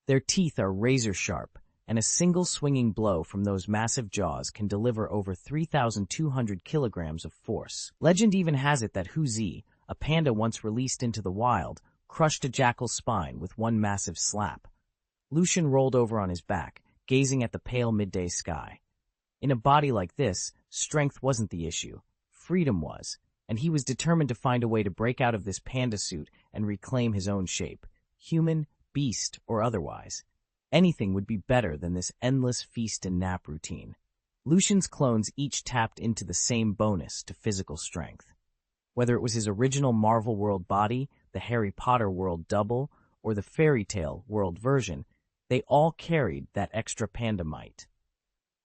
Their teeth are razor-sharp, and a single swinging blow from those massive jaws can deliver over 3,200 kilograms of force. Legend even has it that Huzi, a panda once released into the wild, crushed a jackal's spine with one massive slap. Lucian rolled over on his back, gazing at the pale midday sky. In a body like this, strength wasn't the issue. Freedom was, and he was determined to find a way to break out of this panda suit and reclaim his own shape, human, beast, or otherwise. Anything would be better than this endless feast and nap routine. Lucian's clones each tapped into the same bonus to physical strength. Whether it was his original Marvel World body, the Harry Potter World double, or the Fairy Tale World version, they all carried that extra panda might.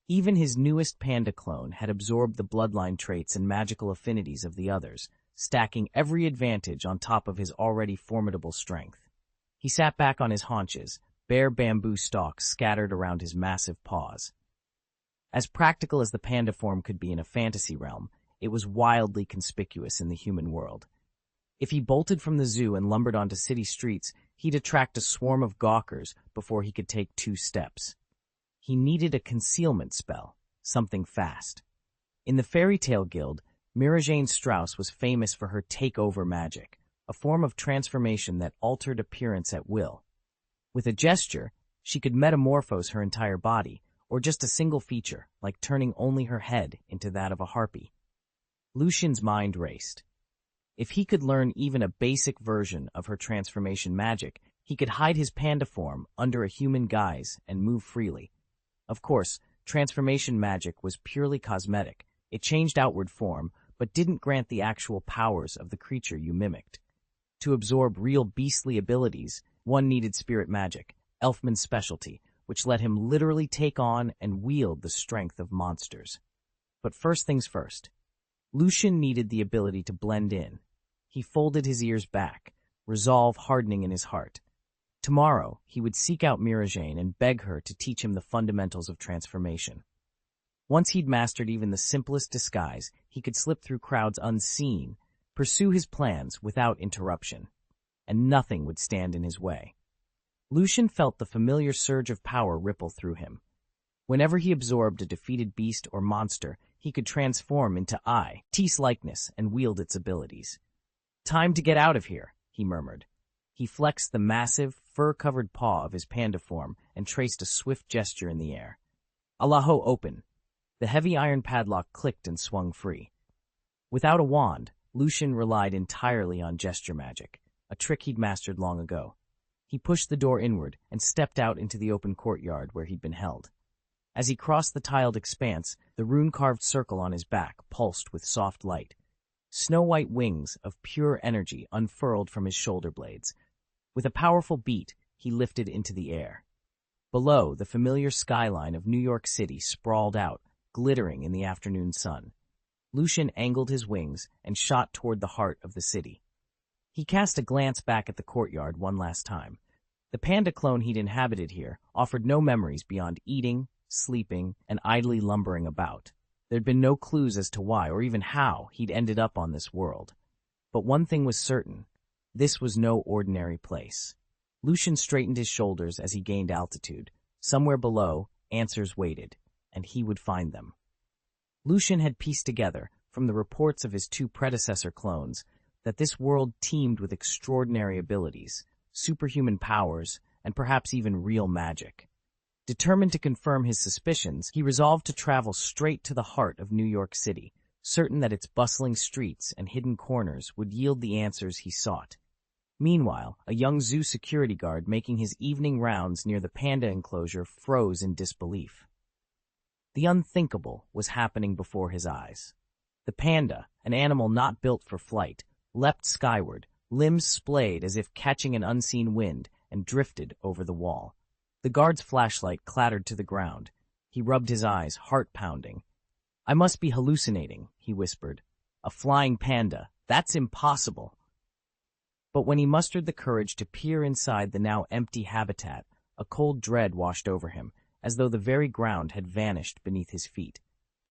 Even his newest panda clone had absorbed the bloodline traits and magical affinities of the others, stacking every advantage on top of his already formidable strength. He sat back on his haunches, bare bamboo stalks scattered around his massive paws. As practical as the panda form could be in a fantasy realm, it was wildly conspicuous in the human world. If he bolted from the zoo and lumbered onto city streets, he'd attract a swarm of gawkers before he could take 2 steps. He needed a concealment spell, something fast. In the Fairy Tale Guild, Mira-Jane Strauss was famous for her takeover magic, a form of transformation that altered appearance at will. With a gesture, she could metamorphose her entire body, or just a single feature, like turning only her head into that of a harpy. Lucian's mind raced. If he could learn even a basic version of her transformation magic, he could hide his panda form under a human guise and move freely. Of course, transformation magic was purely cosmetic. It changed outward form, but didn't grant the actual powers of the creature you mimicked. To absorb real beastly abilities, one needed spirit magic, Elfman's specialty, which let him literally take on and wield the strength of monsters. But first things first. Lucian needed the ability to blend in. He folded his ears back, resolve hardening in his heart. Tomorrow, he would seek out Mira-Jane and beg her to teach him the fundamentals of transformation. Once he'd mastered even the simplest disguise, he could slip through crowds unseen, pursue his plans without interruption, and nothing would stand in his way. Lucian felt the familiar surge of power ripple through him. Whenever he absorbed a defeated beast or monster, he could transform into T's likeness and wield its abilities. "Time to get out of here," he murmured. He flexed the massive, fur-covered paw of his panda form and traced a swift gesture in the air. "Allahu open." The heavy iron padlock clicked and swung free. Without a wand, Lucian relied entirely on gesture magic, a trick he'd mastered long ago. He pushed the door inward and stepped out into the open courtyard where he'd been held. As he crossed the tiled expanse, the rune-carved circle on his back pulsed with soft light. Snow-white wings of pure energy unfurled from his shoulder blades. With a powerful beat, he lifted into the air. Below, the familiar skyline of New York City sprawled out, glittering in the afternoon sun. Lucian angled his wings and shot toward the heart of the city. He cast a glance back at the courtyard one last time. The panda clone he'd inhabited here offered no memories beyond eating, sleeping, and idly lumbering about. There'd been no clues as to why or even how he'd ended up on this world. But one thing was certain. This was no ordinary place. Lucian straightened his shoulders as he gained altitude. Somewhere below, answers waited, and he would find them. Lucian had pieced together, from the reports of his 2 predecessor clones, that this world teemed with extraordinary abilities, superhuman powers, and perhaps even real magic. Determined to confirm his suspicions, he resolved to travel straight to the heart of New York City, certain that its bustling streets and hidden corners would yield the answers he sought. Meanwhile, a young zoo security guard making his evening rounds near the panda enclosure froze in disbelief. The unthinkable was happening before his eyes. The panda, an animal not built for flight, leapt skyward, limbs splayed as if catching an unseen wind, and drifted over the wall. The guard's flashlight clattered to the ground. He rubbed his eyes, heart pounding. "I must be hallucinating," he whispered. "A flying panda. That's impossible." But when he mustered the courage to peer inside the now empty habitat, a cold dread washed over him, as though the very ground had vanished beneath his feet.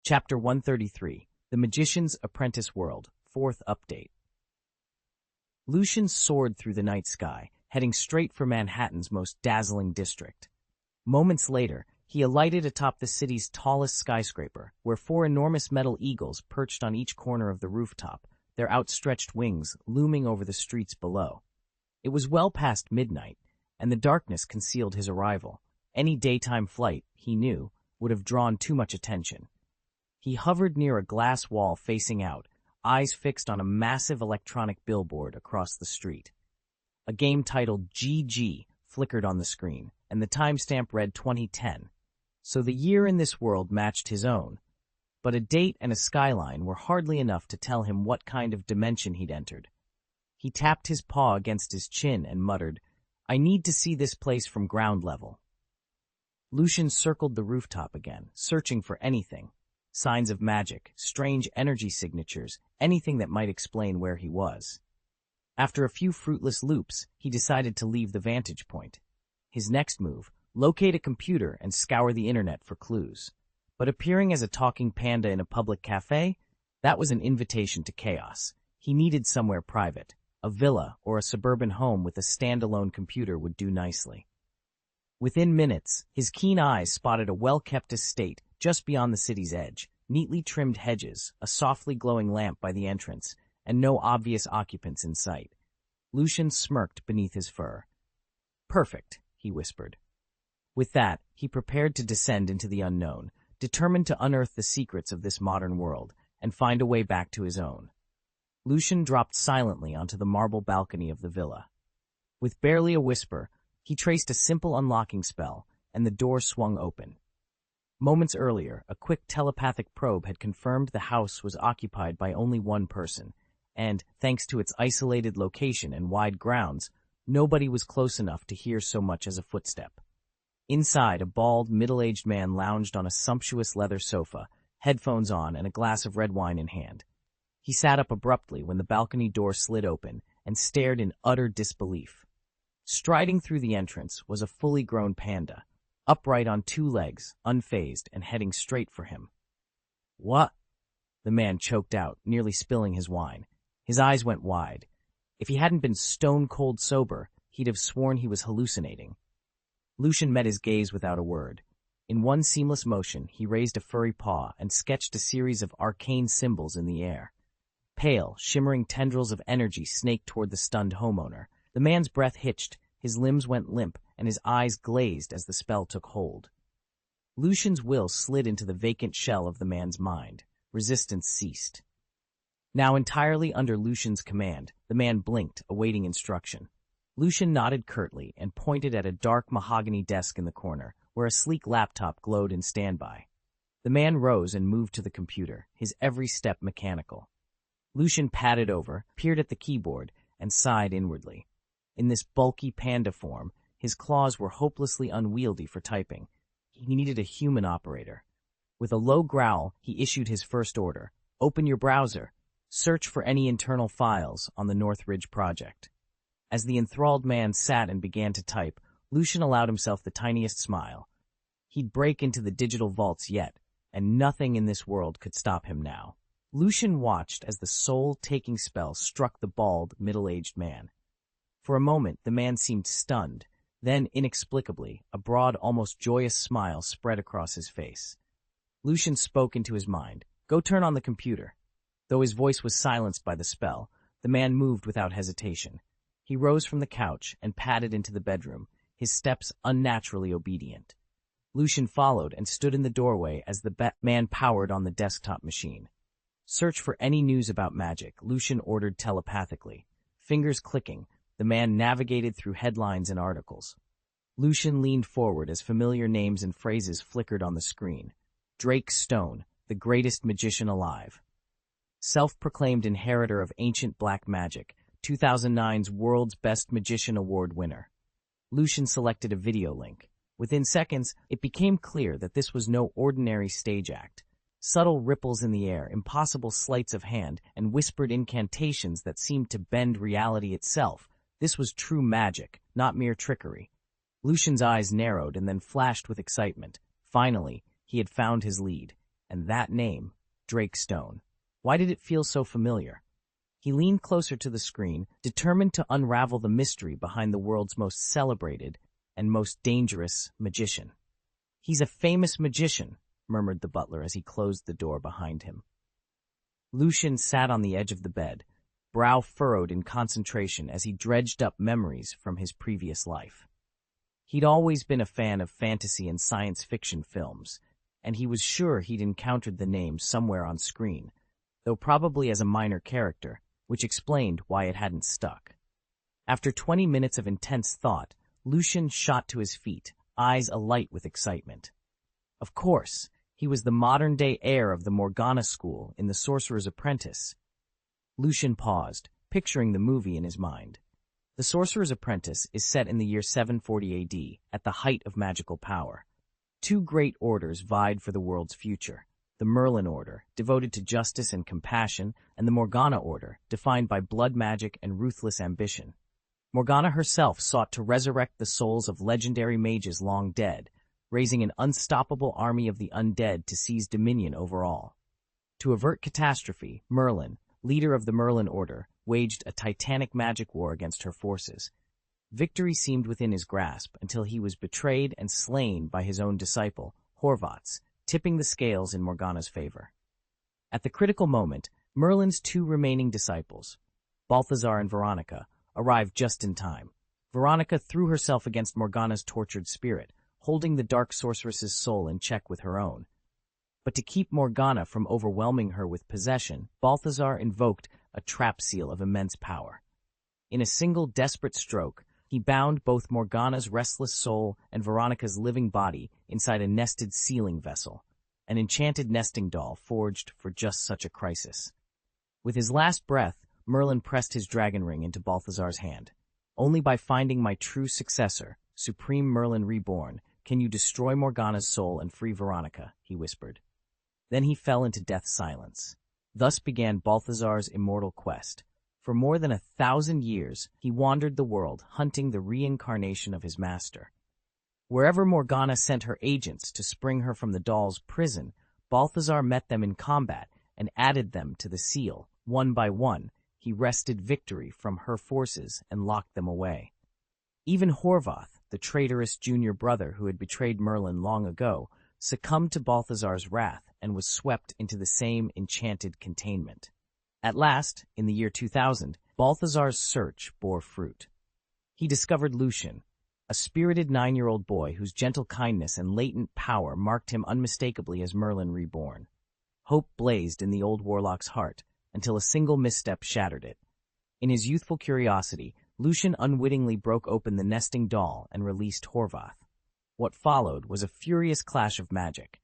Chapter 133, The Magician's Apprentice World, 4th Update. Lucian soared through the night sky, heading straight for Manhattan's most dazzling district. Moments later, he alighted atop the city's tallest skyscraper, where 4 enormous metal eagles perched on each corner of the rooftop, their outstretched wings looming over the streets below. It was well past midnight, and the darkness concealed his arrival. Any daytime flight, he knew, would have drawn too much attention. He hovered near a glass wall facing out, eyes fixed on a massive electronic billboard across the street. A game titled GG flickered on the screen, and the timestamp read 2010. So the year in this world matched his own. But a date and a skyline were hardly enough to tell him what kind of dimension he'd entered. He tapped his paw against his chin and muttered, "I need to see this place from ground level." Lucian circled the rooftop again, searching for anything. Signs of magic, strange energy signatures, anything that might explain where he was. After a few fruitless loops, he decided to leave the vantage point. His next move, locate a computer and scour the internet for clues. But appearing as a talking panda in a public cafe, that was an invitation to chaos. He needed somewhere private. A villa or a suburban home with a standalone computer would do nicely. Within minutes, his keen eyes spotted a well-kept estate just beyond the city's edge, neatly trimmed hedges, a softly glowing lamp by the entrance, and no obvious occupants in sight. Lucian smirked beneath his fur. "Perfect," he whispered. With that, he prepared to descend into the unknown, determined to unearth the secrets of this modern world and find a way back to his own. Lucian dropped silently onto the marble balcony of the villa. With barely a whisper, he traced a simple unlocking spell, and the door swung open. Moments earlier, a quick telepathic probe had confirmed the house was occupied by only one person, and, thanks to its isolated location and wide grounds, nobody was close enough to hear so much as a footstep. Inside, a bald, middle-aged man lounged on a sumptuous leather sofa, headphones on and a glass of red wine in hand. He sat up abruptly when the balcony door slid open and stared in utter disbelief. Striding through the entrance was a fully grown panda, upright on 2 legs, unfazed, and heading straight for him. "What?" the man choked out, nearly spilling his wine. His eyes went wide. If he hadn't been stone-cold sober, he'd have sworn he was hallucinating. Lucian met his gaze without a word. In one seamless motion, he raised a furry paw and sketched a series of arcane symbols in the air. Pale, shimmering tendrils of energy snaked toward the stunned homeowner. The man's breath hitched, his limbs went limp, and his eyes glazed as the spell took hold. Lucian's will slid into the vacant shell of the man's mind. Resistance ceased. Now entirely under Lucian's command, the man blinked, awaiting instruction. Lucian nodded curtly and pointed at a dark mahogany desk in the corner, where a sleek laptop glowed in standby. The man rose and moved to the computer, his every step mechanical. Lucian padded over, peered at the keyboard, and sighed inwardly. In this bulky panda form, his claws were hopelessly unwieldy for typing. He needed a human operator. With a low growl, he issued his first order. "Open your browser. Search for any internal files on the Northridge project." As the enthralled man sat and began to type, Lucian allowed himself the tiniest smile. He'd break into the digital vaults yet, and nothing in this world could stop him now. Lucian watched as the soul-taking spell struck the bald, middle-aged man. For a moment, the man seemed stunned. Then, inexplicably, a broad, almost joyous smile spread across his face. Lucian spoke into his mind. "Go turn on the computer." Though his voice was silenced by the spell, the man moved without hesitation. He rose from the couch and padded into the bedroom, his steps unnaturally obedient. Lucian followed and stood in the doorway as the man powered on the desktop machine. "Search for any news about magic," Lucian ordered telepathically. Fingers clicking, the man navigated through headlines and articles. Lucian leaned forward as familiar names and phrases flickered on the screen. Drake Stone, the greatest magician alive. Self-proclaimed inheritor of ancient black magic, 2009's World's Best Magician Award winner. Lucian selected a video link. Within seconds, it became clear that this was no ordinary stage act. Subtle ripples in the air, impossible sleights of hand, and whispered incantations that seemed to bend reality itself. This was true magic, not mere trickery. Lucian's eyes narrowed and then flashed with excitement. Finally, he had found his lead. And that name, Drakestone. Why did it feel so familiar? He leaned closer to the screen, determined to unravel the mystery behind the world's most celebrated and most dangerous magician. "He's a famous magician," murmured the butler as he closed the door behind him. Lucian sat on the edge of the bed, brow furrowed in concentration as he dredged up memories from his previous life. He'd always been a fan of fantasy and science fiction films, and he was sure he'd encountered the name somewhere on screen, though probably as a minor character, which explained why it hadn't stuck. After 20 minutes of intense thought, Lucian shot to his feet, eyes alight with excitement. Of course, he was the modern-day heir of the Morgana school in the Sorcerer's Apprentice. Lucian paused, picturing the movie in his mind. The Sorcerer's Apprentice is set in the year 740 AD, at the height of magical power. Two great orders vied for the world's future: the Merlin Order, devoted to justice and compassion, and the Morgana Order, defined by blood magic and ruthless ambition. Morgana herself sought to resurrect the souls of legendary mages long dead, raising an unstoppable army of the undead to seize dominion over all. To avert catastrophe, Merlin, leader of the Merlin Order, waged a titanic magic war against her forces. Victory seemed within his grasp until he was betrayed and slain by his own disciple, Horvaths, tipping the scales in Morgana's favor. At the critical moment, Merlin's two remaining disciples, Balthazar and Veronica, arrived just in time. Veronica threw herself against Morgana's tortured spirit, holding the dark sorceress's soul in check with her own. But to keep Morgana from overwhelming her with possession, Balthazar invoked a trap seal of immense power. In a single desperate stroke, he bound both Morgana's restless soul and Veronica's living body inside a nested sealing vessel, an enchanted nesting doll forged for just such a crisis. With his last breath, Merlin pressed his dragon ring into Balthazar's hand. "Only by finding my true successor, Supreme Merlin Reborn, can you destroy Morgana's soul and free Veronica," he whispered. Then he fell into death's silence. Thus began Balthazar's immortal quest. For more than 1,000 years, he wandered the world, hunting the reincarnation of his master. Wherever Morgana sent her agents to spring her from the doll's prison, Balthazar met them in combat and added them to the seal. One by one, he wrested victory from her forces and locked them away. Even Horvath, the traitorous junior brother who had betrayed Merlin long ago, succumbed to Balthazar's wrath and was swept into the same enchanted containment. At last, in the year 2000, Balthazar's search bore fruit. He discovered Lucian, a spirited 9-year-old boy whose gentle kindness and latent power marked him unmistakably as Merlin Reborn. Hope blazed in the old warlock's heart until a single misstep shattered it. In his youthful curiosity, Lucian unwittingly broke open the nesting doll and released Horvath. What followed was a furious clash of magic.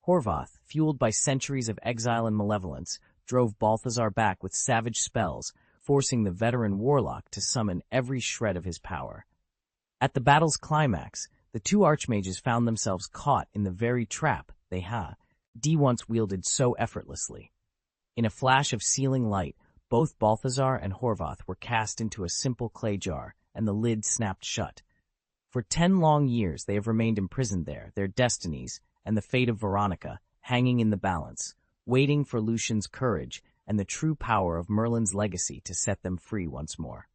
Horvath, fueled by centuries of exile and malevolence, drove Balthazar back with savage spells, forcing the veteran warlock to summon every shred of his power. At the battle's climax, the two archmages found themselves caught in the very trap they once wielded so effortlessly. In a flash of sealing light, both Balthazar and Horvath were cast into a simple clay jar, and the lid snapped shut. For 10 long years they have remained imprisoned there, their destinies and the fate of Veronica hanging in the balance, waiting for Lucian's courage and the true power of Merlin's legacy to set them free once more.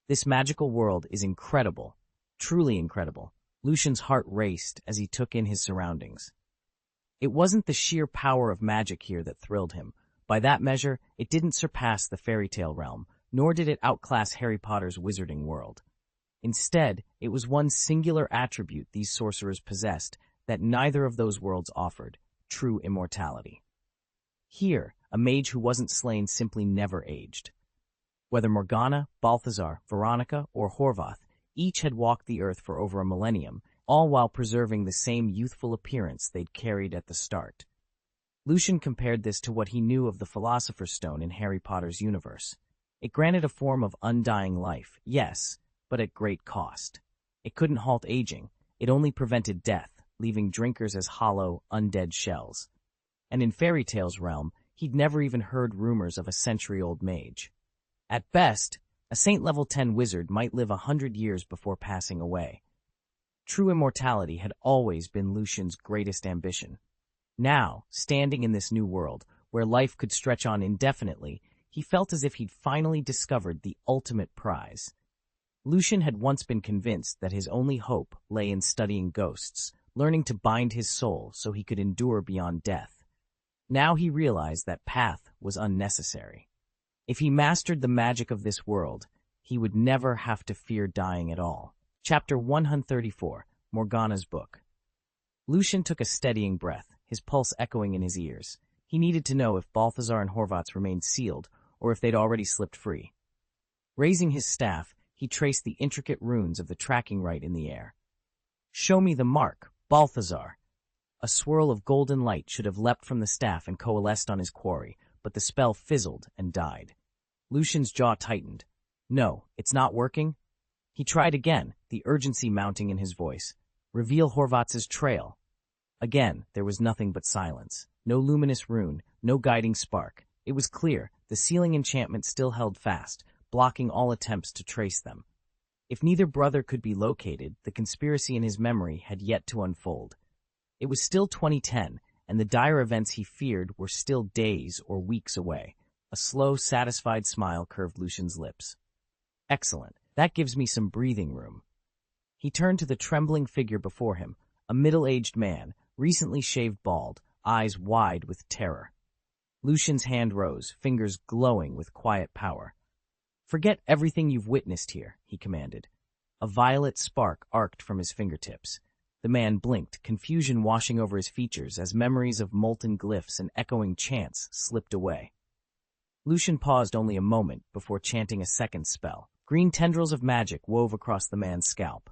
This magical world is incredible, truly incredible. Lucian's heart raced as he took in his surroundings. It wasn't the sheer power of magic here that thrilled him. By that measure, it didn't surpass the fairy tale realm, nor did it outclass Harry Potter's wizarding world. Instead, it was one singular attribute these sorcerers possessed that neither of those worlds offered: true immortality. Here, a mage who wasn't slain simply never aged. Whether Morgana, Balthazar, Veronica, or Horvath, each had walked the earth for over a millennium, all while preserving the same youthful appearance they'd carried at the start. Lucian compared this to what he knew of the Philosopher's Stone in Harry Potter's universe. It granted a form of undying life, yes, but at great cost. It couldn't halt aging, It only prevented death, leaving drinkers as hollow, undead shells. And in Fairy Tale's realm, he'd never even heard rumors of a century-old mage. At best, a Saint Level 10 wizard might live 100 years before passing away. True immortality had always been Lucian's greatest ambition. Now, standing in this new world, where life could stretch on indefinitely, he felt as if he'd finally discovered the ultimate prize. Lucian had once been convinced that his only hope lay in studying ghosts, learning to bind his soul so he could endure beyond death. Now he realized that path was unnecessary. If he mastered the magic of this world, he would never have to fear dying at all. Chapter 134, Morgana's Book. Lucian took a steadying breath, his pulse echoing in his ears. He needed to know if Balthazar and Horvath's remained sealed, or if they'd already slipped free. Raising his staff, he traced the intricate runes of the tracking rite in the air. "Show me the mark, Balthazar." A swirl of golden light should have leapt from the staff and coalesced on his quarry, but the spell fizzled and died. Lucian's jaw tightened. "No, it's not working." He tried again, the urgency mounting in his voice. "Reveal Horvath's trail." Again, there was nothing but silence. No luminous rune, no guiding spark. It was clear, the sealing enchantment still held fast, blocking all attempts to trace them. If neither brother could be located, the conspiracy in his memory had yet to unfold. It was still 2010, and the dire events he feared were still days or weeks away. A slow, satisfied smile curved Lucian's lips. "Excellent. That gives me some breathing room." He turned to the trembling figure before him, a middle-aged man, recently shaved bald, eyes wide with terror. Lucian's hand rose, fingers glowing with quiet power. "Forget everything you've witnessed here," he commanded. A violet spark arced from his fingertips. The man blinked, confusion washing over his features as memories of molten glyphs and echoing chants slipped away. Lucian paused only a moment before chanting a second spell. Green tendrils of magic wove across the man's scalp.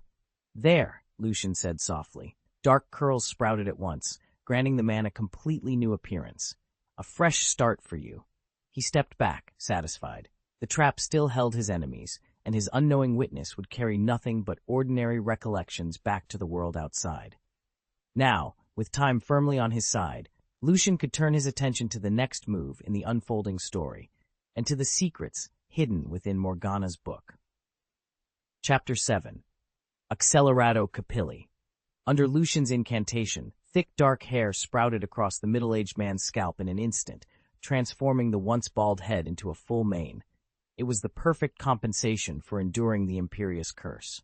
"There," Lucian said softly. Dark curls sprouted at once, granting the man a completely new appearance. "A fresh start for you." He stepped back, satisfied. The trap still held his enemies, and his unknowing witness would carry nothing but ordinary recollections back to the world outside. Now, with time firmly on his side, Lucian could turn his attention to the next move in the unfolding story, and to the secrets hidden within Morgana's book. Chapter 7. Accelerado Capilli. Under Lucian's incantation, thick dark hair sprouted across the middle-aged man's scalp in an instant, transforming the once bald head into a full mane. It was the perfect compensation for enduring the imperious curse.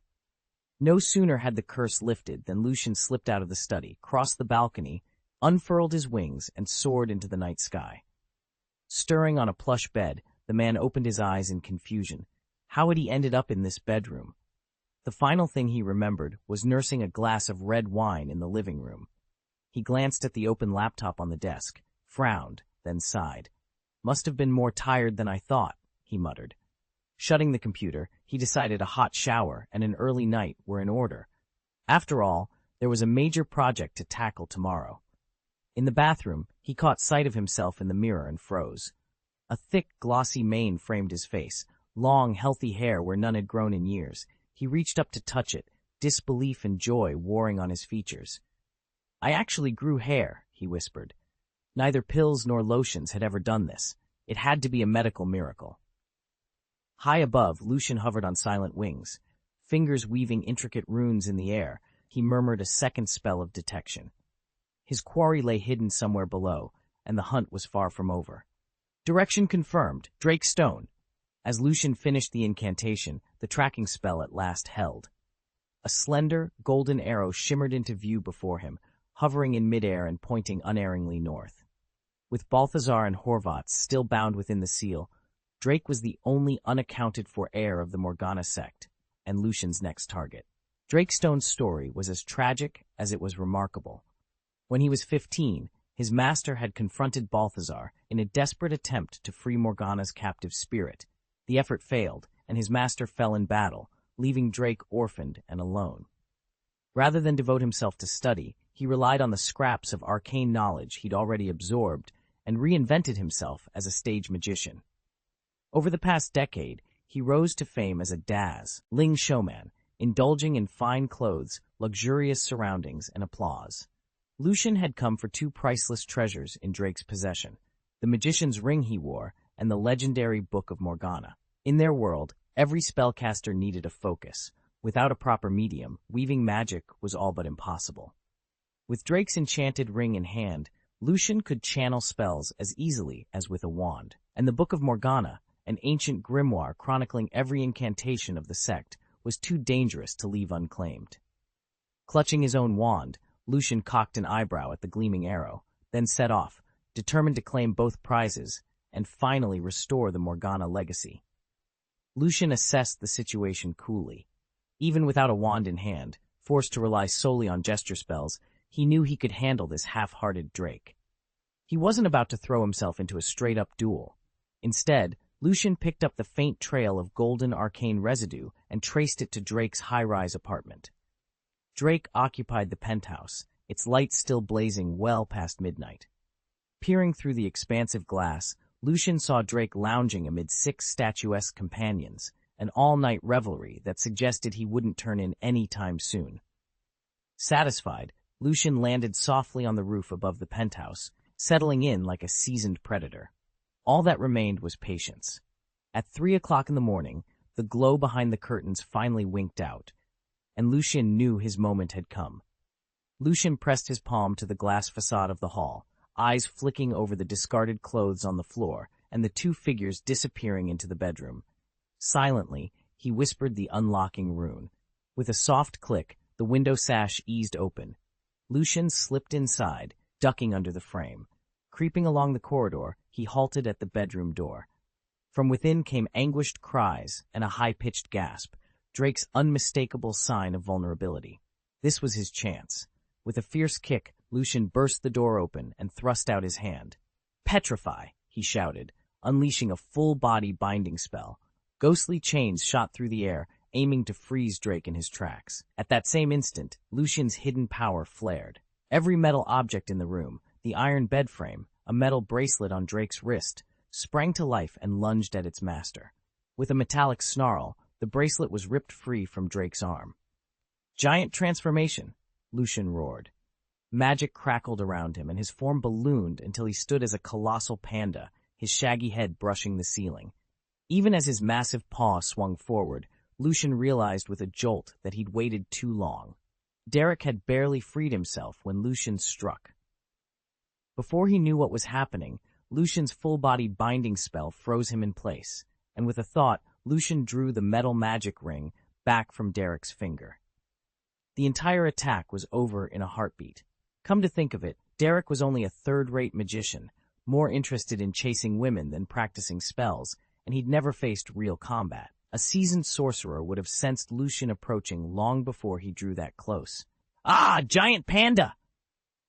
No sooner had the curse lifted than Lucian slipped out of the study, crossed the balcony, unfurled his wings, and soared into the night sky. Stirring on a plush bed, the man opened his eyes in confusion. How had he ended up in this bedroom? The final thing he remembered was nursing a glass of red wine in the living room. He glanced at the open laptop on the desk, frowned, then sighed. "Must have been more tired than I thought," he muttered. Shutting the computer, he decided a hot shower and an early night were in order. After all, there was a major project to tackle tomorrow. In the bathroom, he caught sight of himself in the mirror and froze. A thick, glossy mane framed his face, long, healthy hair where none had grown in years. He reached up to touch it, disbelief and joy warring on his features. "I actually grew hair," he whispered. Neither pills nor lotions had ever done this. It had to be a medical miracle. High above, Lucian hovered on silent wings. Fingers weaving intricate runes in the air, he murmured a second spell of detection. His quarry lay hidden somewhere below, and the hunt was far from over. Direction confirmed, Drake Stone. As Lucian finished the incantation, the tracking spell at last held. A slender, golden arrow shimmered into view before him, hovering in midair and pointing unerringly north. With Balthazar and Horvath still bound within the seal, Drake was the only unaccounted-for heir of the Morgana sect, and Lucian's next target. Drakestone's story was as tragic as it was remarkable. When he was 15, his master had confronted Balthazar in a desperate attempt to free Morgana's captive spirit. The effort failed, and his master fell in battle, leaving Drake orphaned and alone. Rather than devote himself to study, he relied on the scraps of arcane knowledge he'd already absorbed and reinvented himself as a stage magician. Over the past decade, he rose to fame as a Daz, Ling showman, indulging in fine clothes, luxurious surroundings, and applause. Lucian had come for two priceless treasures in Drake's possession, the magician's ring he wore and the legendary Book of Morgana. In their world, every spellcaster needed a focus. Without a proper medium, weaving magic was all but impossible. With Drake's enchanted ring in hand, Lucian could channel spells as easily as with a wand, and the Book of Morgana, an ancient grimoire chronicling every incantation of the sect, was too dangerous to leave unclaimed. Clutching his own wand, Lucian cocked an eyebrow at the gleaming arrow, then set off, determined to claim both prizes and finally restore the Morgana legacy. Lucian assessed the situation coolly. Even without a wand in hand, forced to rely solely on gesture spells, he knew he could handle this half-hearted Drake. He wasn't about to throw himself into a straight-up duel. Instead, Lucian picked up the faint trail of golden arcane residue and traced it to Drake's high-rise apartment. Drake occupied the penthouse, its lights still blazing well past midnight. Peering through the expansive glass, Lucian saw Drake lounging amid 6 statuesque companions, an all-night revelry that suggested he wouldn't turn in any time soon. Satisfied, Lucian landed softly on the roof above the penthouse, settling in like a seasoned predator. All that remained was patience. At 3 o'clock in the morning, the glow behind the curtains finally winked out, and Lucian knew his moment had come. Lucian pressed his palm to the glass facade of the hall, eyes flicking over the discarded clothes on the floor and the 2 figures disappearing into the bedroom. Silently, he whispered the unlocking rune. With a soft click, the window sash eased open. Lucian slipped inside, ducking under the frame. Creeping along the corridor, he halted at the bedroom door. From within came anguished cries and a high-pitched gasp, Drake's unmistakable sign of vulnerability. This was his chance. With a fierce kick, Lucian burst the door open and thrust out his hand. "Petrify!" he shouted, unleashing a full-body binding spell. Ghostly chains shot through the air, aiming to freeze Drake in his tracks. At that same instant, Lucian's hidden power flared. Every metal object in the room, the iron bed frame, a metal bracelet on Drake's wrist, sprang to life and lunged at its master. With a metallic snarl, the bracelet was ripped free from Drake's arm. "Giant transformation!" Lucian roared. Magic crackled around him, and his form ballooned until he stood as a colossal panda, his shaggy head brushing the ceiling. Even as his massive paw swung forward, Lucian realized with a jolt that he'd waited too long. Derek had barely freed himself when Lucian struck. Before he knew what was happening, Lucian's full-body binding spell froze him in place, and with a thought, Lucian drew the metal magic ring back from Derek's finger. The entire attack was over in a heartbeat. Come to think of it, Derek was only a third-rate magician, more interested in chasing women than practicing spells, and he'd never faced real combat. A seasoned sorcerer would have sensed Lucian approaching long before he drew that close. "Ah, giant panda!"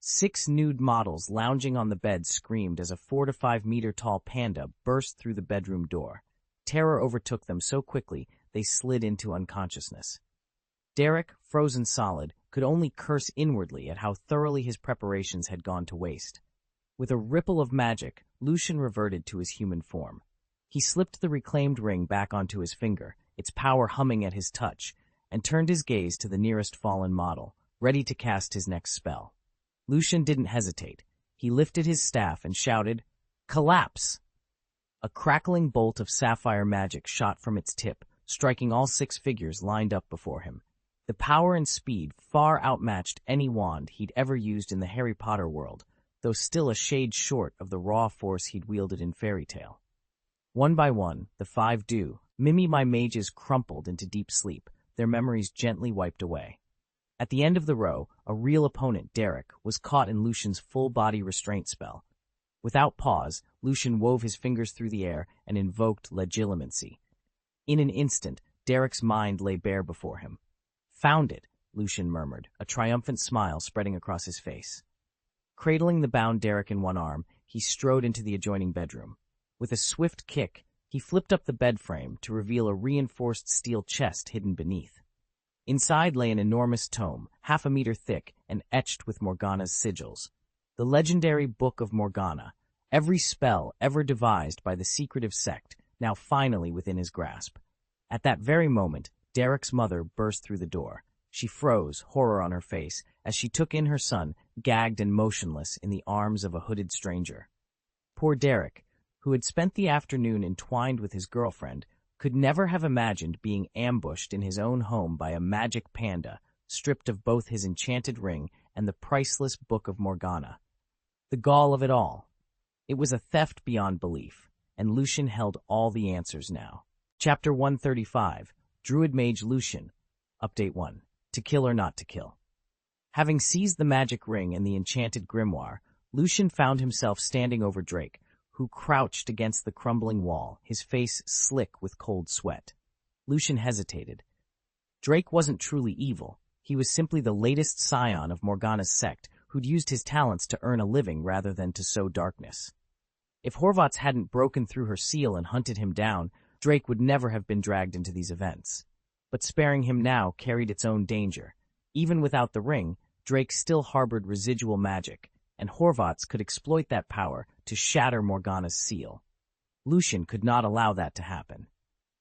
6 nude models lounging on the bed screamed as a 4 to 5 meter tall panda burst through the bedroom door. Terror overtook them so quickly they slid into unconsciousness. Derek, frozen solid, could only curse inwardly at how thoroughly his preparations had gone to waste. With a ripple of magic, Lucian reverted to his human form. He slipped the reclaimed ring back onto his finger, its power humming at his touch, and turned his gaze to the nearest fallen model, ready to cast his next spell. Lucian didn't hesitate. He lifted his staff and shouted, "Collapse!" A crackling bolt of sapphire magic shot from its tip, striking all 6 figures lined up before him. The power and speed far outmatched any wand he'd ever used in the Harry Potter world, though still a shade short of the raw force he'd wielded in fairy tale. One by one, the 5 Mimi my mages crumpled into deep sleep, their memories gently wiped away. At the end of the row, a real opponent, Derek, was caught in Lucian's full-body restraint spell. Without pause, Lucian wove his fingers through the air and invoked legilimency. In an instant, Derek's mind lay bare before him. "Found it," Lucian murmured, a triumphant smile spreading across his face. Cradling the bound Derek in one arm, he strode into the adjoining bedroom. With a swift kick, he flipped up the bed frame to reveal a reinforced steel chest hidden beneath. Inside lay an enormous tome, half a meter thick and etched with Morgana's sigils. The legendary Book of Morgana, every spell ever devised by the secretive sect, now finally within his grasp. At that very moment, Derek's mother burst through the door. She froze, horror on her face, as she took in her son, gagged and motionless in the arms of a hooded stranger. Poor Derek, who had spent the afternoon entwined with his girlfriend, could never have imagined being ambushed in his own home by a magic panda, stripped of both his enchanted ring and the priceless Book of Morgana. The gall of it all. It was a theft beyond belief, and Lucian held all the answers now. Chapter 135, Druid Mage Lucian, Update 1, To Kill or Not to Kill. Having seized the magic ring and the enchanted grimoire, Lucian found himself standing over Drake, who crouched against the crumbling wall, his face slick with cold sweat. Lucian hesitated. Drake wasn't truly evil. He was simply the latest scion of Morgana's sect, who'd used his talents to earn a living rather than to sow darkness. If Horvath's hadn't broken through her seal and hunted him down, Drake would never have been dragged into these events. But sparing him now carried its own danger. Even without the ring, Drake still harbored residual magic, and Horvath's could exploit that power to shatter Morgana's seal. Lucian could not allow that to happen.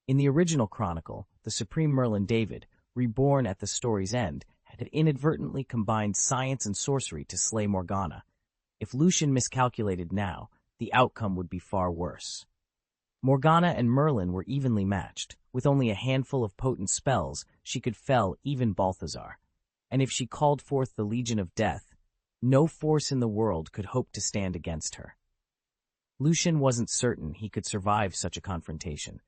In the original chronicle, the Supreme Merlin David, reborn at the story's end, had inadvertently combined science and sorcery to slay Morgana. If Lucian miscalculated now, the outcome would be far worse. Morgana and Merlin were evenly matched. With only a handful of potent spells, she could fell even Balthazar. And if she called forth the Legion of Death, no force in the world could hope to stand against her. Lucian wasn't certain he could survive such a confrontation.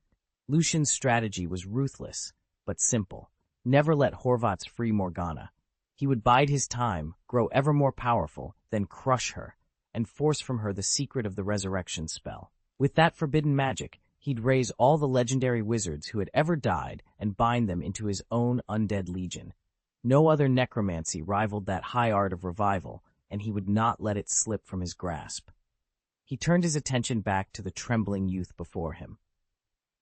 Lucian's strategy was ruthless, but simple. Never let Horvath's free Morgana. He would bide his time, grow ever more powerful, then crush her, and force from her the secret of the resurrection spell. With that forbidden magic, he'd raise all the legendary wizards who had ever died and bind them into his own undead legion. No other necromancy rivaled that high art of revival, and he would not let it slip from his grasp. He turned his attention back to the trembling youth before him.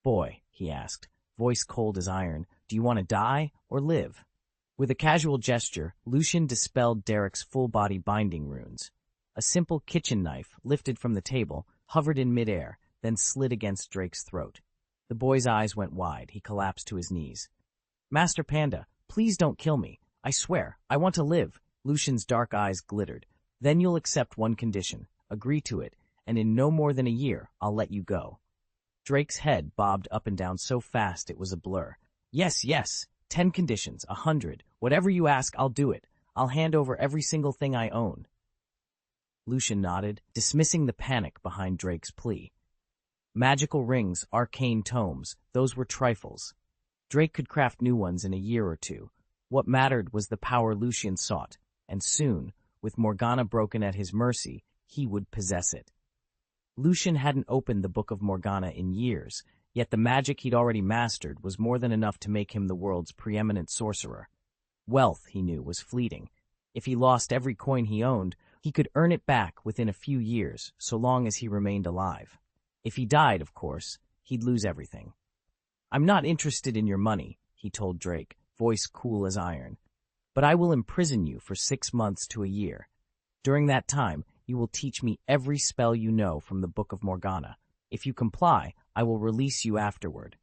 "Boy," he asked, voice cold as iron, "do you want to die or live?" With a casual gesture, Lucian dispelled Derek's full-body binding runes. A simple kitchen knife, lifted from the table, hovered in midair, then slid against Drake's throat. The boy's eyes went wide. He collapsed to his knees. "Master Panda, please don't kill me. I swear, I want to live." Lucian's dark eyes glittered. "Then you'll accept one condition. Agree to it, and in no more than a year, I'll let you go." Drake's head bobbed up and down so fast it was a blur. "Yes, yes. 10 conditions, 100. Whatever you ask, I'll do it. I'll hand over every single thing I own." Lucian nodded, dismissing the panic behind Drake's plea. Magical rings, arcane tomes, those were trifles. Drake could craft new ones in a year or two. What mattered was the power Lucian sought, and soon, with Morgana broken at his mercy, he would possess it. Lucian hadn't opened the Book of Morgana in years, yet the magic he'd already mastered was more than enough to make him the world's preeminent sorcerer. Wealth, he knew, was fleeting. If he lost every coin he owned, he could earn it back within a few years, so long as he remained alive. If he died, of course, he'd lose everything. "I'm not interested in your money," he told Drake, voice cool as iron. "But I will imprison you for 6 months to a year. During that time, you will teach me every spell you know from the Book of Morgana. If you comply, I will release you afterward."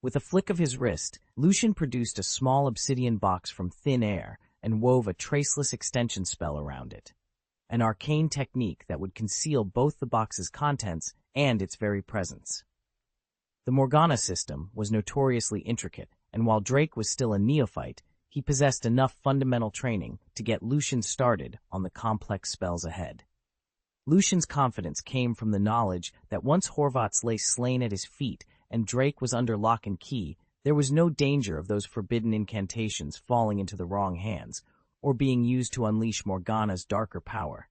With a flick of his wrist, Lucian produced a small obsidian box from thin air and wove a traceless extension spell around it. An arcane technique that would conceal both the box's contents and its very presence. The Morgana system was notoriously intricate, and while Drake was still a neophyte, he possessed enough fundamental training to get Lucian started on the complex spells ahead. Lucian's confidence came from the knowledge that once Horvath's lay slain at his feet and Drake was under lock and key, there was no danger of those forbidden incantations falling into the wrong hands or being used to unleash Morgana's darker power.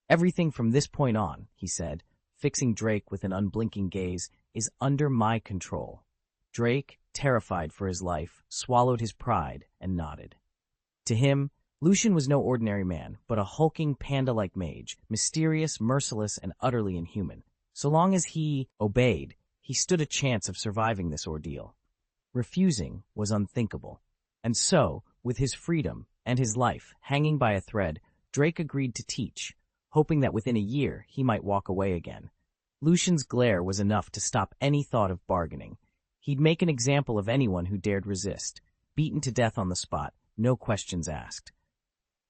"Everything from this point on," he said, fixing Drake with an unblinking gaze, "is under my control." Drake, terrified for his life, swallowed his pride and nodded. To him, Lucian was no ordinary man, but a hulking panda-like mage, mysterious, merciless, and utterly inhuman. So long as he obeyed, he stood a chance of surviving this ordeal. Refusing was unthinkable. And so, with his freedom and his life hanging by a thread, Drake agreed to teach, hoping that within a year he might walk away again. Lucian's glare was enough to stop any thought of bargaining. He'd make an example of anyone who dared resist, beaten to death on the spot, no questions asked.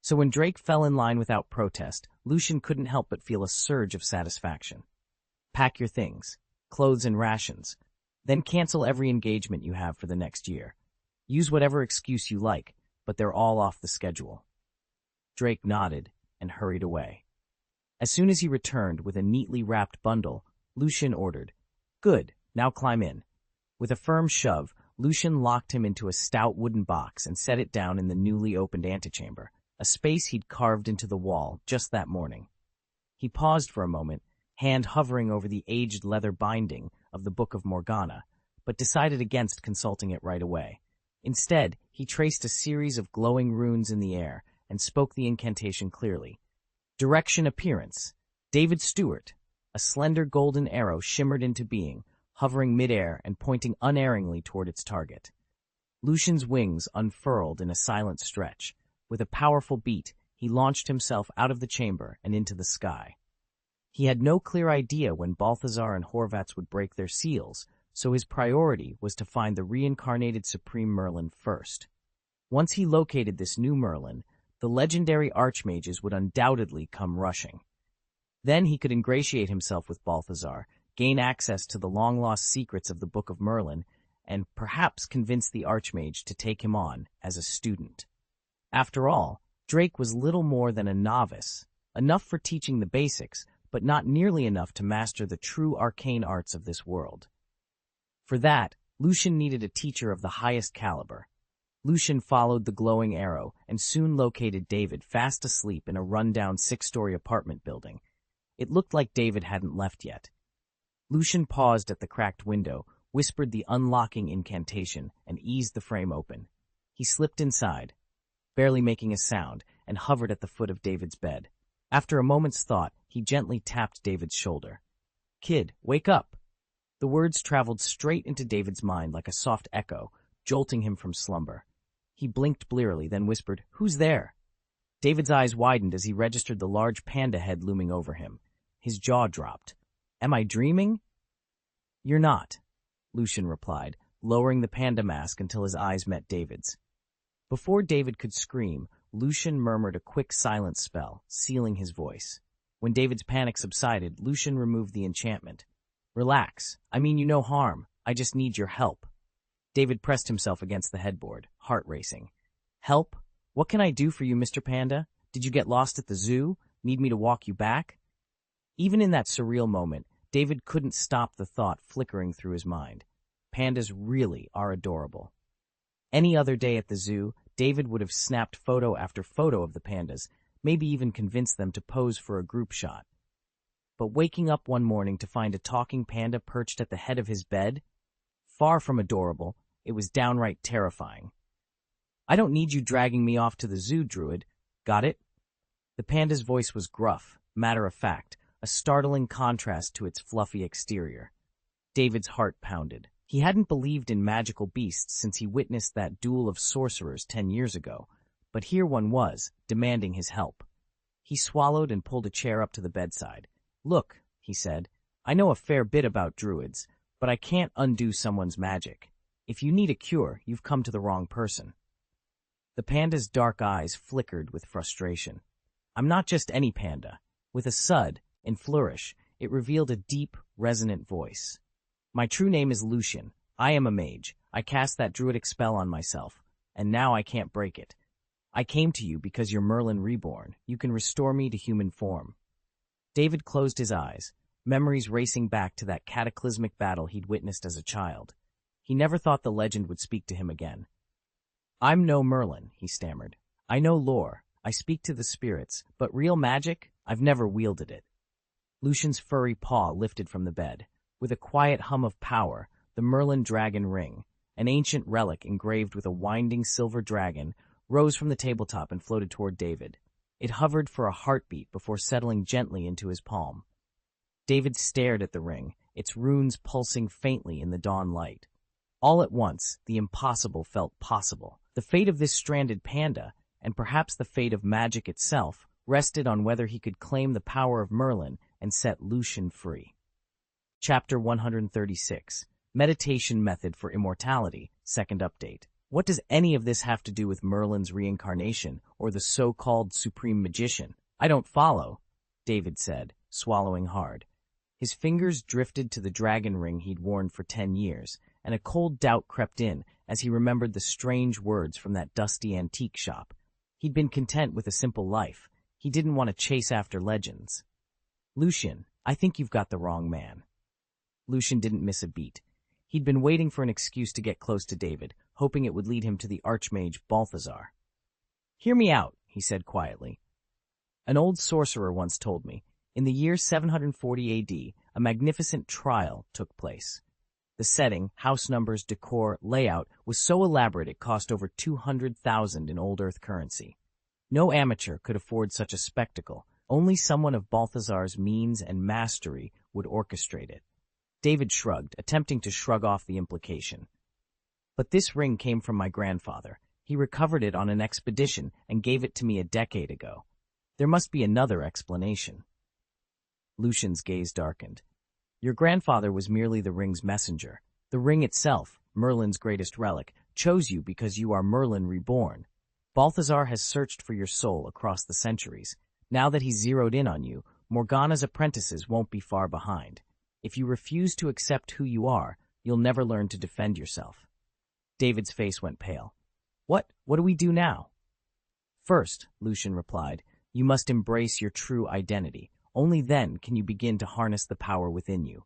So when Drake fell in line without protest, Lucian couldn't help but feel a surge of satisfaction. Pack your things, clothes and rations, then cancel every engagement you have for the next year. Use whatever excuse you like, but they're all off the schedule. Drake nodded and hurried away. As soon as he returned with a neatly wrapped bundle, Lucian ordered, "Good, now climb in." With a firm shove, Lucian locked him into a stout wooden box and set it down in the newly opened antechamber, a space he'd carved into the wall just that morning. He paused for a moment, hand hovering over the aged leather binding of the Book of Morgana, but decided against consulting it right away. Instead, he traced a series of glowing runes in the air and spoke the incantation clearly. Direction appearance. David Stewart. A slender golden arrow shimmered into being, hovering midair and pointing unerringly toward its target. Lucian's wings unfurled in a silent stretch. With a powerful beat, he launched himself out of the chamber and into the sky. He had no clear idea when Balthazar and Horvaths would break their seals, so his priority was to find the reincarnated Supreme Merlin first. Once he located this new Merlin, the legendary archmages would undoubtedly come rushing. Then he could ingratiate himself with Balthazar, gain access to the long-lost secrets of the Book of Merlin, and perhaps convince the archmage to take him on as a student. After all, Drake was little more than a novice, enough for teaching the basics, but not nearly enough to master the true arcane arts of this world. For that, Lucian needed a teacher of the highest caliber. Lucian followed the glowing arrow and soon located David fast asleep in a rundown 6-story apartment building. It looked like David hadn't left yet. Lucian paused at the cracked window, whispered the unlocking incantation, and eased the frame open. He slipped inside, barely making a sound, and hovered at the foot of David's bed. After a moment's thought, he gently tapped David's shoulder. "Kid, wake up!" The words traveled straight into David's mind like a soft echo, jolting him from slumber. He blinked blearily, then whispered, "Who's there?" David's eyes widened as he registered the large panda head looming over him. His jaw dropped. "Am I dreaming?" "You're not," Lucian replied, lowering the panda mask until his eyes met David's. Before David could scream, Lucian murmured a quick silence spell, sealing his voice. When David's panic subsided, Lucian removed the enchantment. "Relax. I mean you no harm. I just need your help." David pressed himself against the headboard, heart racing. "Help? What can I do for you, Mr. Panda? Did you get lost at the zoo? Need me to walk you back?" Even in that surreal moment, David couldn't stop the thought flickering through his mind. Pandas really are adorable. Any other day at the zoo, David would have snapped photo after photo of the pandas, maybe even convinced them to pose for a group shot. But waking up one morning to find a talking panda perched at the head of his bed? Far from adorable, it was downright terrifying. "I don't need you dragging me off to the zoo, Druid. Got it?" The panda's voice was gruff, matter-of-fact, a startling contrast to its fluffy exterior. David's heart pounded. He hadn't believed in magical beasts since he witnessed that duel of sorcerers 10 years ago, but here one was, demanding his help. He swallowed and pulled a chair up to the bedside. "Look," he said, "I know a fair bit about druids, but I can't undo someone's magic. If you need a cure, you've come to the wrong person." The panda's dark eyes flickered with frustration. "I'm not just any panda." With a sud and flourish, it revealed a deep, resonant voice. "My true name is Lucian. I am a mage. I cast that druidic spell on myself, and now I can't break it. I came to you because you're Merlin reborn. You can restore me to human form." David closed his eyes, memories racing back to that cataclysmic battle he'd witnessed as a child. He never thought the legend would speak to him again. "I'm no Merlin," he stammered. "I know lore. I speak to the spirits, but real magic? I've never wielded it." Lucian's furry paw lifted from the bed. With a quiet hum of power, the Merlin dragon ring, an ancient relic engraved with a winding silver dragon, rose from the tabletop and floated toward David. It hovered for a heartbeat before settling gently into his palm. David stared at the ring, its runes pulsing faintly in the dawn light. All at once, the impossible felt possible. The fate of this stranded panda, and perhaps the fate of magic itself, rested on whether he could claim the power of Merlin and set Lucian free. Chapter 136. Meditation method for immortality, second update. What does any of this have to do with Merlin's reincarnation or the so-called supreme magician? I don't follow, David said, swallowing hard. His fingers drifted to the dragon ring he'd worn for 10 years, and a cold doubt crept in as he remembered the strange words from that dusty antique shop. He'd been content with a simple life. He didn't want to chase after legends. Lucian, I think you've got the wrong man. Lucian didn't miss a beat. He'd been waiting for an excuse to get close to David, hoping it would lead him to the archmage Balthazar. Hear me out, he said quietly. An old sorcerer once told me, in the year 740 AD, a magnificent trial took place. The setting, house numbers, decor, layout was so elaborate it cost over 200,000 in old Earth currency. No amateur could afford such a spectacle. Only someone of Balthazar's means and mastery would orchestrate it. David shrugged, attempting to shrug off the implication. But this ring came from my grandfather. He recovered it on an expedition and gave it to me a decade ago. There must be another explanation. Lucian's gaze darkened. Your grandfather was merely the ring's messenger. The ring itself, Merlin's greatest relic, chose you because you are Merlin reborn. Balthazar has searched for your soul across the centuries. Now that he's zeroed in on you, Morgana's apprentices won't be far behind. If you refuse to accept who you are, you'll never learn to defend yourself. David's face went pale. What do we do now? First, Lucian replied, you must embrace your true identity. Only then can you begin to harness the power within you.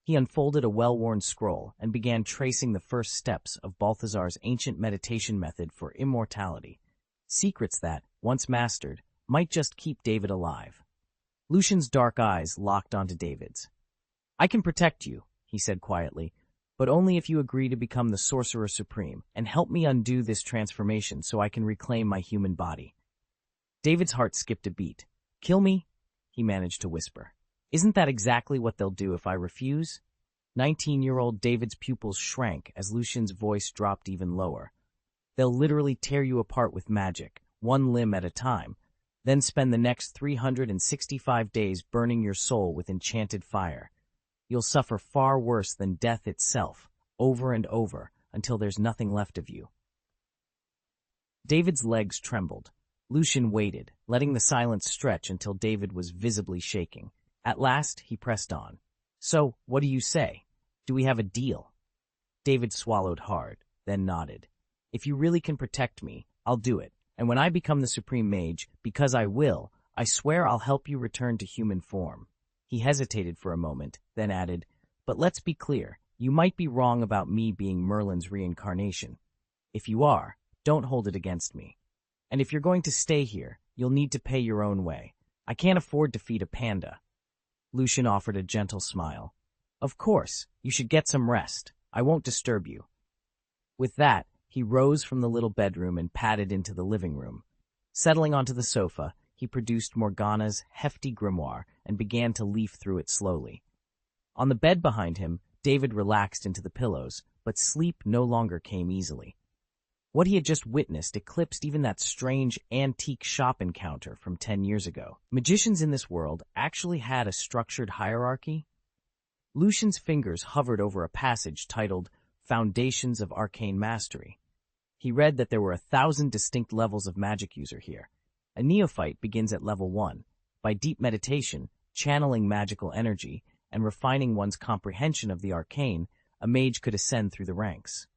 He unfolded a well-worn scroll and began tracing the first steps of Balthazar's ancient meditation method for immortality. Secrets that, once mastered, might just keep David alive. Lucian's dark eyes locked onto David's. I can protect you, he said quietly, but only if you agree to become the Sorcerer Supreme and help me undo this transformation so I can reclaim my human body. David's heart skipped a beat. Kill me? He managed to whisper. Isn't that exactly what they'll do if I refuse? 19-year-old David's pupils shrank as Lucian's voice dropped even lower. They'll literally tear you apart with magic, one limb at a time, then spend the next 365 days burning your soul with enchanted fire. You'll suffer far worse than death itself, over and over, until there's nothing left of you. David's legs trembled. Lucian waited, letting the silence stretch until David was visibly shaking. At last, he pressed on. So, what do you say? Do we have a deal? David swallowed hard, then nodded. If you really can protect me, I'll do it. And when I become the Supreme Mage, because I will, I swear I'll help you return to human form. He hesitated for a moment, then added, but let's be clear, you might be wrong about me being Merlin's reincarnation. If you are, don't hold it against me. And if you're going to stay here, you'll need to pay your own way. I can't afford to feed a panda. Lucian offered a gentle smile. Of course, you should get some rest. I won't disturb you. With that, he rose from the little bedroom and padded into the living room. Settling onto the sofa, he produced Morgana's hefty grimoire and began to leaf through it slowly. On the bed behind him, David relaxed into the pillows, but sleep no longer came easily. What he had just witnessed eclipsed even that strange antique shop encounter from 10 years ago. Magicians in this world actually had a structured hierarchy? Lucian's fingers hovered over a passage titled Foundations of Arcane Mastery. He read that there were 1,000 distinct levels of magic user here. A neophyte begins at level 1, by deep meditation, channeling magical energy, and refining one's comprehension of the arcane. A mage could ascend through the ranks.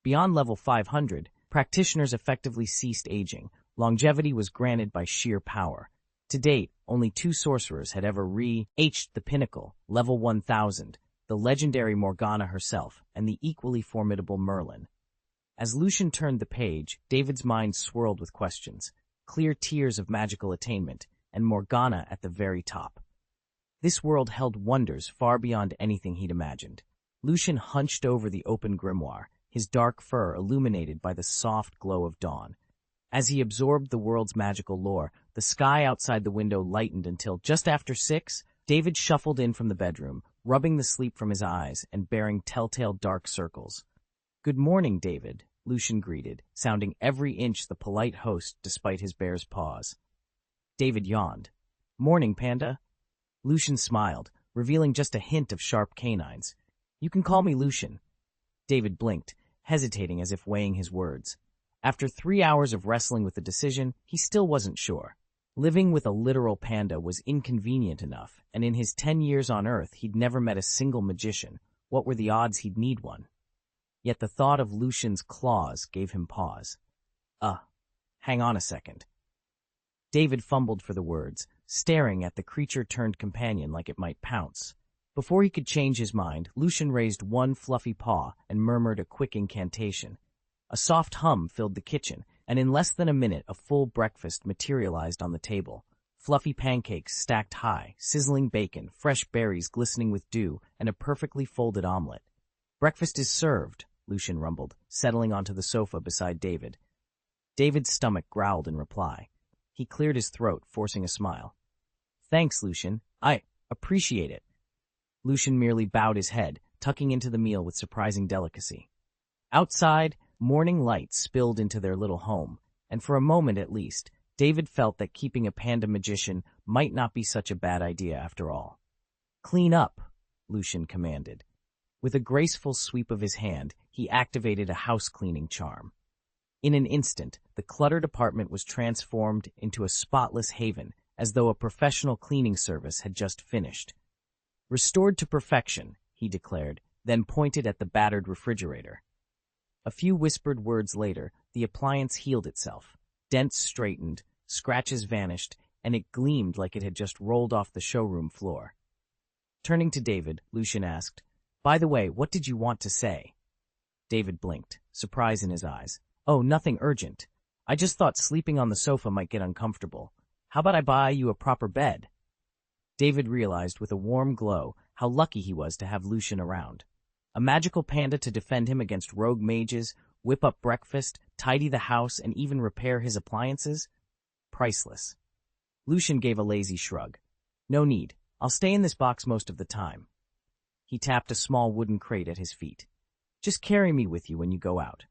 Beyond level 500, practitioners effectively ceased aging. Longevity was granted by sheer power. To date, only 2 sorcerers had ever reached the pinnacle, level 1000, the legendary Morgana herself and the equally formidable Merlin. As Lucian turned the page, David's mind swirled with questions. Clear tiers of magical attainment, and Morgana at the very top. This world held wonders far beyond anything he'd imagined. Lucian hunched over the open grimoire, his dark fur illuminated by the soft glow of dawn. As he absorbed the world's magical lore, the sky outside the window lightened until, just after 6, David shuffled in from the bedroom, rubbing the sleep from his eyes and bearing telltale dark circles. Good morning, David, Lucian greeted, sounding every inch the polite host despite his bear's paws. David yawned. Morning, Panda. Lucian smiled, revealing just a hint of sharp canines. You can call me Lucian. David blinked, hesitating as if weighing his words. After 3 hours of wrestling with the decision, he still wasn't sure. Living with a literal panda was inconvenient enough, and in his 10 years on Earth he'd never met a single magician. What were the odds he'd need one? Yet the thought of Lucian's claws gave him pause. Hang on a second. David fumbled for the words, staring at the creature-turned companion like it might pounce. Before he could change his mind, Lucian raised one fluffy paw and murmured a quick incantation. A soft hum filled the kitchen, and in less than a minute a full breakfast materialized on the table. Fluffy pancakes stacked high, sizzling bacon, fresh berries glistening with dew, and a perfectly folded omelet. "Breakfast is served," Lucian rumbled, settling onto the sofa beside David. David's stomach growled in reply. He cleared his throat, forcing a smile. "Thanks, Lucian. I appreciate it." Lucian merely bowed his head, tucking into the meal with surprising delicacy. Outside, morning light spilled into their little home, and for a moment at least, David felt that keeping a panda magician might not be such a bad idea after all. "Clean up," Lucian commanded. With a graceful sweep of his hand, he activated a house-cleaning charm. In an instant, the cluttered apartment was transformed into a spotless haven, as though a professional cleaning service had just finished. "Restored to perfection," he declared, then pointed at the battered refrigerator. A few whispered words later, the appliance healed itself. Dents straightened, scratches vanished, and it gleamed like it had just rolled off the showroom floor. Turning to David, Lucian asked, "By the way, what did you want to say?" David blinked, surprise in his eyes. "Oh, nothing urgent. I just thought sleeping on the sofa might get uncomfortable. How about I buy you a proper bed?" David realized with a warm glow how lucky he was to have Lucian around. A magical panda to defend him against rogue mages, whip up breakfast, tidy the house, and even repair his appliances? Priceless. Lucian gave a lazy shrug. "No need. I'll stay in this box most of the time." He tapped a small wooden crate at his feet. "Just carry me with you when you go out."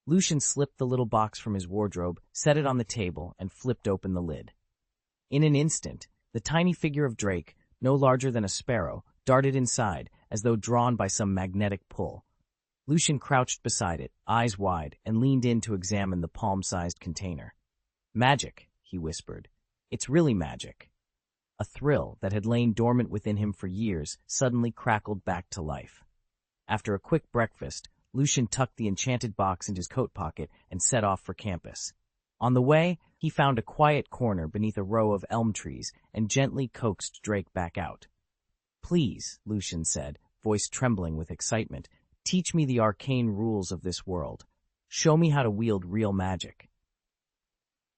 Lucian slipped the little box from his wardrobe, set it on the table, and flipped open the lid. In an instant, the tiny figure of Drake, no larger than a sparrow, darted inside, as though drawn by some magnetic pull. Lucian crouched beside it, eyes wide, and leaned in to examine the palm-sized container. "Magic," he whispered. "It's really magic." A thrill that had lain dormant within him for years suddenly crackled back to life. After a quick breakfast, Lucian tucked the enchanted box into his coat pocket and set off for campus. On the way, he found a quiet corner beneath a row of elm trees and gently coaxed Drake back out. "Please," Lucian said, voice trembling with excitement, "teach me the arcane rules of this world. Show me how to wield real magic."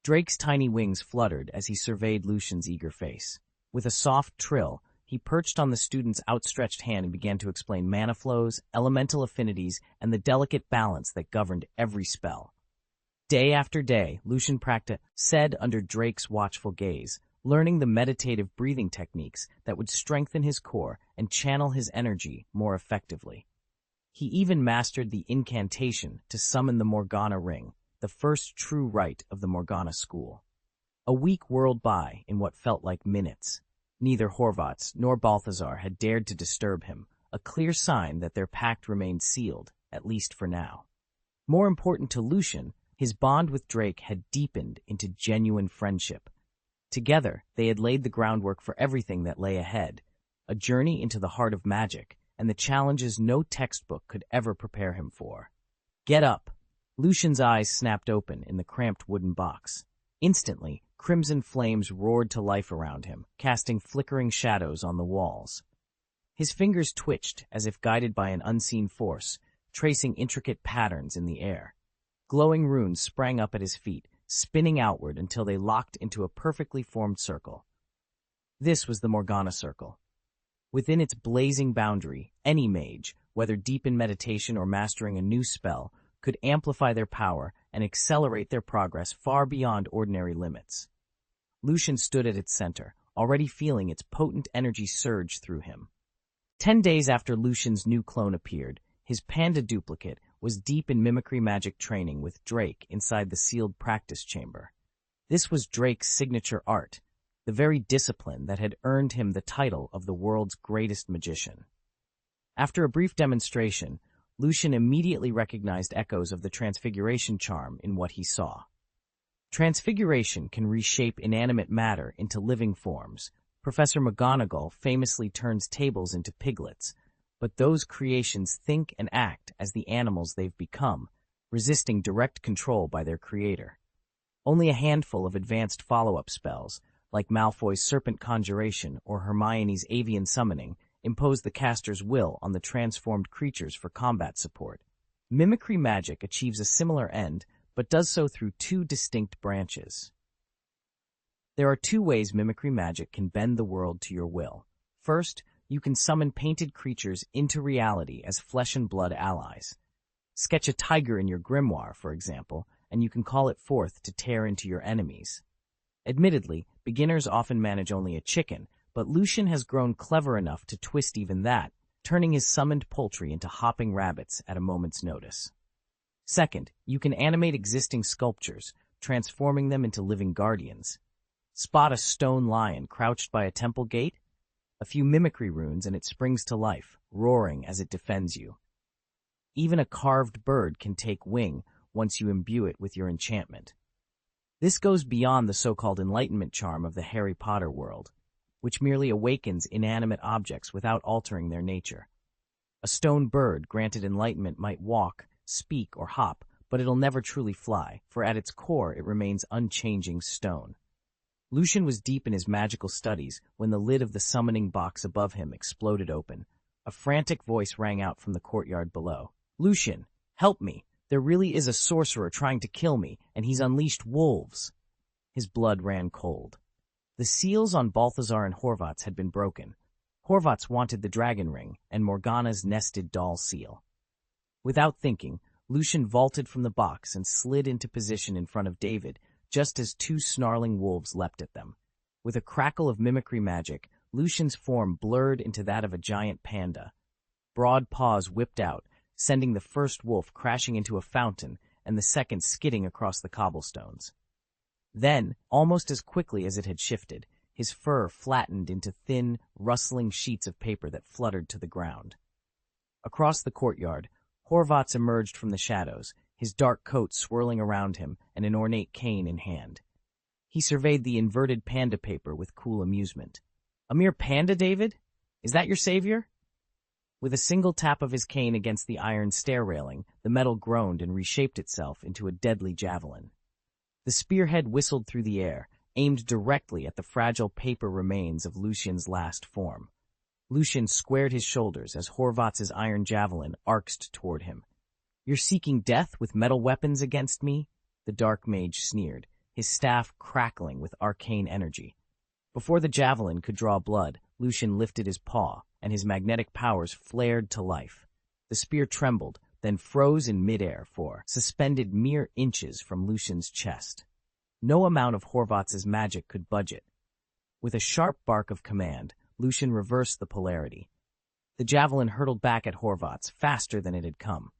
Drake's tiny wings fluttered as he surveyed Lucian's eager face. With a soft trill, he perched on the student's outstretched hand and began to explain mana flows, elemental affinities, and the delicate balance that governed every spell. Day after day, Lucian said under Drake's watchful gaze, learning the meditative breathing techniques that would strengthen his core and channel his energy more effectively. He even mastered the incantation to summon the Morgana Ring, the first true rite of the Morgana school. A week whirled by in what felt like minutes. Neither Horvaths nor Balthazar had dared to disturb him, a clear sign that their pact remained sealed, at least for now. More important to Lucian, his bond with Drake had deepened into genuine friendship. Together, they had laid the groundwork for everything that lay ahead, a journey into the heart of magic, and the challenges no textbook could ever prepare him for. "Get up!" Lucian's eyes snapped open in the cramped wooden box. Instantly, crimson flames roared to life around him, casting flickering shadows on the walls. His fingers twitched as if guided by an unseen force, tracing intricate patterns in the air. Glowing runes sprang up at his feet, spinning outward until they locked into a perfectly formed circle. This was the Morgana Circle. Within its blazing boundary, any mage, whether deep in meditation or mastering a new spell, could amplify their power and accelerate their progress far beyond ordinary limits. Lucian stood at its center, already feeling its potent energy surge through him. 10 days after Lucian's new clone appeared, his panda duplicate was deep in mimicry magic training with Drake inside the sealed practice chamber. This was Drake's signature art, the very discipline that had earned him the title of the world's greatest magician. After a brief demonstration, Lucian immediately recognized echoes of the transfiguration charm in what he saw. Transfiguration can reshape inanimate matter into living forms. Professor McGonagall famously turns tables into piglets, but those creations think and act as the animals they've become, resisting direct control by their creator. Only a handful of advanced follow-up spells, like Malfoy's Serpent Conjuration or Hermione's Avian Summoning, impose the caster's will on the transformed creatures for combat support. Mimicry magic achieves a similar end, but does so through two distinct branches. There are two ways mimicry magic can bend the world to your will. First, you can summon painted creatures into reality as flesh and blood allies. Sketch a tiger in your grimoire, for example, and you can call it forth to tear into your enemies. Admittedly, beginners often manage only a chicken, but Lucian has grown clever enough to twist even that, turning his summoned poultry into hopping rabbits at a moment's notice. Second, you can animate existing sculptures, transforming them into living guardians. Spot a stone lion crouched by a temple gate? A few mimicry runes and it springs to life, roaring as it defends you. Even a carved bird can take wing once you imbue it with your enchantment. This goes beyond the so-called enlightenment charm of the Harry Potter world, which merely awakens inanimate objects without altering their nature. A stone bird granted enlightenment might walk, speak, or hop, but it'll never truly fly, for at its core it remains unchanging stone. Lucian was deep in his magical studies when the lid of the summoning box above him exploded open. A frantic voice rang out from the courtyard below. "Lucian, help me! There really is a sorcerer trying to kill me, and he's unleashed wolves." His blood ran cold. The seals on Balthazar and Horvath's had been broken. Horvath's wanted the dragon ring, and Morgana's nested doll seal. Without thinking, Lucian vaulted from the box and slid into position in front of David, just as two snarling wolves leapt at them. With a crackle of mimicry magic, Lucian's form blurred into that of a giant panda. Broad paws whipped out, sending the first wolf crashing into a fountain and the second skidding across the cobblestones. Then, almost as quickly as it had shifted, his fur flattened into thin, rustling sheets of paper that fluttered to the ground. Across the courtyard, Horvath's emerged from the shadows, his dark coat swirling around him and an ornate cane in hand. He surveyed the inverted panda paper with cool amusement. "A mere panda, David? Is that your savior?" With a single tap of his cane against the iron stair railing, the metal groaned and reshaped itself into a deadly javelin. The spearhead whistled through the air, aimed directly at the fragile paper remains of Lucian's last form. Lucian squared his shoulders as Horvath's iron javelin arced toward him. "You're seeking death with metal weapons against me?" The dark mage sneered, his staff crackling with arcane energy. Before the javelin could draw blood, Lucian lifted his paw, and his magnetic powers flared to life. The spear trembled, then froze in midair suspended mere inches from Lucian's chest. No amount of Horvath's magic could budge it. With a sharp bark of command, Lucian reversed the polarity. The javelin hurtled back at Horvath's faster than it had come.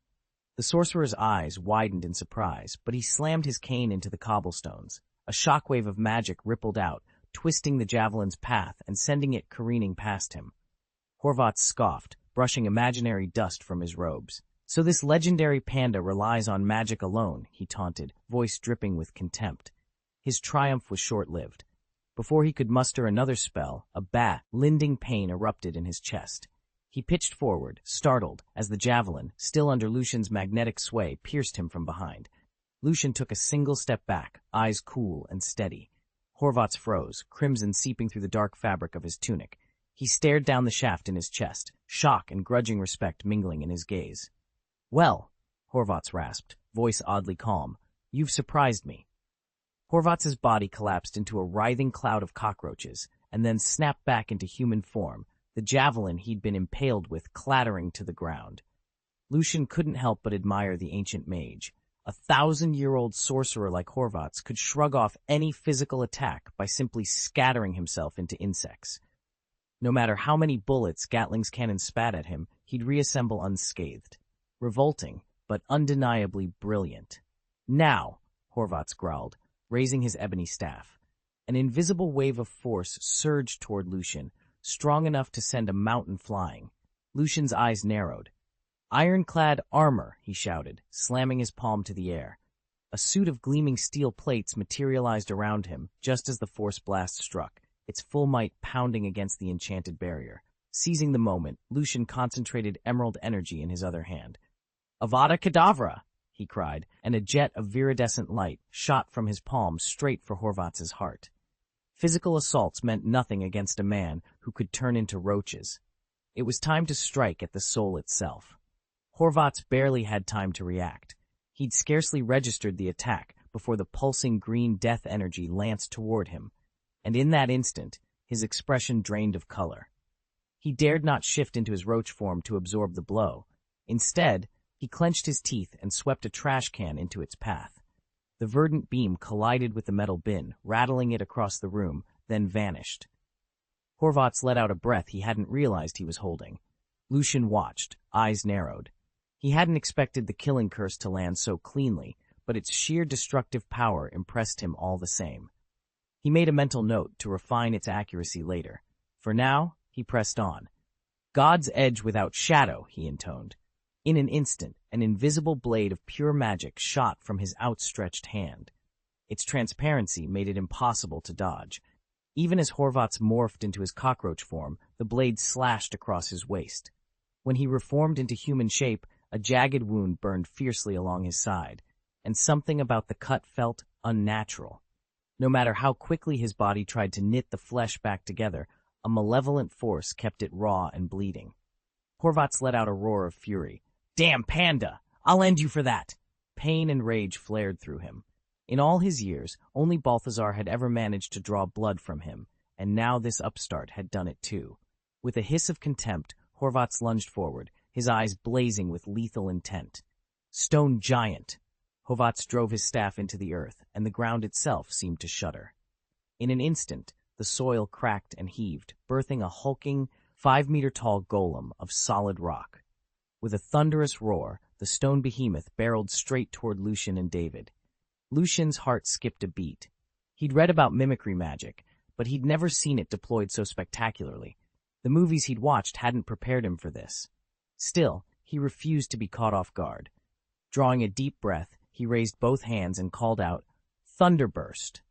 The sorcerer's eyes widened in surprise, but he slammed his cane into the cobblestones. A shockwave of magic rippled out, twisting the javelin's path and sending it careening past him. Horvath scoffed, brushing imaginary dust from his robes. "So this legendary panda relies on magic alone," he taunted, voice dripping with contempt. His triumph was short-lived. Before he could muster another spell, a linding pain erupted in his chest. He pitched forward, startled, as the javelin, still under Lucian's magnetic sway, pierced him from behind. Lucian took a single step back, eyes cool and steady. Horvath froze, crimson seeping through the dark fabric of his tunic. He stared down the shaft in his chest, shock and grudging respect mingling in his gaze. "Well," Horvath rasped, voice oddly calm, "you've surprised me." Horvath's body collapsed into a writhing cloud of cockroaches, and then snapped back into human form, the javelin he'd been impaled with clattering to the ground. Lucian couldn't help but admire the ancient mage. A 1,000-year-old sorcerer like Horvath's could shrug off any physical attack by simply scattering himself into insects. No matter how many bullets Gatling's cannon spat at him, he'd reassemble unscathed. Revolting, but undeniably brilliant. "Now," Horvath growled, raising his ebony staff. An invisible wave of force surged toward Lucian, strong enough to send a mountain flying. Lucian's eyes narrowed. "Ironclad armor," he shouted, slamming his palm to the air. A suit of gleaming steel plates materialized around him just as the force blast struck, its full might pounding against the enchanted barrier. Seizing the moment, Lucian concentrated emerald energy in his other hand. "Avada Kedavra!" he cried, and a jet of viridescent light shot from his palm straight for Horvath's heart. Physical assaults meant nothing against a man who could turn into roaches. It was time to strike at the soul itself. Horvath barely had time to react. He'd scarcely registered the attack before the pulsing green death energy lanced toward him, and in that instant, his expression drained of color. He dared not shift into his roach form to absorb the blow. Instead, he clenched his teeth and swept a trash can into its path. The verdant beam collided with the metal bin, rattling it across the room, then vanished. Horvath let out a breath he hadn't realized he was holding. Lucian watched, eyes narrowed. He hadn't expected the killing curse to land so cleanly, but its sheer destructive power impressed him all the same. He made a mental note to refine its accuracy later. For now, he pressed on. "God's edge without shadow," he intoned. In an instant, an invisible blade of pure magic shot from his outstretched hand. Its transparency made it impossible to dodge. Even as Horvath morphed into his cockroach form, the blade slashed across his waist. When he reformed into human shape, a jagged wound burned fiercely along his side, and something about the cut felt unnatural. No matter how quickly his body tried to knit the flesh back together, a malevolent force kept it raw and bleeding. Horvath let out a roar of fury. "Damn panda! I'll end you for that!" Pain and rage flared through him. In all his years, only Balthazar had ever managed to draw blood from him, and now this upstart had done it too. With a hiss of contempt, Horvath lunged forward, his eyes blazing with lethal intent. "Stone giant!" Horvath drove his staff into the earth, and the ground itself seemed to shudder. In an instant, the soil cracked and heaved, birthing a hulking, 5-meter-tall golem of solid rock. With a thunderous roar, the stone behemoth barreled straight toward Lucian and David. Lucian's heart skipped a beat. He'd read about mimicry magic, but he'd never seen it deployed so spectacularly. The movies he'd watched hadn't prepared him for this. Still, he refused to be caught off guard. Drawing a deep breath, he raised both hands and called out, "Thunderburst!"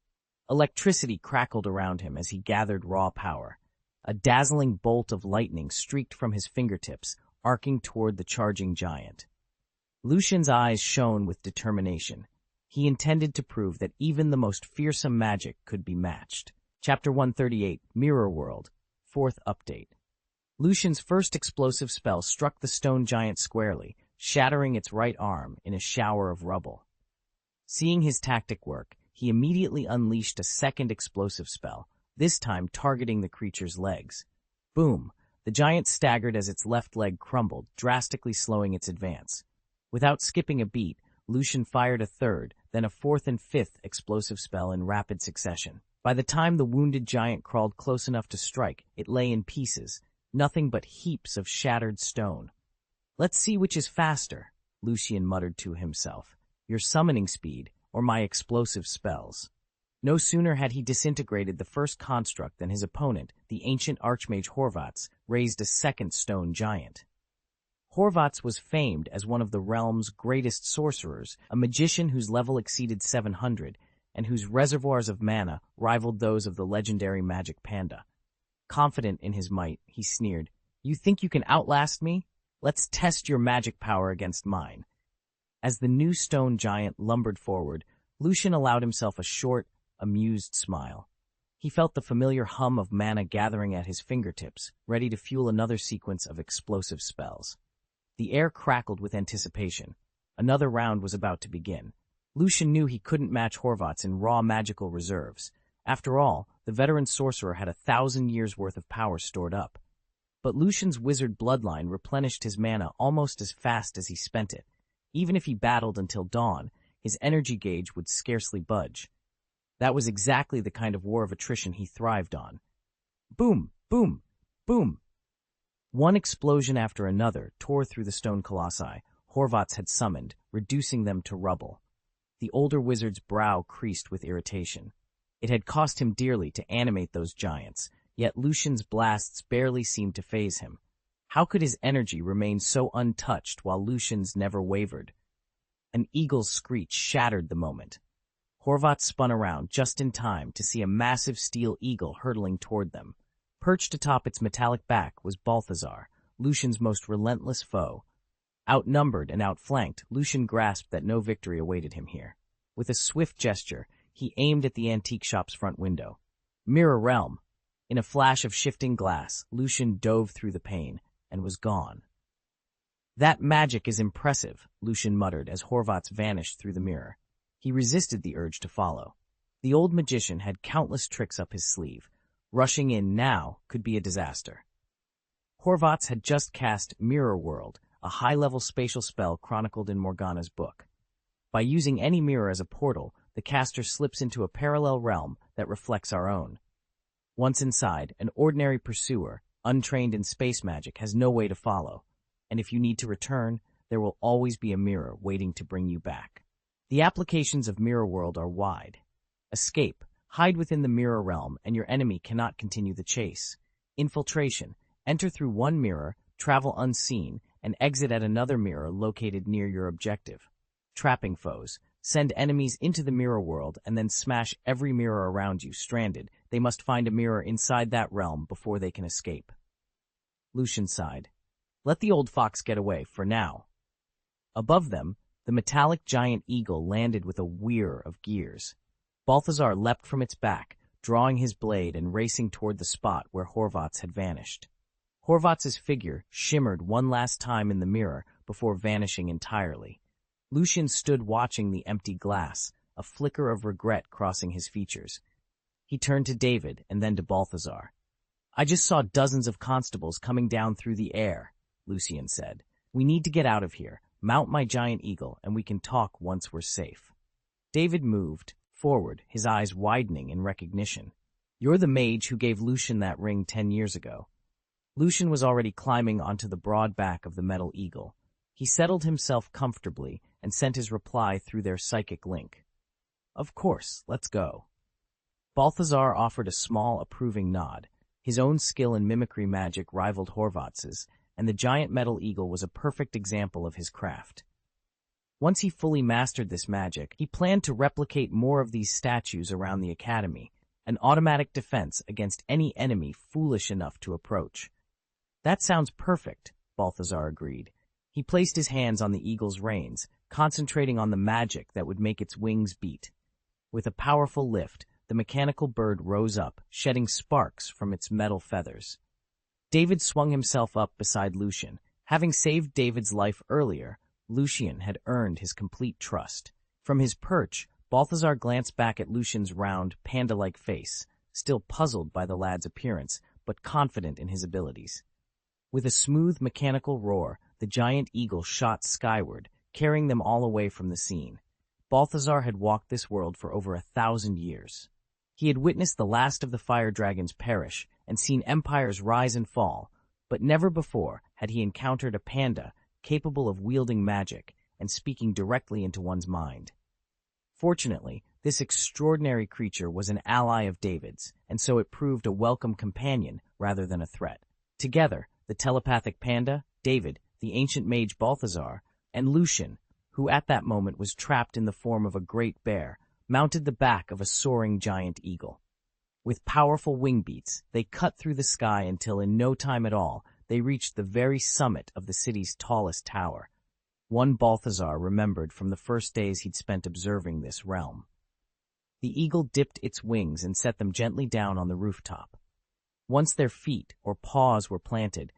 Electricity crackled around him as he gathered raw power. A dazzling bolt of lightning streaked from his fingertips, arcing toward the charging giant. Lucian's eyes shone with determination. He intended to prove that even the most fearsome magic could be matched. Chapter 138, Mirror World, 4th Update. Lucian's first explosive spell struck the stone giant squarely, shattering its right arm in a shower of rubble. Seeing his tactic work, he immediately unleashed a second explosive spell, this time targeting the creature's legs. Boom! The giant staggered as its left leg crumbled, drastically slowing its advance. Without skipping a beat, Lucian fired a third, then a fourth and fifth explosive spell in rapid succession. By the time the wounded giant crawled close enough to strike, it lay in pieces, nothing but heaps of shattered stone. "Let's see which is faster," Lucian muttered to himself. "Your summoning speed, or my explosive spells." No sooner had he disintegrated the first construct than his opponent, the ancient archmage Horvath, raised a second stone giant. Horvath was famed as one of the realm's greatest sorcerers, a magician whose level exceeded 700, and whose reservoirs of mana rivaled those of the legendary magic panda. Confident in his might, he sneered, "You think you can outlast me? Let's test your magic power against mine." As the new stone giant lumbered forward, Lucian allowed himself a short, amused smile. He felt the familiar hum of mana gathering at his fingertips, ready to fuel another sequence of explosive spells. The air crackled with anticipation. Another round was about to begin. Lucian knew he couldn't match Horvath in raw magical reserves. After all, the veteran sorcerer had 1,000 years' worth of power stored up. But Lucian's wizard bloodline replenished his mana almost as fast as he spent it. Even if he battled until dawn, his energy gauge would scarcely budge. That was exactly the kind of war of attrition he thrived on. Boom, boom, boom. One explosion after another tore through the stone colossi Horvath had summoned, reducing them to rubble. The older wizard's brow creased with irritation. It had cost him dearly to animate those giants, yet Lucian's blasts barely seemed to faze him. How could his energy remain so untouched while Lucian's never wavered? An eagle's screech shattered the moment. Horvath spun around just in time to see a massive steel eagle hurtling toward them. Perched atop its metallic back was Balthazar, Lucian's most relentless foe. Outnumbered and outflanked, Lucian grasped that no victory awaited him here. With a swift gesture, he aimed at the antique shop's front window. Mirror realm! In a flash of shifting glass, Lucian dove through the pane and was gone. That magic is impressive, Lucian muttered as Horvath vanished through the mirror. He resisted the urge to follow. The old magician had countless tricks up his sleeve. Rushing in now could be a disaster. Horvath had just cast Mirror World, a high-level spatial spell chronicled in Morgana's book. By using any mirror as a portal, the caster slips into a parallel realm that reflects our own. Once inside, an ordinary pursuer, untrained in space magic, has no way to follow. And if you need to return, there will always be a mirror waiting to bring you back. The applications of Mirror World are wide. Escape, hide within the mirror realm, and your enemy cannot continue the chase. Infiltration, enter through one mirror, travel unseen, and exit at another mirror located near your objective. Trapping foes, send enemies into the mirror world and then smash every mirror around you stranded. They must find a mirror inside that realm before they can escape. Lucian sighed. Let the old fox get away, for now. Above them, the metallic giant eagle landed with a whir of gears. Balthazar leapt from its back, drawing his blade and racing toward the spot where Horvath's had vanished. Horvath's figure shimmered one last time in the mirror before vanishing entirely. Lucian stood watching the empty glass, a flicker of regret crossing his features. He turned to David and then to Balthazar. I just saw dozens of constables coming down through the air, Lucian said. We need to get out of here, mount my giant eagle, and we can talk once we're safe. David moved forward, his eyes widening in recognition. You're the mage who gave Lucian that ring 10 years ago. Lucian was already climbing onto the broad back of the metal eagle. He settled himself comfortably and sent his reply through their psychic link. Of course, let's go. Balthazar offered a small, approving nod. His own skill in mimicry magic rivaled Horvath's, and the giant metal eagle was a perfect example of his craft. Once he fully mastered this magic, he planned to replicate more of these statues around the academy, an automatic defense against any enemy foolish enough to approach. That sounds perfect, Balthazar agreed. He placed his hands on the eagle's reins, concentrating on the magic that would make its wings beat. With a powerful lift, the mechanical bird rose up, shedding sparks from its metal feathers. David swung himself up beside Lucian. Having saved David's life earlier, Lucian had earned his complete trust. From his perch, Balthazar glanced back at Lucian's round, panda-like face, still puzzled by the lad's appearance, but confident in his abilities. With a smooth mechanical roar, the giant eagle shot skyward, carrying them all away from the scene. Balthazar had walked this world for over 1,000 years. He had witnessed the last of the fire dragons perish and seen empires rise and fall, but never before had he encountered a panda capable of wielding magic and speaking directly into one's mind. Fortunately, this extraordinary creature was an ally of David's, and so it proved a welcome companion rather than a threat. Together, the telepathic panda, David, the ancient mage Balthazar, and Lucian, who at that moment was trapped in the form of a great bear, mounted the back of a soaring giant eagle. With powerful wing beats, they cut through the sky until in no time at all, they reached the very summit of the city's tallest tower. One Balthazar remembered from the first days he'd spent observing this realm. The eagle dipped its wings and set them gently down on the rooftop. Once their feet or paws were planted,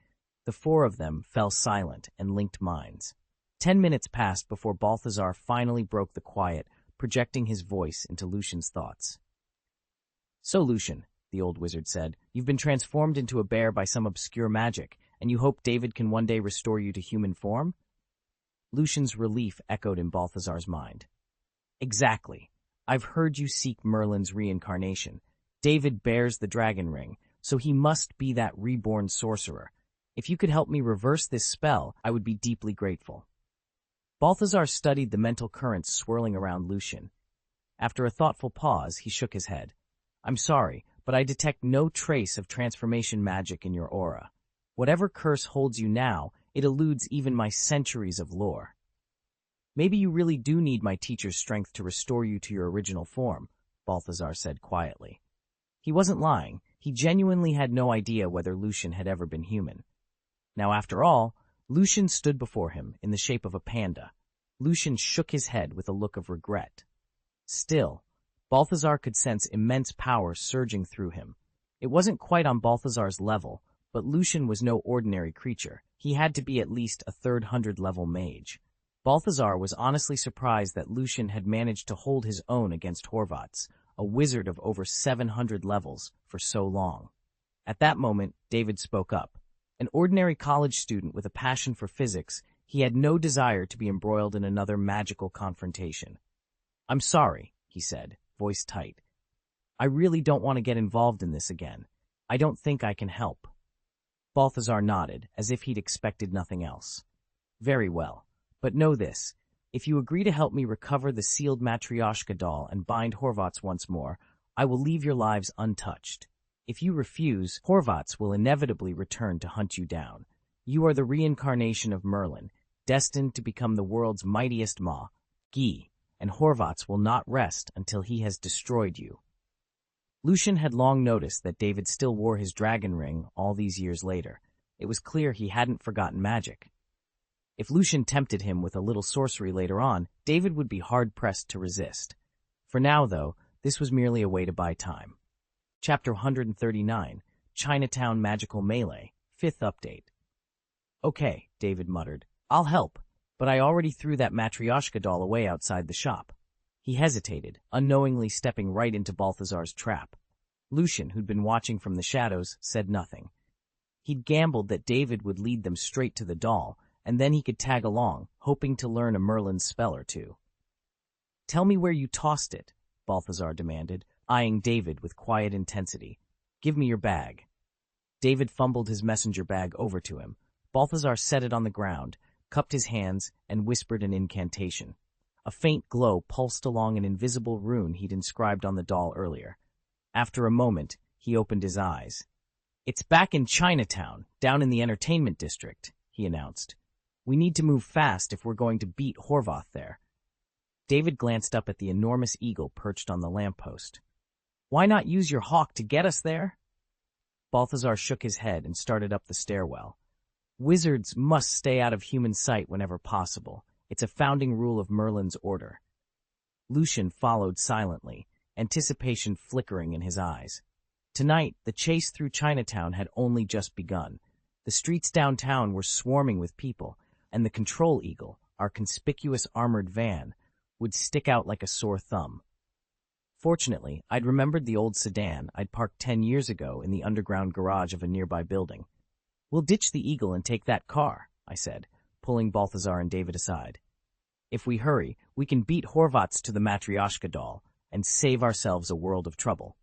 the four of them fell silent and linked minds. 10 minutes passed before Balthazar finally broke the quiet, projecting his voice into Lucian's thoughts. So, Lucian, the old wizard said, you've been transformed into a bear by some obscure magic, and you hope David can one day restore you to human form? Lucian's relief echoed in Balthazar's mind. Exactly. I've heard you seek Merlin's reincarnation. David bears the dragon ring, so he must be that reborn sorcerer. If you could help me reverse this spell, I would be deeply grateful. Balthazar studied the mental currents swirling around Lucian. After a thoughtful pause, he shook his head. I'm sorry, but I detect no trace of transformation magic in your aura. Whatever curse holds you now, it eludes even my centuries of lore. Maybe you really do need my teacher's strength to restore you to your original form, Balthazar said quietly. He wasn't lying. He genuinely had no idea whether Lucian had ever been human. Now, after all, Lucian stood before him in the shape of a panda. Lucian shook his head with a look of regret. Still, Balthazar could sense immense power surging through him. It wasn't quite on Balthazar's level, but Lucian was no ordinary creature. He had to be at least a 300-level mage. Balthazar was honestly surprised that Lucian had managed to hold his own against Horvath's, a wizard of over 700 levels, for so long. At that moment, David spoke up. An ordinary college student with a passion for physics, he had no desire to be embroiled in another magical confrontation. "I'm sorry," he said, voice tight. "I really don't want to get involved in this again. I don't think I can help." Balthazar nodded, as if he'd expected nothing else. "Very well. But know this, if you agree to help me recover the sealed Matryoshka doll and bind Horvath's once more, I will leave your lives untouched. If you refuse, Horvath's will inevitably return to hunt you down. You are the reincarnation of Merlin, destined to become the world's mightiest Mage, and Horvath's will not rest until he has destroyed you." Lucian had long noticed that David still wore his dragon ring all these years later. It was clear he hadn't forgotten magic. If Lucian tempted him with a little sorcery later on, David would be hard-pressed to resist. For now, though, this was merely a way to buy time. Chapter 139, Chinatown Magical Melee, 5th Update. "Okay," David muttered. "I'll help, but I already threw that Matryoshka doll away outside the shop." He hesitated, unknowingly stepping right into Balthazar's trap. Lucian, who'd been watching from the shadows, said nothing. He'd gambled that David would lead them straight to the doll, and then he could tag along, hoping to learn a Merlin spell or two. "Tell me where you tossed it," Balthazar demanded, eyeing David with quiet intensity. "Give me your bag." David fumbled his messenger bag over to him. Balthazar set it on the ground, cupped his hands, and whispered an incantation. A faint glow pulsed along an invisible rune he'd inscribed on the doll earlier. After a moment, he opened his eyes. "It's back in Chinatown, down in the entertainment district," he announced. "We need to move fast if we're going to beat Horvath there." David glanced up at the enormous eagle perched on the lamppost. "Why not use your hawk to get us there?" Balthazar shook his head and started up the stairwell. "Wizards must stay out of human sight whenever possible. It's a founding rule of Merlin's order." Lucian followed silently, anticipation flickering in his eyes. Tonight, the chase through Chinatown had only just begun. The streets downtown were swarming with people, and the control eagle, our conspicuous armored van, would stick out like a sore thumb. Fortunately, I'd remembered the old sedan I'd parked 10 years ago in the underground garage of a nearby building. "We'll ditch the eagle and take that car," I said, pulling Balthazar and David aside. "If we hurry, we can beat Horvath's to the Matryoshka doll and save ourselves a world of trouble."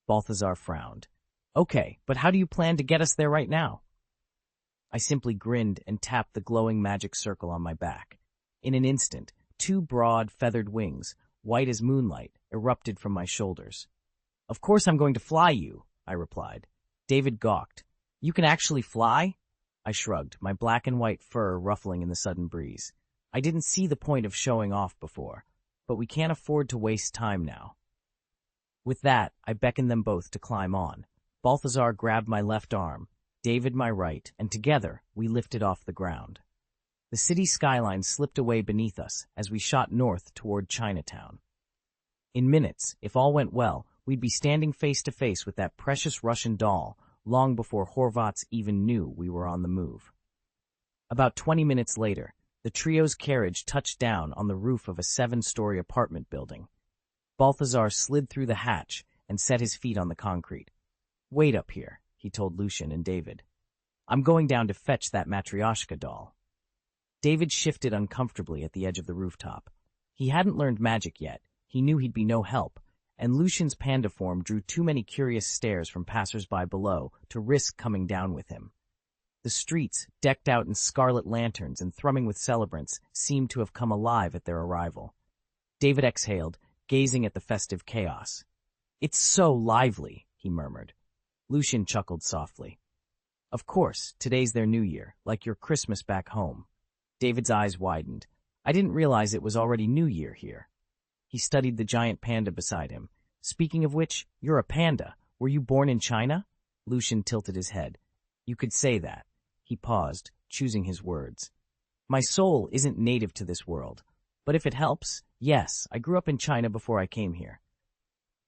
Balthazar frowned. "Okay, but how do you plan to get us there right now?" I simply grinned and tapped the glowing magic circle on my back. In an instant, 2 broad, feathered wings, white as moonlight, erupted from my shoulders. "Of course I'm going to fly you," I replied. David gawked. "You can actually fly?" I shrugged, my black and white fur ruffling in the sudden breeze. I didn't see the point of showing off before, but we can't afford to waste time now. With that, I beckoned them both to climb on. Balthazar grabbed my left arm, David my right, and together we lifted off the ground. The city skyline slipped away beneath us as we shot north toward Chinatown. In minutes, if all went well, we'd be standing face to face with that precious Russian doll long before Horvath's even knew we were on the move. About 20 minutes later, the trio's carriage touched down on the roof of a 7-story apartment building. Balthazar slid through the hatch and set his feet on the concrete. "Wait up here," he told Lucian and David. "I'm going down to fetch that Matryoshka doll." David shifted uncomfortably at the edge of the rooftop. He hadn't learned magic yet. He knew he'd be no help, and Lucian's panda form drew too many curious stares from passers-by below to risk coming down with him. The streets, decked out in scarlet lanterns and thrumming with celebrants, seemed to have come alive at their arrival. David exhaled, gazing at the festive chaos. "It's so lively," he murmured. Lucian chuckled softly. Of course, today's their new year, like your Christmas back home. David's eyes widened. I didn't realize it was already New Year here. He studied the giant panda beside him. Speaking of which, you're a panda. Were you born in China? Lucian tilted his head. You could say that. He paused, choosing his words. My soul isn't native to this world. But if it helps, yes, I grew up in China before I came here.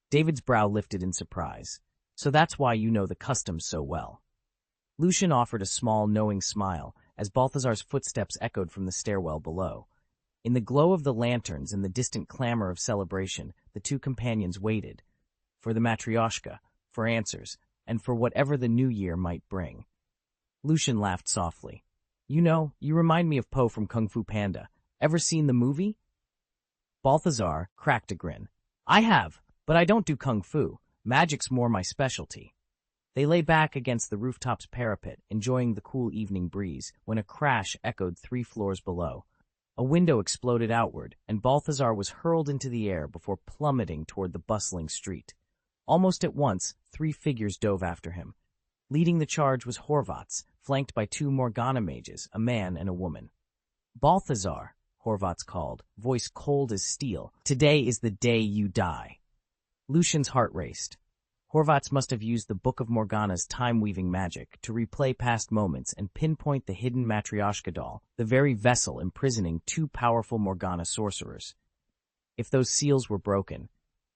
David's brow lifted in surprise. So that's why you know the customs so well. Lucian offered a small, knowing smile as Balthazar's footsteps echoed from the stairwell below. In the glow of the lanterns and the distant clamor of celebration, the two companions waited. For the matryoshka, for answers, and for whatever the new year might bring. Lucian laughed softly. You know, you remind me of Po from Kung Fu Panda. Ever seen the movie? Balthazar cracked a grin. I have, but I don't do Kung Fu. Magic's more my specialty. They lay back against the rooftop's parapet, enjoying the cool evening breeze, when a crash echoed 3 floors below. A window exploded outward, and Balthazar was hurled into the air before plummeting toward the bustling street. Almost at once, 3 figures dove after him. Leading the charge was Horvath's, flanked by 2 Morgana mages, a man and a woman. Balthazar, Horvath called, voice cold as steel. Today is the day you die. Lucian's heart raced. Horvath must have used the Book of Morgana's time-weaving magic to replay past moments and pinpoint the hidden Matryoshka doll, the very vessel imprisoning 2 powerful Morgana sorcerers. If those seals were broken,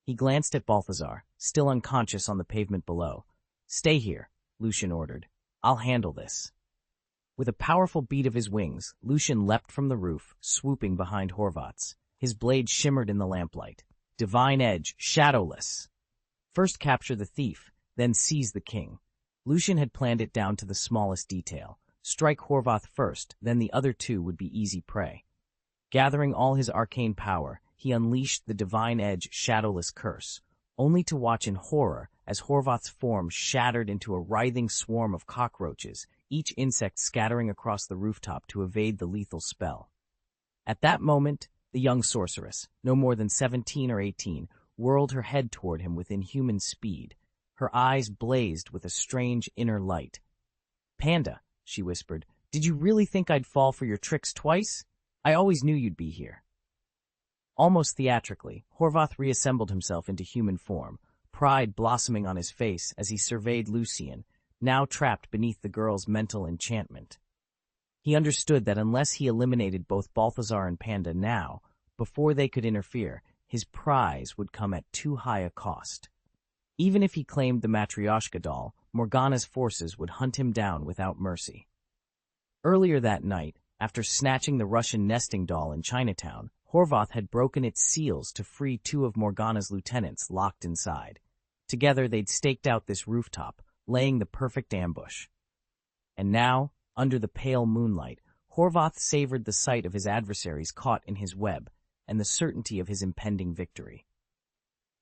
he glanced at Balthazar, still unconscious on the pavement below. Stay here, Lucian ordered. I'll handle this. With a powerful beat of his wings, Lucian leapt from the roof, swooping behind Horvath's. His blade shimmered in the lamplight. Divine edge, shadowless. First capture the thief, then seize the king. Lucian had planned it down to the smallest detail. Strike Horvath first, then the other 2 would be easy prey. Gathering all his arcane power, he unleashed the divine edge shadowless curse, only to watch in horror as Horvath's form shattered into a writhing swarm of cockroaches, each insect scattering across the rooftop to evade the lethal spell. At that moment, the young sorceress, no more than 17 or 18, whirled her head toward him with inhuman speed. Her eyes blazed with a strange inner light. Panda, she whispered, did you really think I'd fall for your tricks twice? I always knew you'd be here. Almost theatrically, Horvath reassembled himself into human form, pride blossoming on his face as he surveyed Lucian, now trapped beneath the girl's mental enchantment. He understood that unless he eliminated both Balthazar and Panda now, before they could interfere, his prize would come at too high a cost. Even if he claimed the Matryoshka doll, Morgana's forces would hunt him down without mercy. Earlier that night, after snatching the Russian nesting doll in Chinatown, Horvath had broken its seals to free 2 of Morgana's lieutenants locked inside. Together they'd staked out this rooftop, laying the perfect ambush. And now, under the pale moonlight, Horvath savored the sight of his adversaries caught in his web, and the certainty of his impending victory.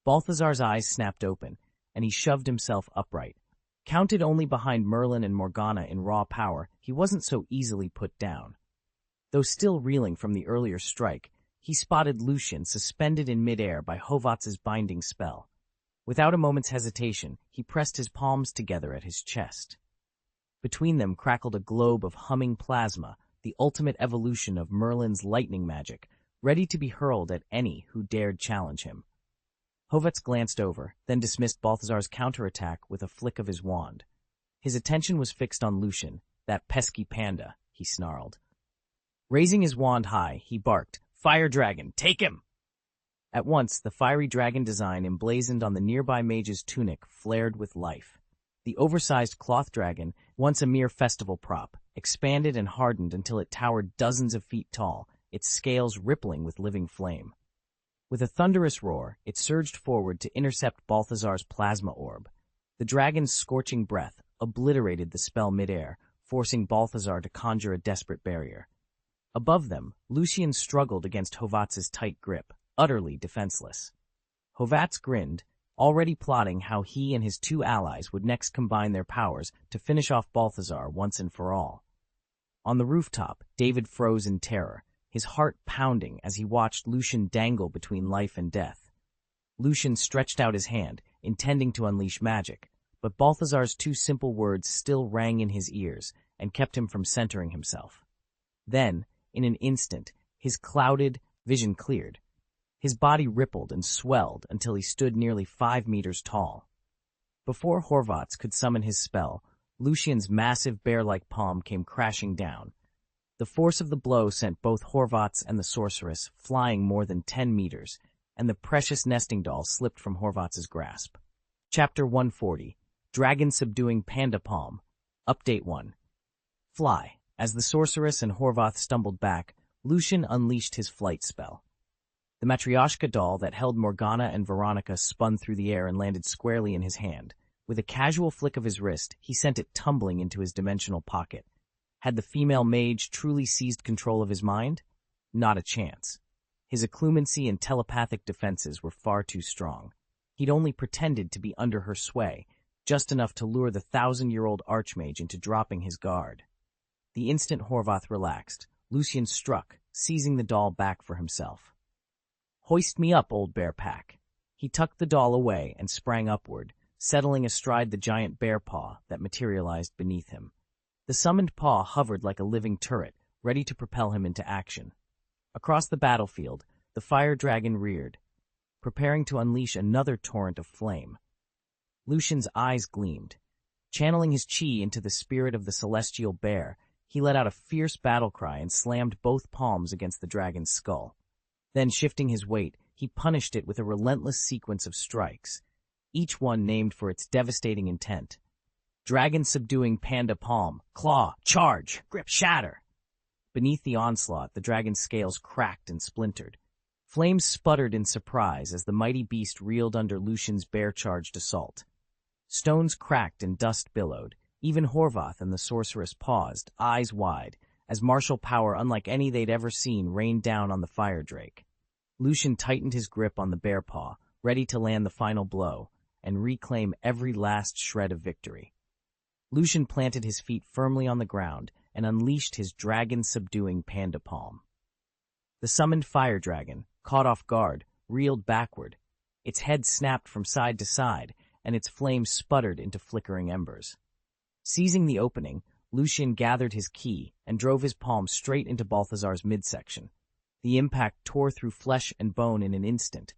Balthazar's eyes snapped open, and he shoved himself upright. Counted only behind Merlin and Morgana in raw power, he wasn't so easily put down. Though still reeling from the earlier strike, he spotted Lucian suspended in midair by Horvath's binding spell. Without a moment's hesitation, he pressed his palms together at his chest. Between them crackled a globe of humming plasma, the ultimate evolution of Merlin's lightning magic, ready to be hurled at any who dared challenge him. Horvath glanced over, then dismissed Balthazar's counterattack with a flick of his wand. His attention was fixed on Lucian, that pesky panda, he snarled. Raising his wand high, he barked, Fire Dragon, take him! At once, the fiery dragon design emblazoned on the nearby mage's tunic flared with life. The oversized cloth dragon, once a mere festival prop, expanded and hardened until it towered dozens of feet tall, its scales rippling with living flame. With a thunderous roar, it surged forward to intercept Balthazar's plasma orb. The dragon's scorching breath obliterated the spell midair, forcing Balthazar to conjure a desperate barrier. Above them, Lucian struggled against Horvath's tight grip, utterly defenseless. Horvath grinned, already plotting how he and his 2 allies would next combine their powers to finish off Balthazar once and for all. On the rooftop, David froze in terror, his heart pounding as he watched Lucian dangle between life and death. Lucian stretched out his hand, intending to unleash magic, but Balthazar's two simple words still rang in his ears and kept him from centering himself. Then, in an instant, his clouded vision cleared. His body rippled and swelled until he stood nearly 5 meters tall. Before Horvath's could summon his spell, Lucian's massive bear-like palm came crashing down. The force of the blow sent both Horvath's and the sorceress flying more than 10 meters, and the precious nesting doll slipped from Horvath's grasp. Chapter 140, Dragon Subduing Panda Palm. Update 1. Fly. As the sorceress and Horvath stumbled back, Lucian unleashed his flight spell. The Matryoshka doll that held Morgana and Veronica spun through the air and landed squarely in his hand. With a casual flick of his wrist, he sent it tumbling into his dimensional pocket. Had the female mage truly seized control of his mind? Not a chance. His occlumency and telepathic defenses were far too strong. He'd only pretended to be under her sway, just enough to lure the 1,000-year-old archmage into dropping his guard. The instant Horvath relaxed, Lucian struck, seizing the doll back for himself. "Hoist me up, old bear pack." He tucked the doll away and sprang upward, settling astride the giant bear paw that materialized beneath him. The summoned paw hovered like a living turret, ready to propel him into action. Across the battlefield, the fire dragon reared, preparing to unleash another torrent of flame. Lucian's eyes gleamed. Channeling his chi into the spirit of the celestial bear, he let out a fierce battle cry and slammed both palms against the dragon's skull. Then, shifting his weight, he punished it with a relentless sequence of strikes, each one named for its devastating intent. Dragon Subduing Panda Palm, Claw, Charge, Grip, Shatter. Beneath the onslaught, the dragon's scales cracked and splintered. Flames sputtered in surprise as the mighty beast reeled under Lucian's bear-charged assault. Stones cracked and dust billowed. Even Horvath and the sorceress paused, eyes wide, as martial power unlike any they'd ever seen rained down on the fire drake. Lucian tightened his grip on the bear paw, ready to land the final blow and reclaim every last shred of victory. Lucian planted his feet firmly on the ground and unleashed his dragon-subduing panda palm. The summoned fire dragon, caught off guard, reeled backward. Its head snapped from side to side, and its flames sputtered into flickering embers. Seizing the opening, Lucian gathered his ki and drove his palm straight into Balthazar's midsection. The impact tore through flesh and bone in an instant.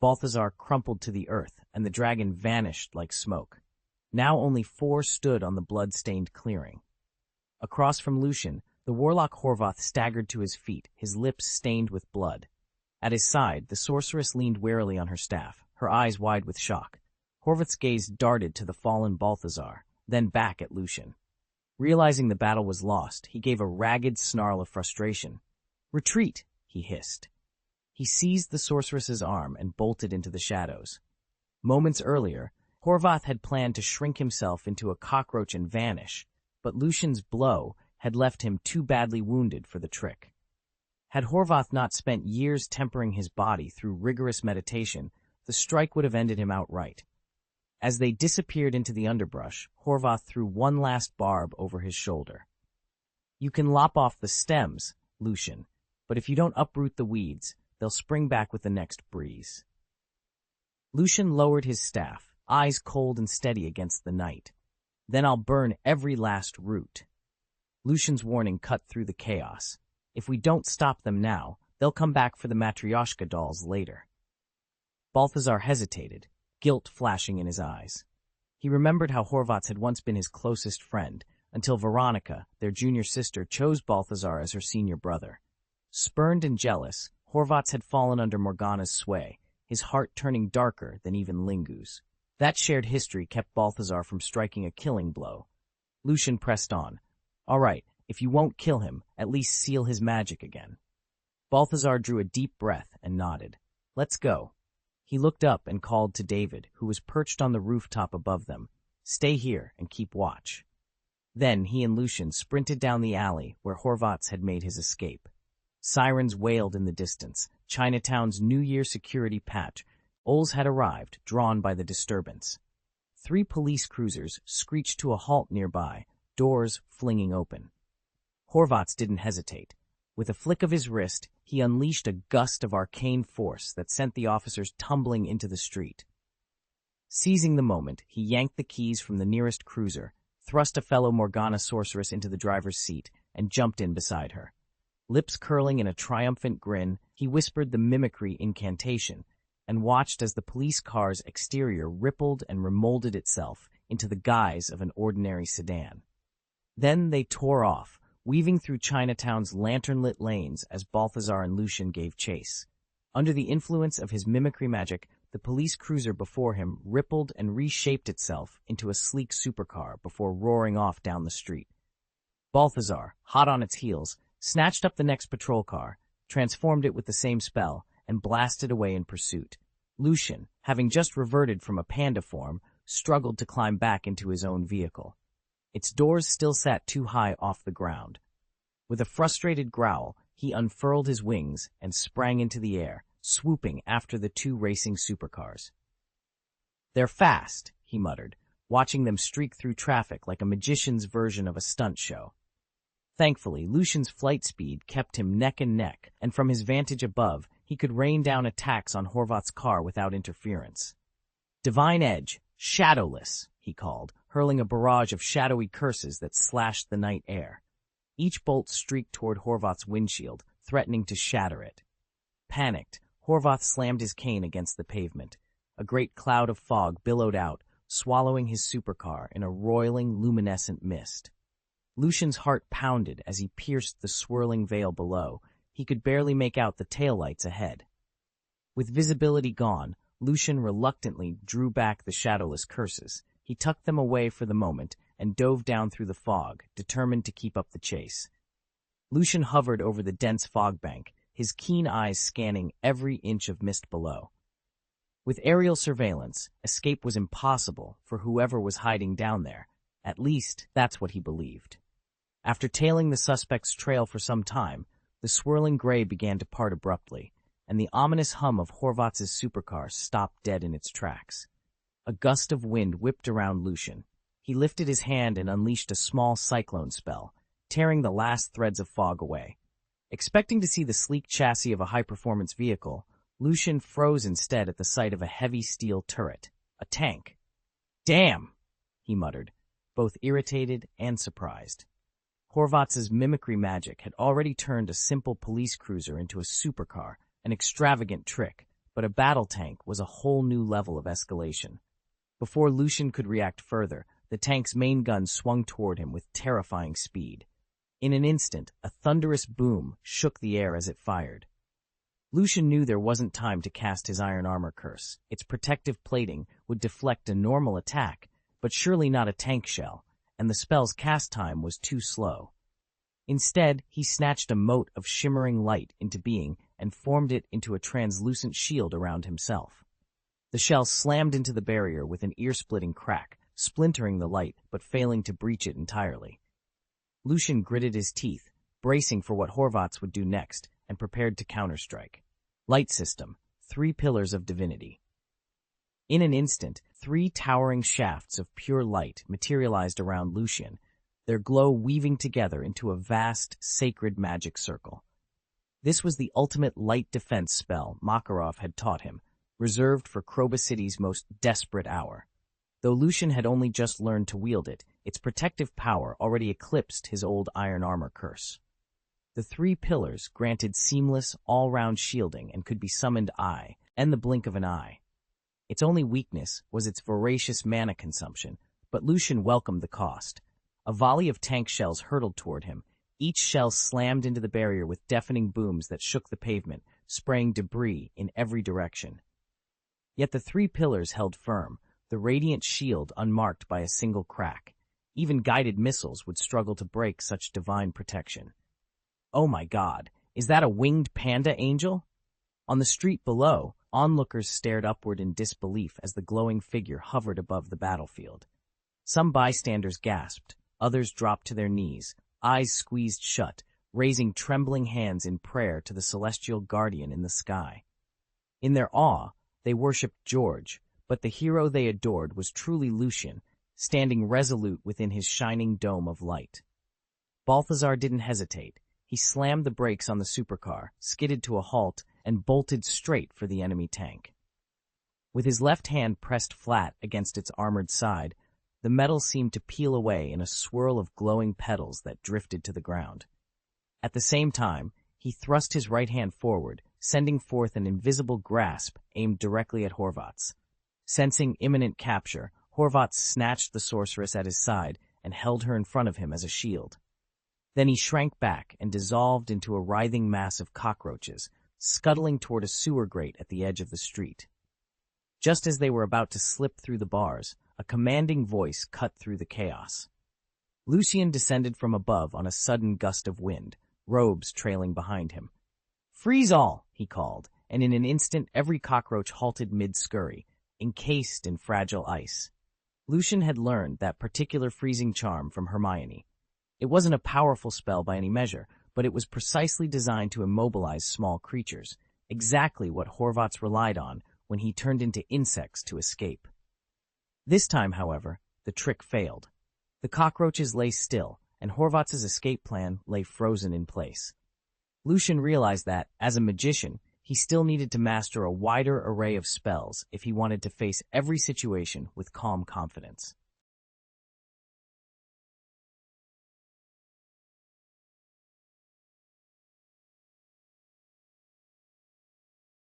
Balthazar crumpled to the earth, and the dragon vanished like smoke. Now only 4 stood on the blood-stained clearing. Across from Lucian, the warlock Horvath staggered to his feet, his lips stained with blood. At his side, the sorceress leaned warily on her staff, her eyes wide with shock. Horvath's gaze darted to the fallen Balthazar, then back at Lucian. Realizing the battle was lost, he gave a ragged snarl of frustration. "Retreat!" he hissed. He seized the sorceress's arm and bolted into the shadows. Moments earlier, Horvath had planned to shrink himself into a cockroach and vanish, but Lucian's blow had left him too badly wounded for the trick. Had Horvath not spent years tempering his body through rigorous meditation, the strike would have ended him outright. As they disappeared into the underbrush, Horvath threw one last barb over his shoulder. "You can lop off the stems, Lucian, but if you don't uproot the weeds, they'll spring back with the next breeze." Lucian lowered his staff, eyes cold and steady against the night. "Then I'll burn every last root." Lucian's warning cut through the chaos. If we don't stop them now, they'll come back for the Matryoshka dolls later. Balthazar hesitated, guilt flashing in his eyes. He remembered how Horvath had once been his closest friend, until Veronica, their junior sister, chose Balthazar as her senior brother. Spurned and jealous, Horvath had fallen under Morgana's sway, his heart turning darker than even Lingu's. That shared history kept Balthazar from striking a killing blow. Lucian pressed on. "All right, if you won't kill him, at least seal his magic again." Balthazar drew a deep breath and nodded. "Let's go." He looked up and called to David, who was perched on the rooftop above them. "Stay here and keep watch." Then he and Lucian sprinted down the alley where Horvath had made his escape. Sirens wailed in the distance. Chinatown's New Year security patch. Ols had arrived, drawn by the disturbance. 3 police cruisers screeched to a halt nearby, doors flinging open. Horvath didn't hesitate. With a flick of his wrist, he unleashed a gust of arcane force that sent the officers tumbling into the street. Seizing the moment, he yanked the keys from the nearest cruiser, thrust a fellow Morgana sorceress into the driver's seat, and jumped in beside her. Lips curling in a triumphant grin, he whispered the mimicry incantation, and watched as the police car's exterior rippled and remolded itself into the guise of an ordinary sedan. Then they tore off, weaving through Chinatown's lantern-lit lanes as Balthazar and Lucian gave chase. Under the influence of his mimicry magic, the police cruiser before him rippled and reshaped itself into a sleek supercar before roaring off down the street. Balthazar, hot on its heels, snatched up the next patrol car, transformed it with the same spell, and blasted away in pursuit. Lucian, having just reverted from a panda form, struggled to climb back into his own vehicle. Its doors still sat too high off the ground. With a frustrated growl, he unfurled his wings and sprang into the air, swooping after the two racing supercars. "They're fast," he muttered, watching them streak through traffic like a magician's version of a stunt show. Thankfully, Lucian's flight speed kept him neck and neck, and from his vantage above, he could rain down attacks on Horvath's car without interference. "Divine Edge, Shadowless," he called, hurling a barrage of shadowy curses that slashed the night air. Each bolt streaked toward Horvath's windshield, threatening to shatter it. Panicked, Horvath slammed his cane against the pavement. A great cloud of fog billowed out, swallowing his supercar in a roiling, luminescent mist. Lucian's heart pounded as he pierced the swirling veil below. He could barely make out the taillights ahead. With visibility gone, Lucian reluctantly drew back the shadowless curses. He tucked them away for the moment and dove down through the fog, determined to keep up the chase. Lucian hovered over the dense fog bank, his keen eyes scanning every inch of mist below. With aerial surveillance, escape was impossible for whoever was hiding down there. At least, that's what he believed. After tailing the suspect's trail for some time, the swirling gray began to part abruptly, and the ominous hum of Horvath's supercar stopped dead in its tracks. A gust of wind whipped around Lucian. He lifted his hand and unleashed a small cyclone spell, tearing the last threads of fog away. Expecting to see the sleek chassis of a high-performance vehicle, Lucian froze instead at the sight of a heavy steel turret, a tank. "Damn!" he muttered, both irritated and surprised. Horvath's mimicry magic had already turned a simple police cruiser into a supercar, an extravagant trick, but a battle tank was a whole new level of escalation. Before Lucian could react further, the tank's main gun swung toward him with terrifying speed. In an instant, a thunderous boom shook the air as it fired. Lucian knew there wasn't time to cast his iron armor curse. Its protective plating would deflect a normal attack, but surely not a tank shell, and the spell's cast time was too slow. Instead, he snatched a mote of shimmering light into being and formed it into a translucent shield around himself. The shell slammed into the barrier with an ear-splitting crack, splintering the light but failing to breach it entirely. Lucian gritted his teeth, bracing for what Horvath's would do next, and prepared to counterstrike. Light system, 3 pillars of divinity. In an instant, 3 towering shafts of pure light materialized around Lucian, their glow weaving together into a vast, sacred magic circle. This was the ultimate light defense spell Makarov had taught him, reserved for Kroba City's most desperate hour. Though Lucian had only just learned to wield it, its protective power already eclipsed his old iron armor curse. The 3 pillars granted seamless, all-round shielding and could be summoned in the blink of an eye. Its only weakness was its voracious mana consumption, but Lucian welcomed the cost. A volley of tank shells hurtled toward him. Each shell slammed into the barrier with deafening booms that shook the pavement, spraying debris in every direction. Yet the 3 pillars held firm, the radiant shield unmarked by a single crack. Even guided missiles would struggle to break such divine protection. Oh my God, is that a winged panda angel? On the street below, onlookers stared upward in disbelief as the glowing figure hovered above the battlefield. Some bystanders gasped, others dropped to their knees, eyes squeezed shut, raising trembling hands in prayer to the celestial guardian in the sky. In their awe, they worshipped George, but the hero they adored was truly Lucian, standing resolute within his shining dome of light. Balthazar didn't hesitate. He slammed the brakes on the supercar, skidded to a halt, and bolted straight for the enemy tank. With his left hand pressed flat against its armored side, the metal seemed to peel away in a swirl of glowing petals that drifted to the ground. At the same time, he thrust his right hand forward, sending forth an invisible grasp aimed directly at Horvath's. Sensing imminent capture, Horvath snatched the sorceress at his side and held her in front of him as a shield. Then he shrank back and dissolved into a writhing mass of cockroaches, scuttling toward a sewer grate at the edge of the street. Just as they were about to slip through the bars, a commanding voice cut through the chaos. Lucian descended from above on a sudden gust of wind, robes trailing behind him. "Freeze all!" he called, and in an instant every cockroach halted mid-scurry, encased in fragile ice. Lucian had learned that particular freezing charm from Hermione. It wasn't a powerful spell by any measure, but it was precisely designed to immobilize small creatures, exactly what Horvath's relied on when he turned into insects to escape. This time, however, the trick failed. The cockroaches lay still, and Horvath's escape plan lay frozen in place. Lucian realized that, as a magician, he still needed to master a wider array of spells if he wanted to face every situation with calm confidence.